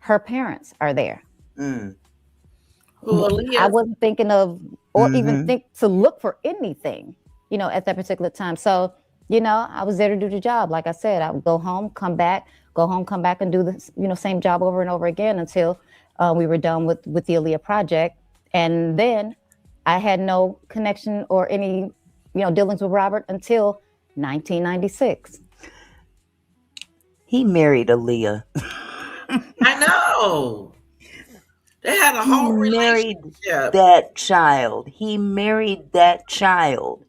Her parents are there. Mm. Who I Aaliyah? wasn't thinking of or even Mm-hmm. think to look for anything, at that particular time. So, I was there to do the job. Like I said, I would go home, come back, and do the same job over and over again until we were done with the Aaliyah project. And then I had no connection or any, dealings with Robert until 1996. He married Aaliyah. I know. They had a He whole married relationship. that child. He married that child.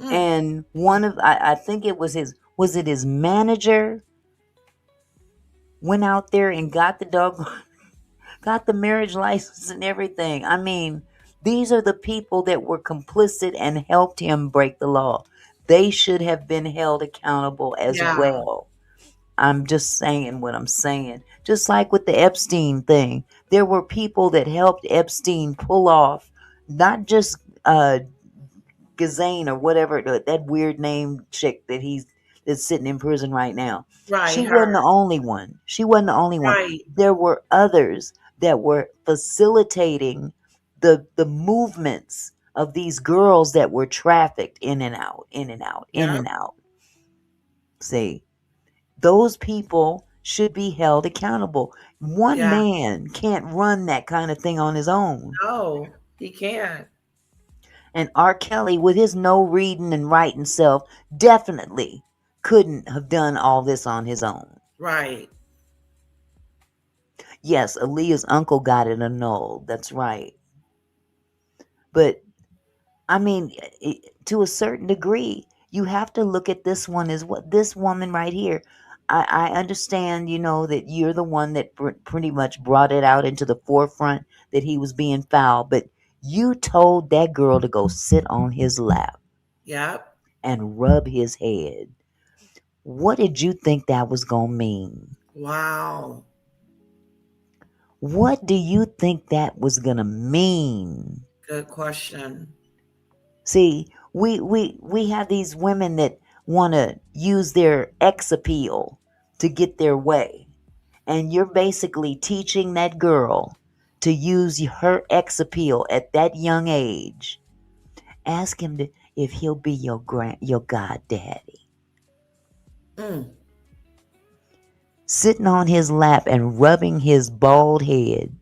Mm, And one of I think it was it his manager went out there and got the dog got the marriage license and everything. I mean, these are the people that were complicit and helped him break the law. They should have been held accountable as yeah. well. I'm just saying what I'm saying. Just like with the Epstein thing, there were people that helped Epstein pull off not just Ghislaine or whatever that weird name chick that's sitting in prison right now. Right. She wasn't the Her. only one. She wasn't the only one. Right. There were others that were facilitating the movements of these girls that were trafficked in and out, in and out, in Yep. and out. See, those people should be held accountable. One Yeah. man can't run that kind of thing on his own. No, he can't. And R. Kelly, with his no reading and writing self, definitely couldn't have done all this on his own. Right. Yes, Aaliyah's uncle got it annulled. That's right. But, I mean, to a certain degree, you have to look at this one as what this woman right here. I understand, that you're the one that pretty much brought it out into the forefront that he was being foul, but you told that girl to go sit on his lap Yep. and rub his head. What did you think that was going to mean? Wow. What do you think that was going to mean? Good question. See, we have these women that want to use their ex appeal to get their way. And you're basically teaching that girl to use her ex appeal at that young age. Ask him if he'll be your goddaddy. Mm. Sitting on his lap and rubbing his bald head.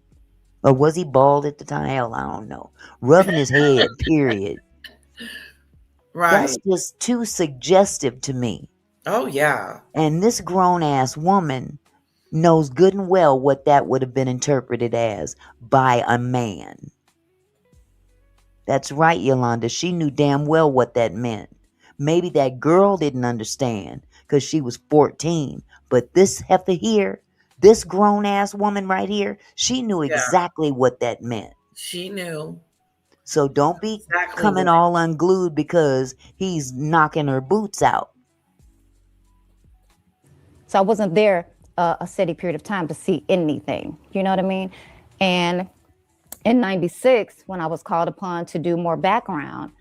Or was he bald at the time? Hell, I don't know. Rubbing his head, period. That's Right. just too suggestive to me. Oh yeah. And this grown ass woman knows good and well what that would have been interpreted as by a man. That's right, Yolanda. She knew damn well what that meant. Maybe that girl didn't understand because she was 14. But this heifer here, this grown ass woman right here, she knew Yeah. exactly what that meant. She knew So don't be exactly coming what. all unglued because he's knocking her boots out. So I wasn't there a steady period of time to see anything. You know what I mean? And in 96, when I was called upon to do more background,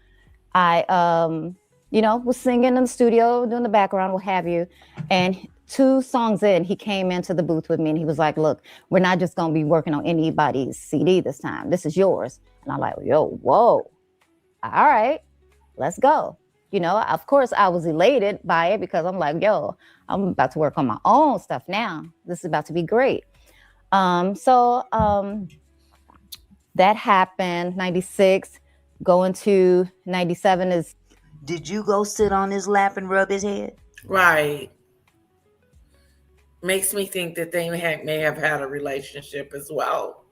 I, was singing in the studio, doing the background, what have you. And 2 songs in, he came into the booth with me and he was like, look, we're not just going to be working on anybody's CD this time. This is yours. And I'm like, yo, whoa. All right, let's go. Of course, I was elated by it because I'm like, yo, I'm about to work on my own stuff now. This is about to be great. So that happened, 96. Going to 97 is. Did you go sit on his lap and rub his head? Right. Makes me think that they may have had a relationship as well.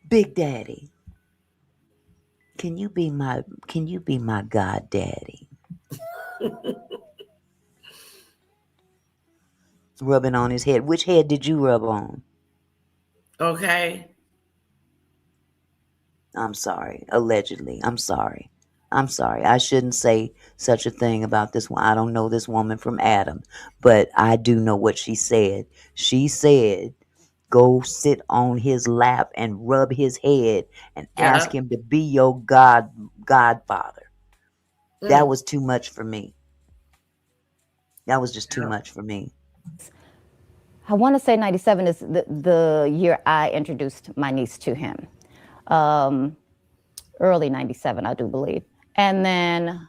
Big Daddy, can you be my god daddy? Rubbing on his head. Which head did you rub on? Okay. I'm sorry. Allegedly. I'm sorry. I shouldn't say such a thing about this one. I don't know this woman from Adam, but I do know what she said. She said, go sit on his lap and rub his head and ask Yeah. him to be your godfather. That Mm. was too much for me. That was just too Yeah. much for me. I want to say 97 is the year I introduced my niece to him. Early 97, I do believe. And then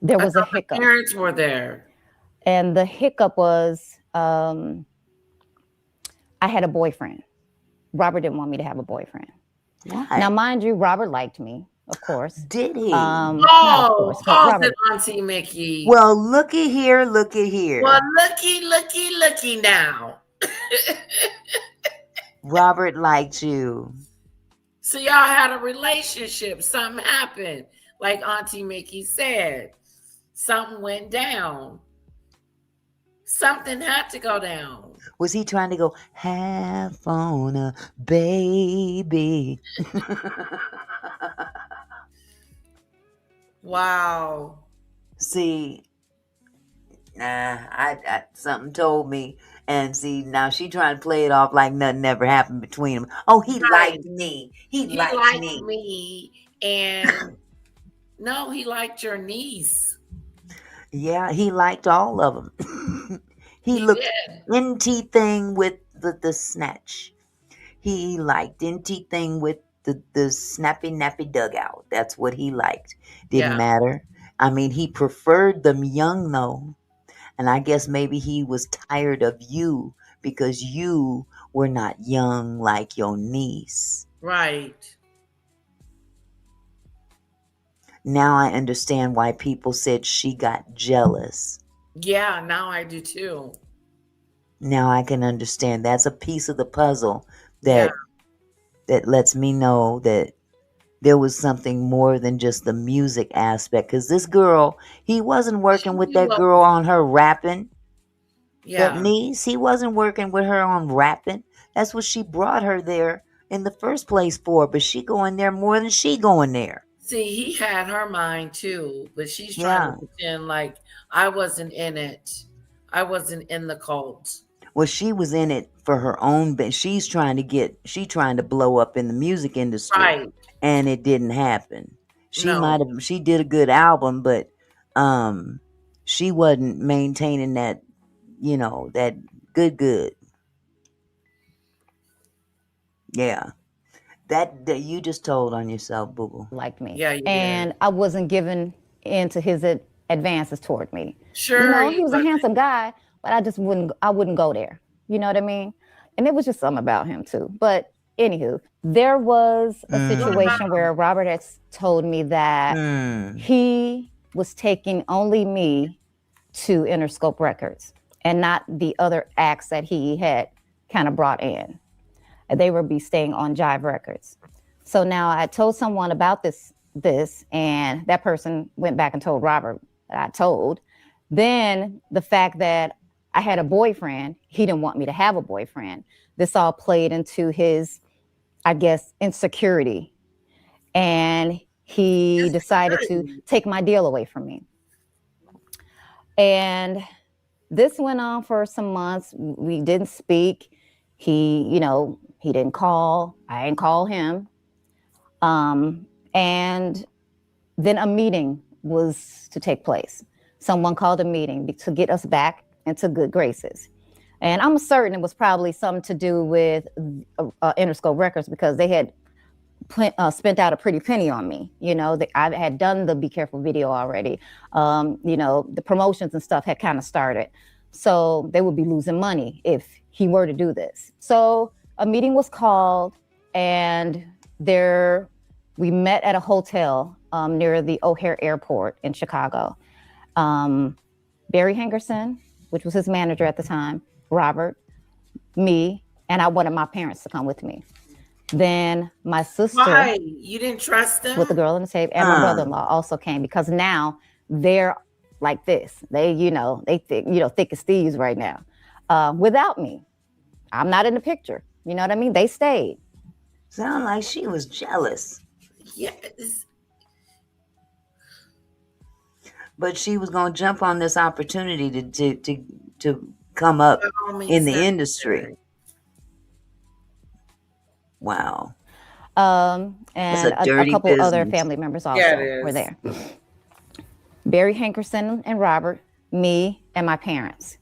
there was a hiccup. Parents were there. And the hiccup was I had a boyfriend. Robert didn't want me to have a boyfriend. Why? Now, mind you, Robert liked me, of course. Did he? Not of course, but Robert. Auntie Mickey. Well, looky here, looky here. Well, looky now. Robert liked you. So y'all had a relationship. Something happened. Like Auntie Mickey said, something went down. Something had to go down. Was he trying to go half on a baby? Wow. See, I something told me, and see, now she trying to play it off like nothing ever happened between them. Oh, he liked me. He liked me. And no, he liked your niece. Yeah, he liked all of them. he looked anything with the snatch. He liked anything with the snappy nappy dugout. That's what he liked. Didn't matter. I mean, he preferred them young though. And I guess maybe he was tired of you because you were not young like your niece. Right. Now I understand why people said she got jealous. Yeah, now I do too. Now I can understand. That's a piece of the puzzle that lets me know that there was something more than just the music aspect. Because this girl, he wasn't working with that girl on her rapping. Yeah. That niece, he wasn't working with her on rapping. That's what she brought her there in the first place for. But she going there more than she going there. See, he had her mind too, but she's trying to pretend like I wasn't in it. I wasn't in the cult. Well, she was in it for her own, but she's trying to blow up in the music industry. Right. And it didn't happen. She did a good album, but she wasn't maintaining that, that good. Yeah. That you just told on yourself, boo-boo. Liked me. Yeah, you and did. I wasn't given into his advances toward me. Sure. He was a handsome guy, but I wouldn't go there. You know what I mean? And it was just something about him too. But anywho, there was a situation where Robert had told me that he was taking only me to Interscope Records and not the other acts that he had kind of brought in. They would be staying on Jive Records. So now I told someone about this, and that person went back and told Robert that I told. Then the fact that I had a boyfriend, he didn't want me to have a boyfriend. This all played into his, I guess, insecurity. And he decided to take my deal away from me. And this went on for some months. We didn't speak. He didn't call. I didn't call him. And then a meeting was to take place. Someone called a meeting to get us back into good graces. And I'm certain it was probably something to do with Interscope Records because they had spent out a pretty penny on me. I had done the Be Careful video already. The promotions and stuff had kind of started. So they would be losing money if he were to do this. So a meeting was called, and we met at a hotel near the O'Hare Airport in Chicago. Barry Hengerson, which was his manager at the time, Robert, me, and I wanted my parents to come with me. Then my sister. Why? You didn't trust them? With the girl in the tape, and my brother-in-law also came because now they're like this. They thick as thieves right now. Without me, I'm not in the picture. You know what I mean? They stayed. Sound like she was jealous. Yes. But she was gonna jump on this opportunity to come up in the industry. Wow. And a couple other family members also were there. Barry Hankerson and Robert, me, and my parents.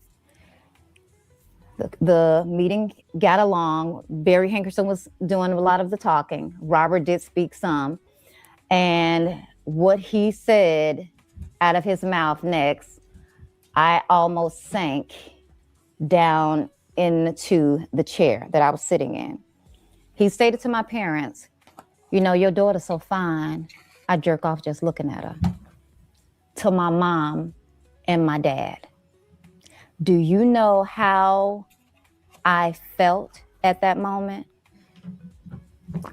The meeting got along. Barry Hankerson was doing a lot of the talking. Robert did speak some. And what he said out of his mouth next, I almost sank down into the chair that I was sitting in. He stated to my parents, "You know, your daughter's so fine, I jerk off just looking at her." To my mom and my dad. Do you know how I felt at that moment?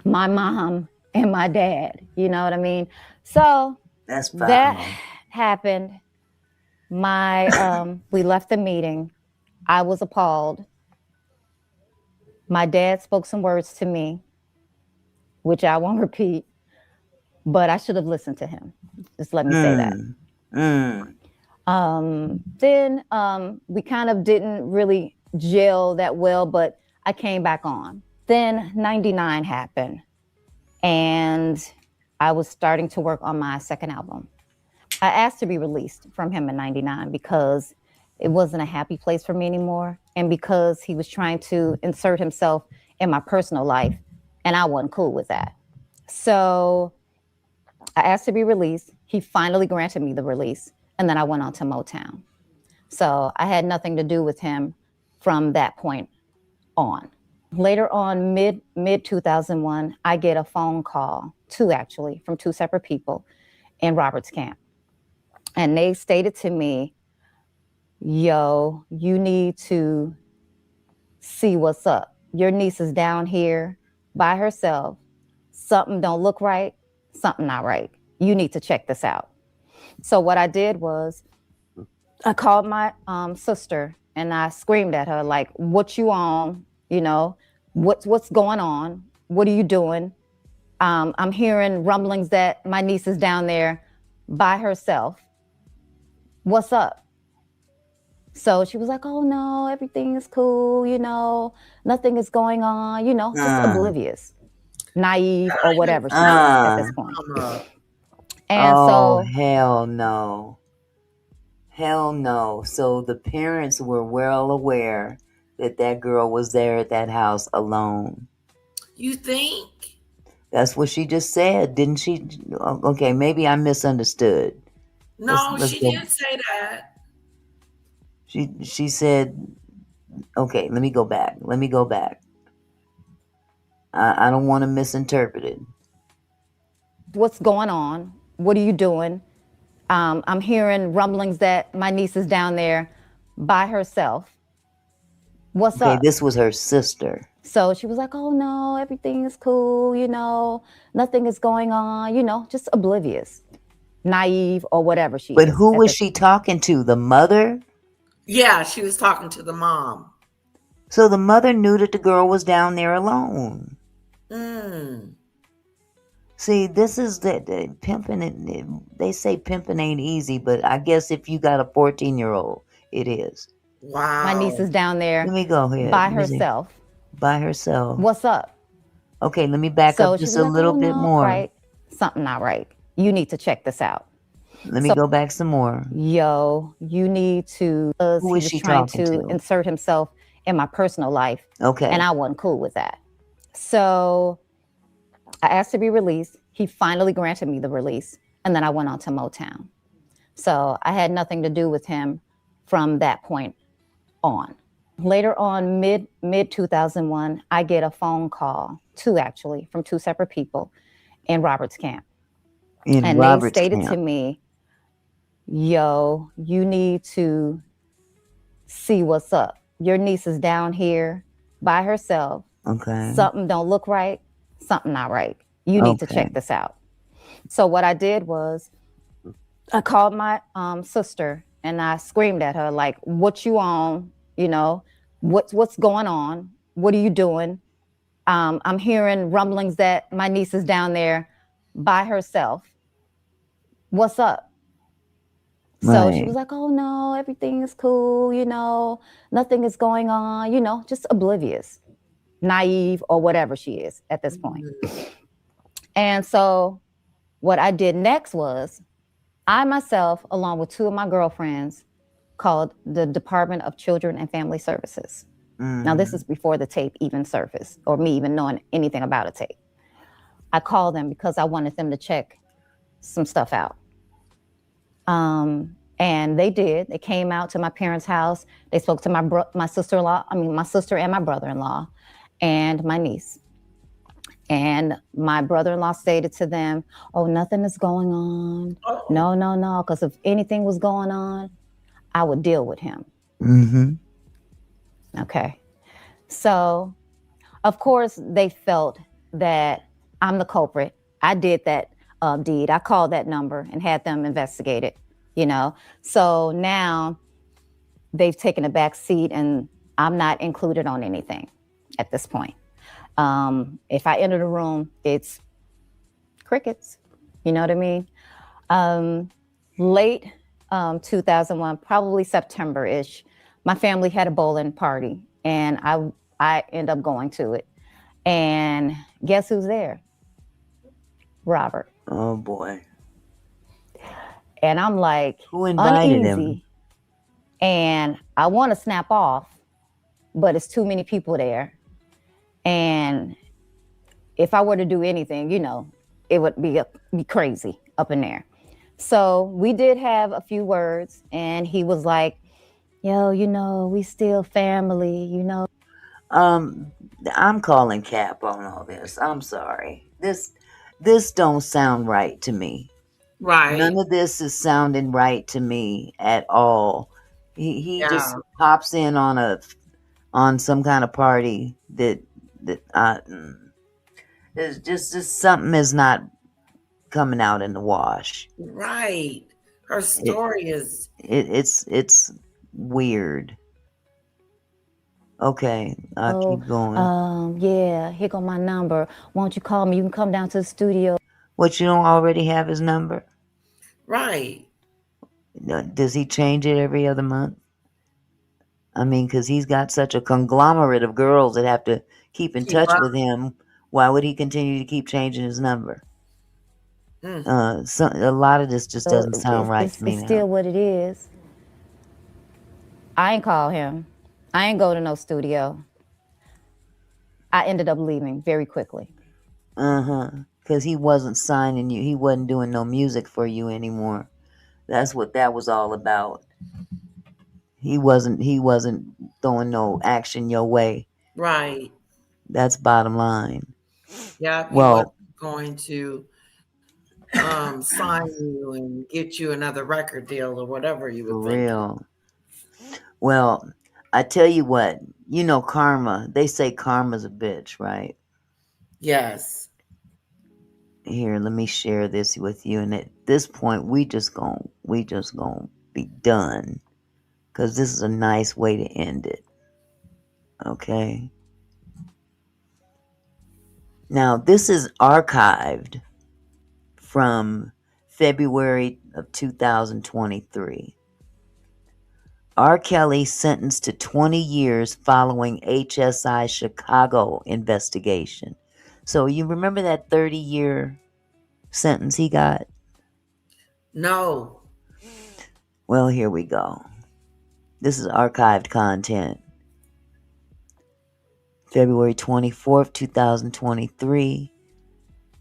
My mom and my dad, you know what I mean? So That's fine. that happened. We left the meeting. I was appalled. My dad spoke some words to me, which I won't repeat, but I should have listened to him. Just let me say that. Then we kind of didn't really gel that well, but I came back on. Then 99 happened, and I was starting to work on my second album. I asked to be released from him in 99 because it wasn't a happy place for me anymore, and because he was trying to insert himself in my personal life, and I wasn't cool with that. So I asked to be released. He finally granted me the release, and then I went on to Motown. So I had nothing to do with him from that point on. Later on, mid 2001, I get a phone call, two actually, from two separate people in Robert's camp. And they stated to me, "Yo, you need to see what's up. Your niece is down here by herself. Something don't look right, something not right. You need to check this out." So what I did was I called my sister and I screamed at her, like, "What you on? You know, what's going on? What are you doing? I'm hearing rumblings that my niece is down there by herself. What's up?" So she was like, "Oh no, everything is cool, you know, nothing is going on, you know, just oblivious, naive, or whatever she is at this point." And oh, so hell no. Hell no. So the parents were well aware that that girl was there at that house alone. You think? That's what she just said, didn't she? Okay, maybe I misunderstood. No, Let's she go. didn't say that. She said, okay, let me go back. I don't want to misinterpret it. what's going on? What are you doing? I'm hearing rumblings that my niece is down there by herself. What's Okay, up? this was her sister. So she was like, "Oh no, everything is cool, you know, nothing is going on, you know, just oblivious, naive, or whatever she is." But who was she talking to? The mother? Yeah, she was talking to the mom. So the mother knew that the girl was down there alone. See, this is the pimping. They say pimping ain't easy, but I guess if you got a 14-year-old, it is. Wow. My niece is down there Let me go ahead. by herself. By herself. What's up? Okay, let me back up just a little bit more. Right, something not right. You need to check this out. Let me go back some more. Yo, you need to. Who is she talking to? Insert himself in my personal life. Okay. And I wasn't cool with that. So I asked to be released. He finally granted me the release. And then I went on to Motown. So I had nothing to do with him from that point on. Later on, mid 2001, I get a phone call, two actually, from two separate people in Robert's camp. And they stated to me, "Yo, you need to see what's up. Your niece is down here by herself. Okay. Something don't look right, something not right. You need to check this out." So what I did was I called my sister and I screamed at her, like, "What you on? You know, what's going on? What are you doing? I'm hearing rumblings that my niece is down there by herself. What's up?" So she was like, "Oh no, everything is cool, you know, nothing is going on, you know, just oblivious, naive, or whatever she is at this point." And so what I did next was I myself, along with two of my girlfriends, called the Department of Children and Family Services. Now, this is before the tape even surfaced or me even knowing anything about a tape. I called them because I wanted them to check some stuff out. And they did. They came out to my parents' house. They spoke to my sister-in-law, my sister and my brother-in-law and my niece. And my brother-in-law stated to them, oh, nothing is going on. Oh. No, because if anything was going on, I would deal with him. Okay. So, of course, they felt that I'm the culprit. I did that deed. I called that number and had them investigated, So now they've taken a back seat and I'm not included on anything at this point. If I enter the room, it's crickets. You know what I mean? Late 2001, probably September-ish, my family had a bowling party and I end up going to it. And guess who's there? Robert. Oh boy. And I'm like, who invited uneasy. him? And I want to snap off, but it's too many people there. And if I were to do anything, it would be crazy up in there. So we did have a few words and he was like, yo, we still family, I'm calling cap on all this. I'm sorry. This don't sound right to me. Right. None of this is sounding right to me at all. He just pops in on some kind of party that there's just something is not coming out in the wash. Right. Her story is it's weird. Okay, I'll keep going. Yeah, here go my number. Won't you call me? You can come down to the studio. What, you don't already have his number? right. Does he change it every other month? I mean, because he's got such a conglomerate of girls that have to keep in touch with him. Why would he continue to keep changing his number? A lot of this just doesn't sound right to me It's now. still what it is. I ain't call him. I ain't go to no studio. I ended up leaving very quickly. Because he wasn't signing you. He wasn't doing no music for you anymore. That's what that was all about. He wasn't throwing no action your way. Right. That's bottom line. Yeah. He Well, wasn't going to sign you and get you another record deal or whatever you for would think. real. Well, I tell you what, karma. They say karma's a bitch, right? Yes. Here, let me share this with you. And at this point, we just gonna be done, because this is a nice way to end it. Okay. Now, this is archived from February of 2023. R. Kely sentenced to 20 years following HSI Chicago investigation. So you remember that 30-year sentence he got? No. Well, here we go. This is archived content. February 24th, 2023.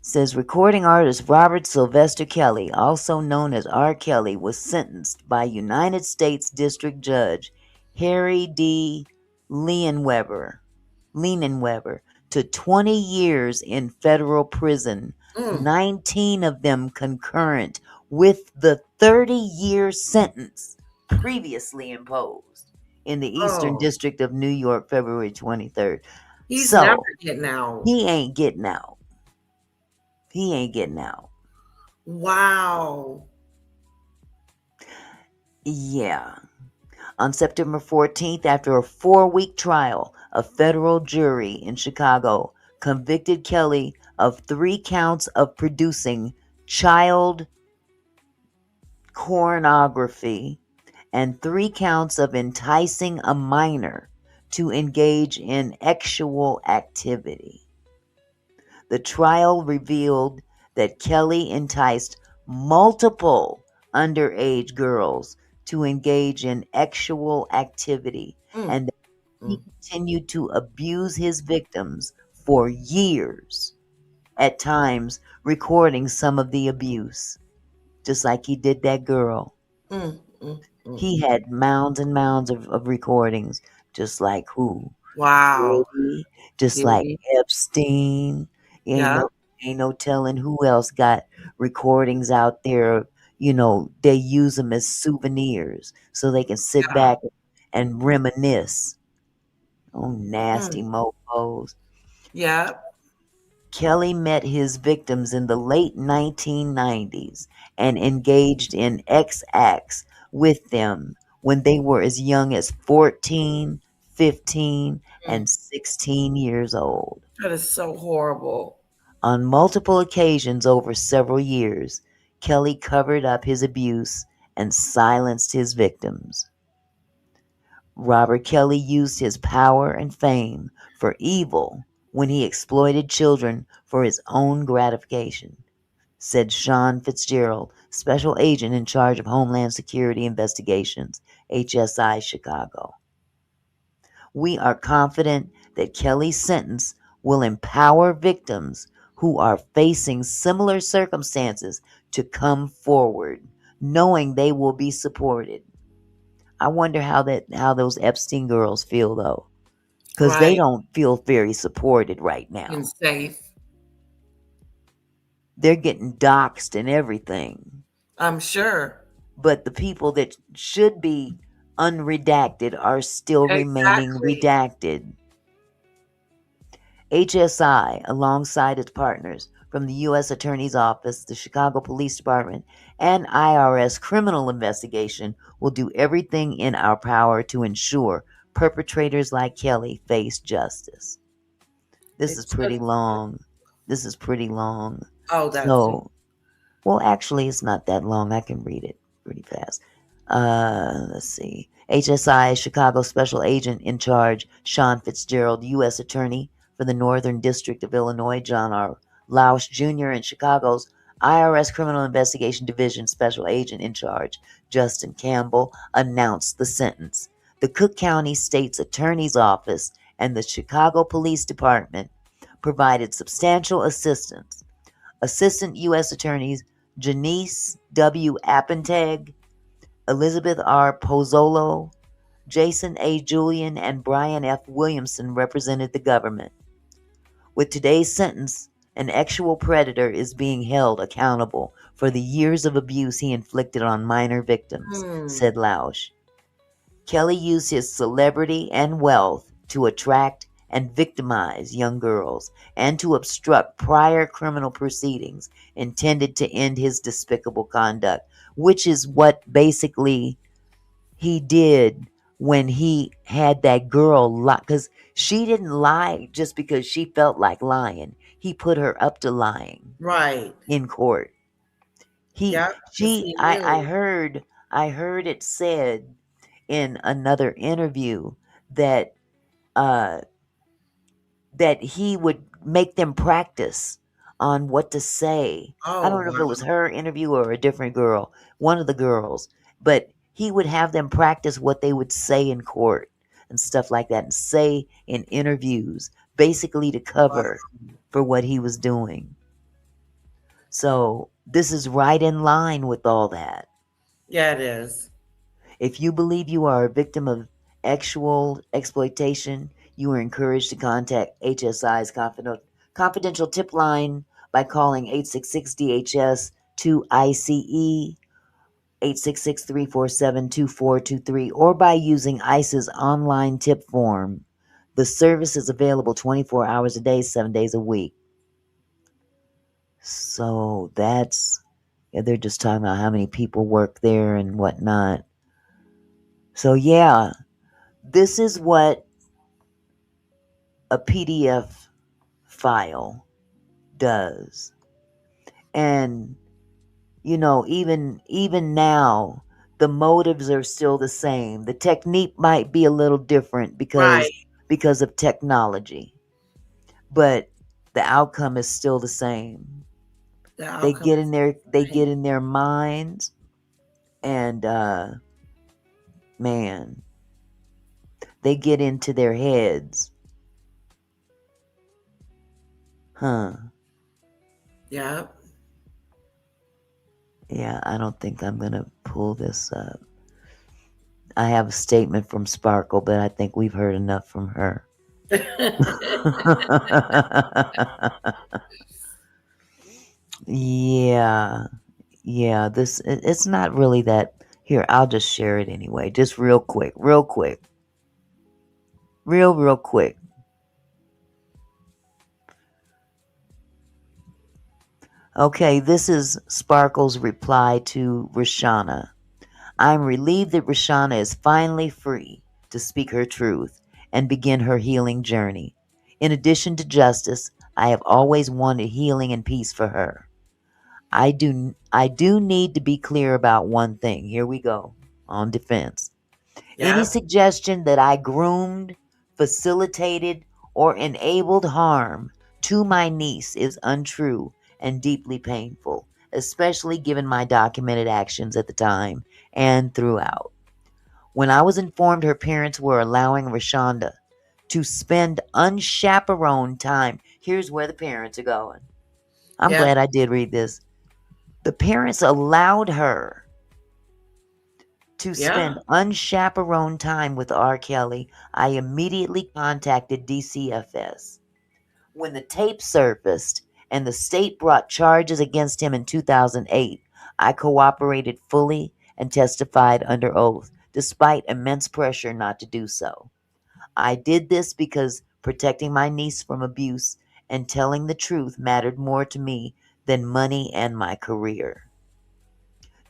Says recording artist Robert Sylvester Kely, also known as R. Kely, was sentenced by United States District Judge Harry D. Leinenweber to 20 years in federal prison, 19 of them concurrent with the 30-year sentence previously imposed in the Eastern District of New York, February 23rd. He's never getting out. He ain't getting out. He ain't getting out. Wow. Yeah. On September 14th, after a 4-week trial, a federal jury in Chicago convicted Kely of 3 counts of producing child pornography and 3 counts of enticing a minor to engage in sexual activity. The trial revealed that Kely enticed multiple underage girls to engage in sexual activity, and He continued to abuse his victims for years, at times recording some of the abuse, just like he did that girl. Mm, mm, mm. He had mounds and mounds of recordings, just like who? Wow. Diddy, just Did like he? Epstein. Ain't Yeah. no ain't no telling who else got recordings out there. They use them as souvenirs so they can sit Yeah. back and reminisce. Oh, nasty Mm, mofos. yeah. Kely met his victims in the late 1990s and engaged in acts with them when they were as young as 14, 15, Mm. and 16 years old. That is so horrible. On multiple occasions over several years, Kely covered up his abuse and silenced his victims. Robert Kely used his power and fame for evil when he exploited children for his own gratification, said Sean Fitzgerald, Special Agent in charge of Homeland Security Investigations, HSI Chicago. We are confident that Kely's sentence will empower victims who are facing similar circumstances to come forward, knowing they will be supported. I wonder how those Epstein girls feel though, because they Right. don't feel very supported right And now. safe. They're getting doxxed and everything. I'm sure. But the people that should be unredacted are still remaining Exactly. redacted. HSI, alongside its partners from the U.S. Attorney's Office, the Chicago Police Department, and IRS Criminal Investigation, will do everything in our power to ensure perpetrators like Kely face justice. This It is took. pretty long. This is pretty long. Oh, that's So, well, actually, it's not that long. I can read it pretty fast. Let's see. HSI Chicago Special Agent in Charge, Sean Fitzgerald, U.S. Attorney for the Northern District of Illinois, John R. Lausch Jr., and Chicago's IRS Criminal Investigation Division Special Agent in Charge, Justin Campbell, announced the sentence. The Cook County State's Attorney's Office and the Chicago Police Department provided substantial assistance. Assistant U.S. Attorneys Janice W. Appentag, Elizabeth R. Pozzolo, Jason A. Julian, and Brian F. Williamson represented the government. With today's sentence, an actual predator is being held accountable for the years of abuse he inflicted on minor victims, mm, said Lausch. Kely used his celebrity and wealth to attract and victimize young girls and to obstruct prior criminal proceedings intended to end his despicable conduct, which is what basically he did when he had that girl lie, because she didn't lie just because she felt like lying. He put her up to lying right. in court. He Yep. Because she he knew. I heard it said in another interview that uh that he would make them practice on what to say. I Oh, don't know if it was wow. her interview or a different girl, one of the girls, but he would have them practice what they would say in court and stuff like that and say in interviews, basically to Wow. cover for what he was doing. So, this is right in line with all that. Yeah, it is. If you believe you are a victim of actual exploitation, you are encouraged to contact HSI's confidential tip line by calling 866-DHS to ICE 866-347-2423 or by using ICE's online tip form. The service is available 24 hours a day, 7 days a week. So yeah, they're just talking about how many people work there and whatnot. So yeah, this is what a PDF file does. And even now the motives are still the same. The technique might be a little different Right. because of technology, but the outcome is still the same. The They outcome get is in their they right. get in their minds and man, they get into their heads. Huh. Yeah. Yeah, I don't think I'm going to pull this up. I have a statement from Sparkle, but I think we've heard enough from her. Yeah. Yeah, it's not really that. Here, I'll just share it anyway. Just real quick. Real quick. Real quick. Okay, this is Sparkle's reply to Rashana. I'm relieved that Rashana is finally free to speak her truth and begin her healing journey. In addition to justice, I have always wanted healing and peace for her. I do need to be clear about one thing. Here we go. On defense. Any Yeah. suggestion that I groomed, facilitated, or enabled harm to my niece is untrue and deeply painful, especially given my documented actions at the time and throughout. When I was informed her parents were allowing Rashonda to spend unchaperoned time, here's where the parents are going. I'm Yeah. glad I did read this. The parents allowed her to Yeah. spend unchaperoned time with R. Kelly. I immediately contacted DCFS. When the tape surfaced and the state brought charges against him in 2008, I cooperated fully and testified under oath, despite immense pressure not to do so. I did this because protecting my niece from abuse and telling the truth mattered more to me than money and my career.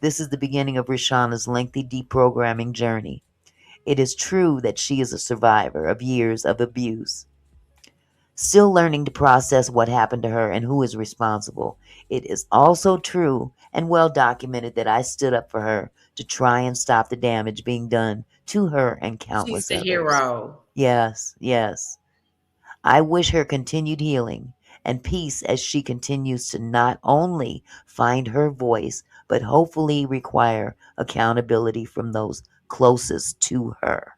This is the beginning of Rishana's lengthy deprogramming journey. It is true that she is a survivor of years of abuse, still learning to process what happened to her and who is responsible. It is also true and well documented that I stood up for her to try and stop the damage being done to her and She's countless the others. hero. Yes, yes. I wish her continued healing and peace as she continues to not only find her voice, but hopefully require accountability from those closest to her.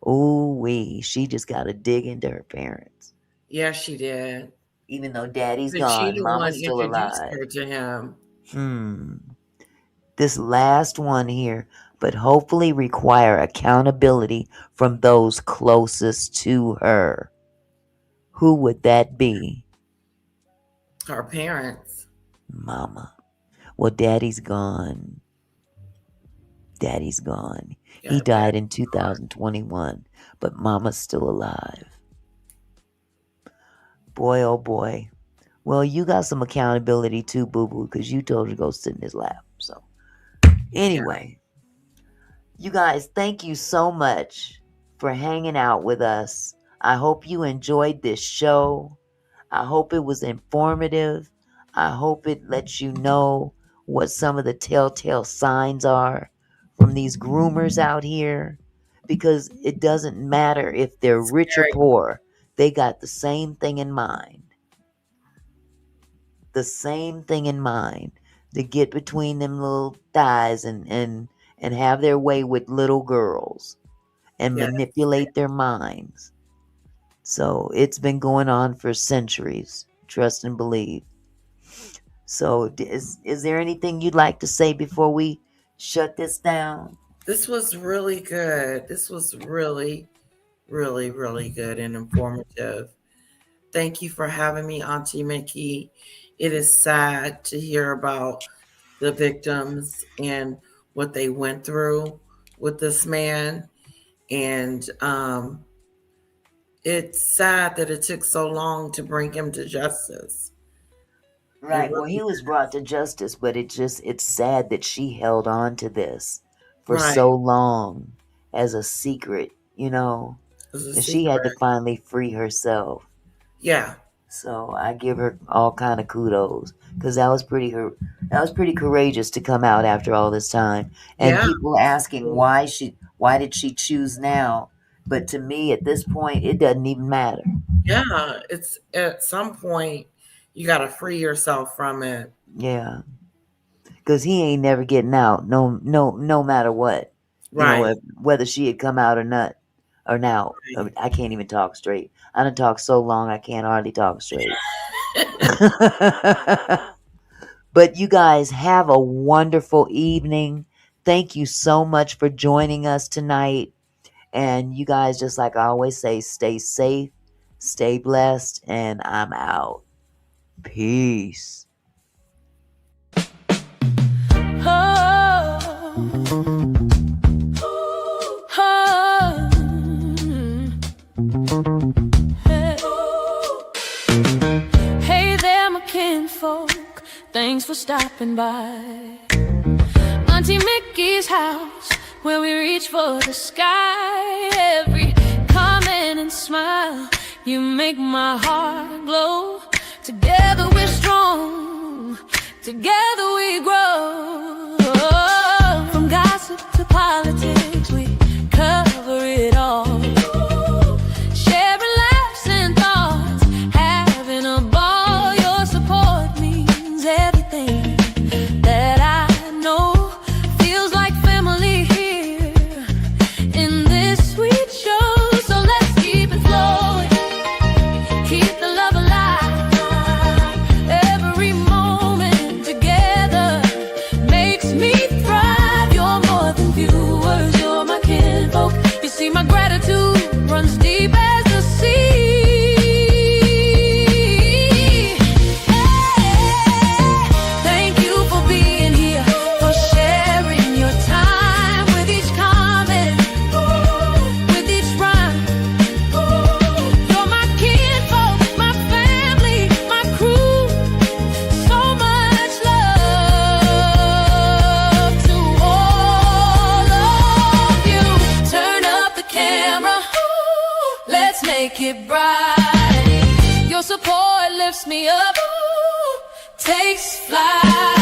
Ooh wee, she just got to dig into her parents. Yeah, she did. Even though daddy's But she gone, the one mama's still introduced alive. her to him. Hmm. This last one here, but hopefully require accountability from those closest to her. Who would that be? Her parents. Mama. Well, daddy's gone. Daddy's gone. He Yeah, that died in 2021, but mama's still alive. Boy, oh boy. Well, you got some accountability too, boo boo, because you told her to go sit in his lap. So, yeah. anyway, you guys, thank you so much for hanging out with us. I hope you enjoyed this show. I hope it was informative. I hope it lets you know what some of the telltale signs are from these groomers out here. Because it doesn't matter if they're rich or Scary. poor, they got the same thing in mind. The same thing in mind. To get between them little thighs and have their way with little girls and Yeah. manipulate their minds. So it's been going on for centuries. Trust and believe. So is there anything you'd like to say before we shut this down? This was really good. This was really, really, really good and informative. Thank you for having me, Auntie Mickey. It is sad to hear about the victims and what they went through with this man. And it's sad that it took so long to bring him to justice. It Right. Well, really, he was brought to justice, but it's sad that she held on to this for right. so long as a secret, you know, It was a and she had to secret. finally free herself. Yeah. So I give her all kind of kudos because that was pretty courageous to come out after all this time. And Yeah. people asking why did she choose now? But to me, at this point, it doesn't even matter. Yeah. It's at some point you got to free yourself from it. Yeah, because he ain't never getting out. No matter what. You know, Right. whether she had come out or not. Or now, I can't even talk straight. I done talk so long I can't hardly talk straight. But you guys have a wonderful evening. Thank you so much for joining us tonight. And you guys, just like I always say, stay safe, stay blessed, and I'm out. Peace. Hey there, my kinfolk, thanks for stopping by. Auntie Mickey's house, where we reach for the sky. Every comment and smile, you make my heart glow. Together we're strong, together we grow. From gossip to politics, we cover it all. Sharing laughs and thoughts, having a ball. Your support means everything that I know. Feels like family here in this sweet show. So let's keep it flowing, keep the love alive. Every moment together makes me thrive. You're more than viewers, you're my kinfolk. You see, my gratitude runs deep as the sea. Thank you for being here, for sharing your time with each comment, with each rhyme. You're my kinfolk, my family, my crew. So much love to all of you. Turn up the camera, let's make it bright. Your support lifts me up, takes flight.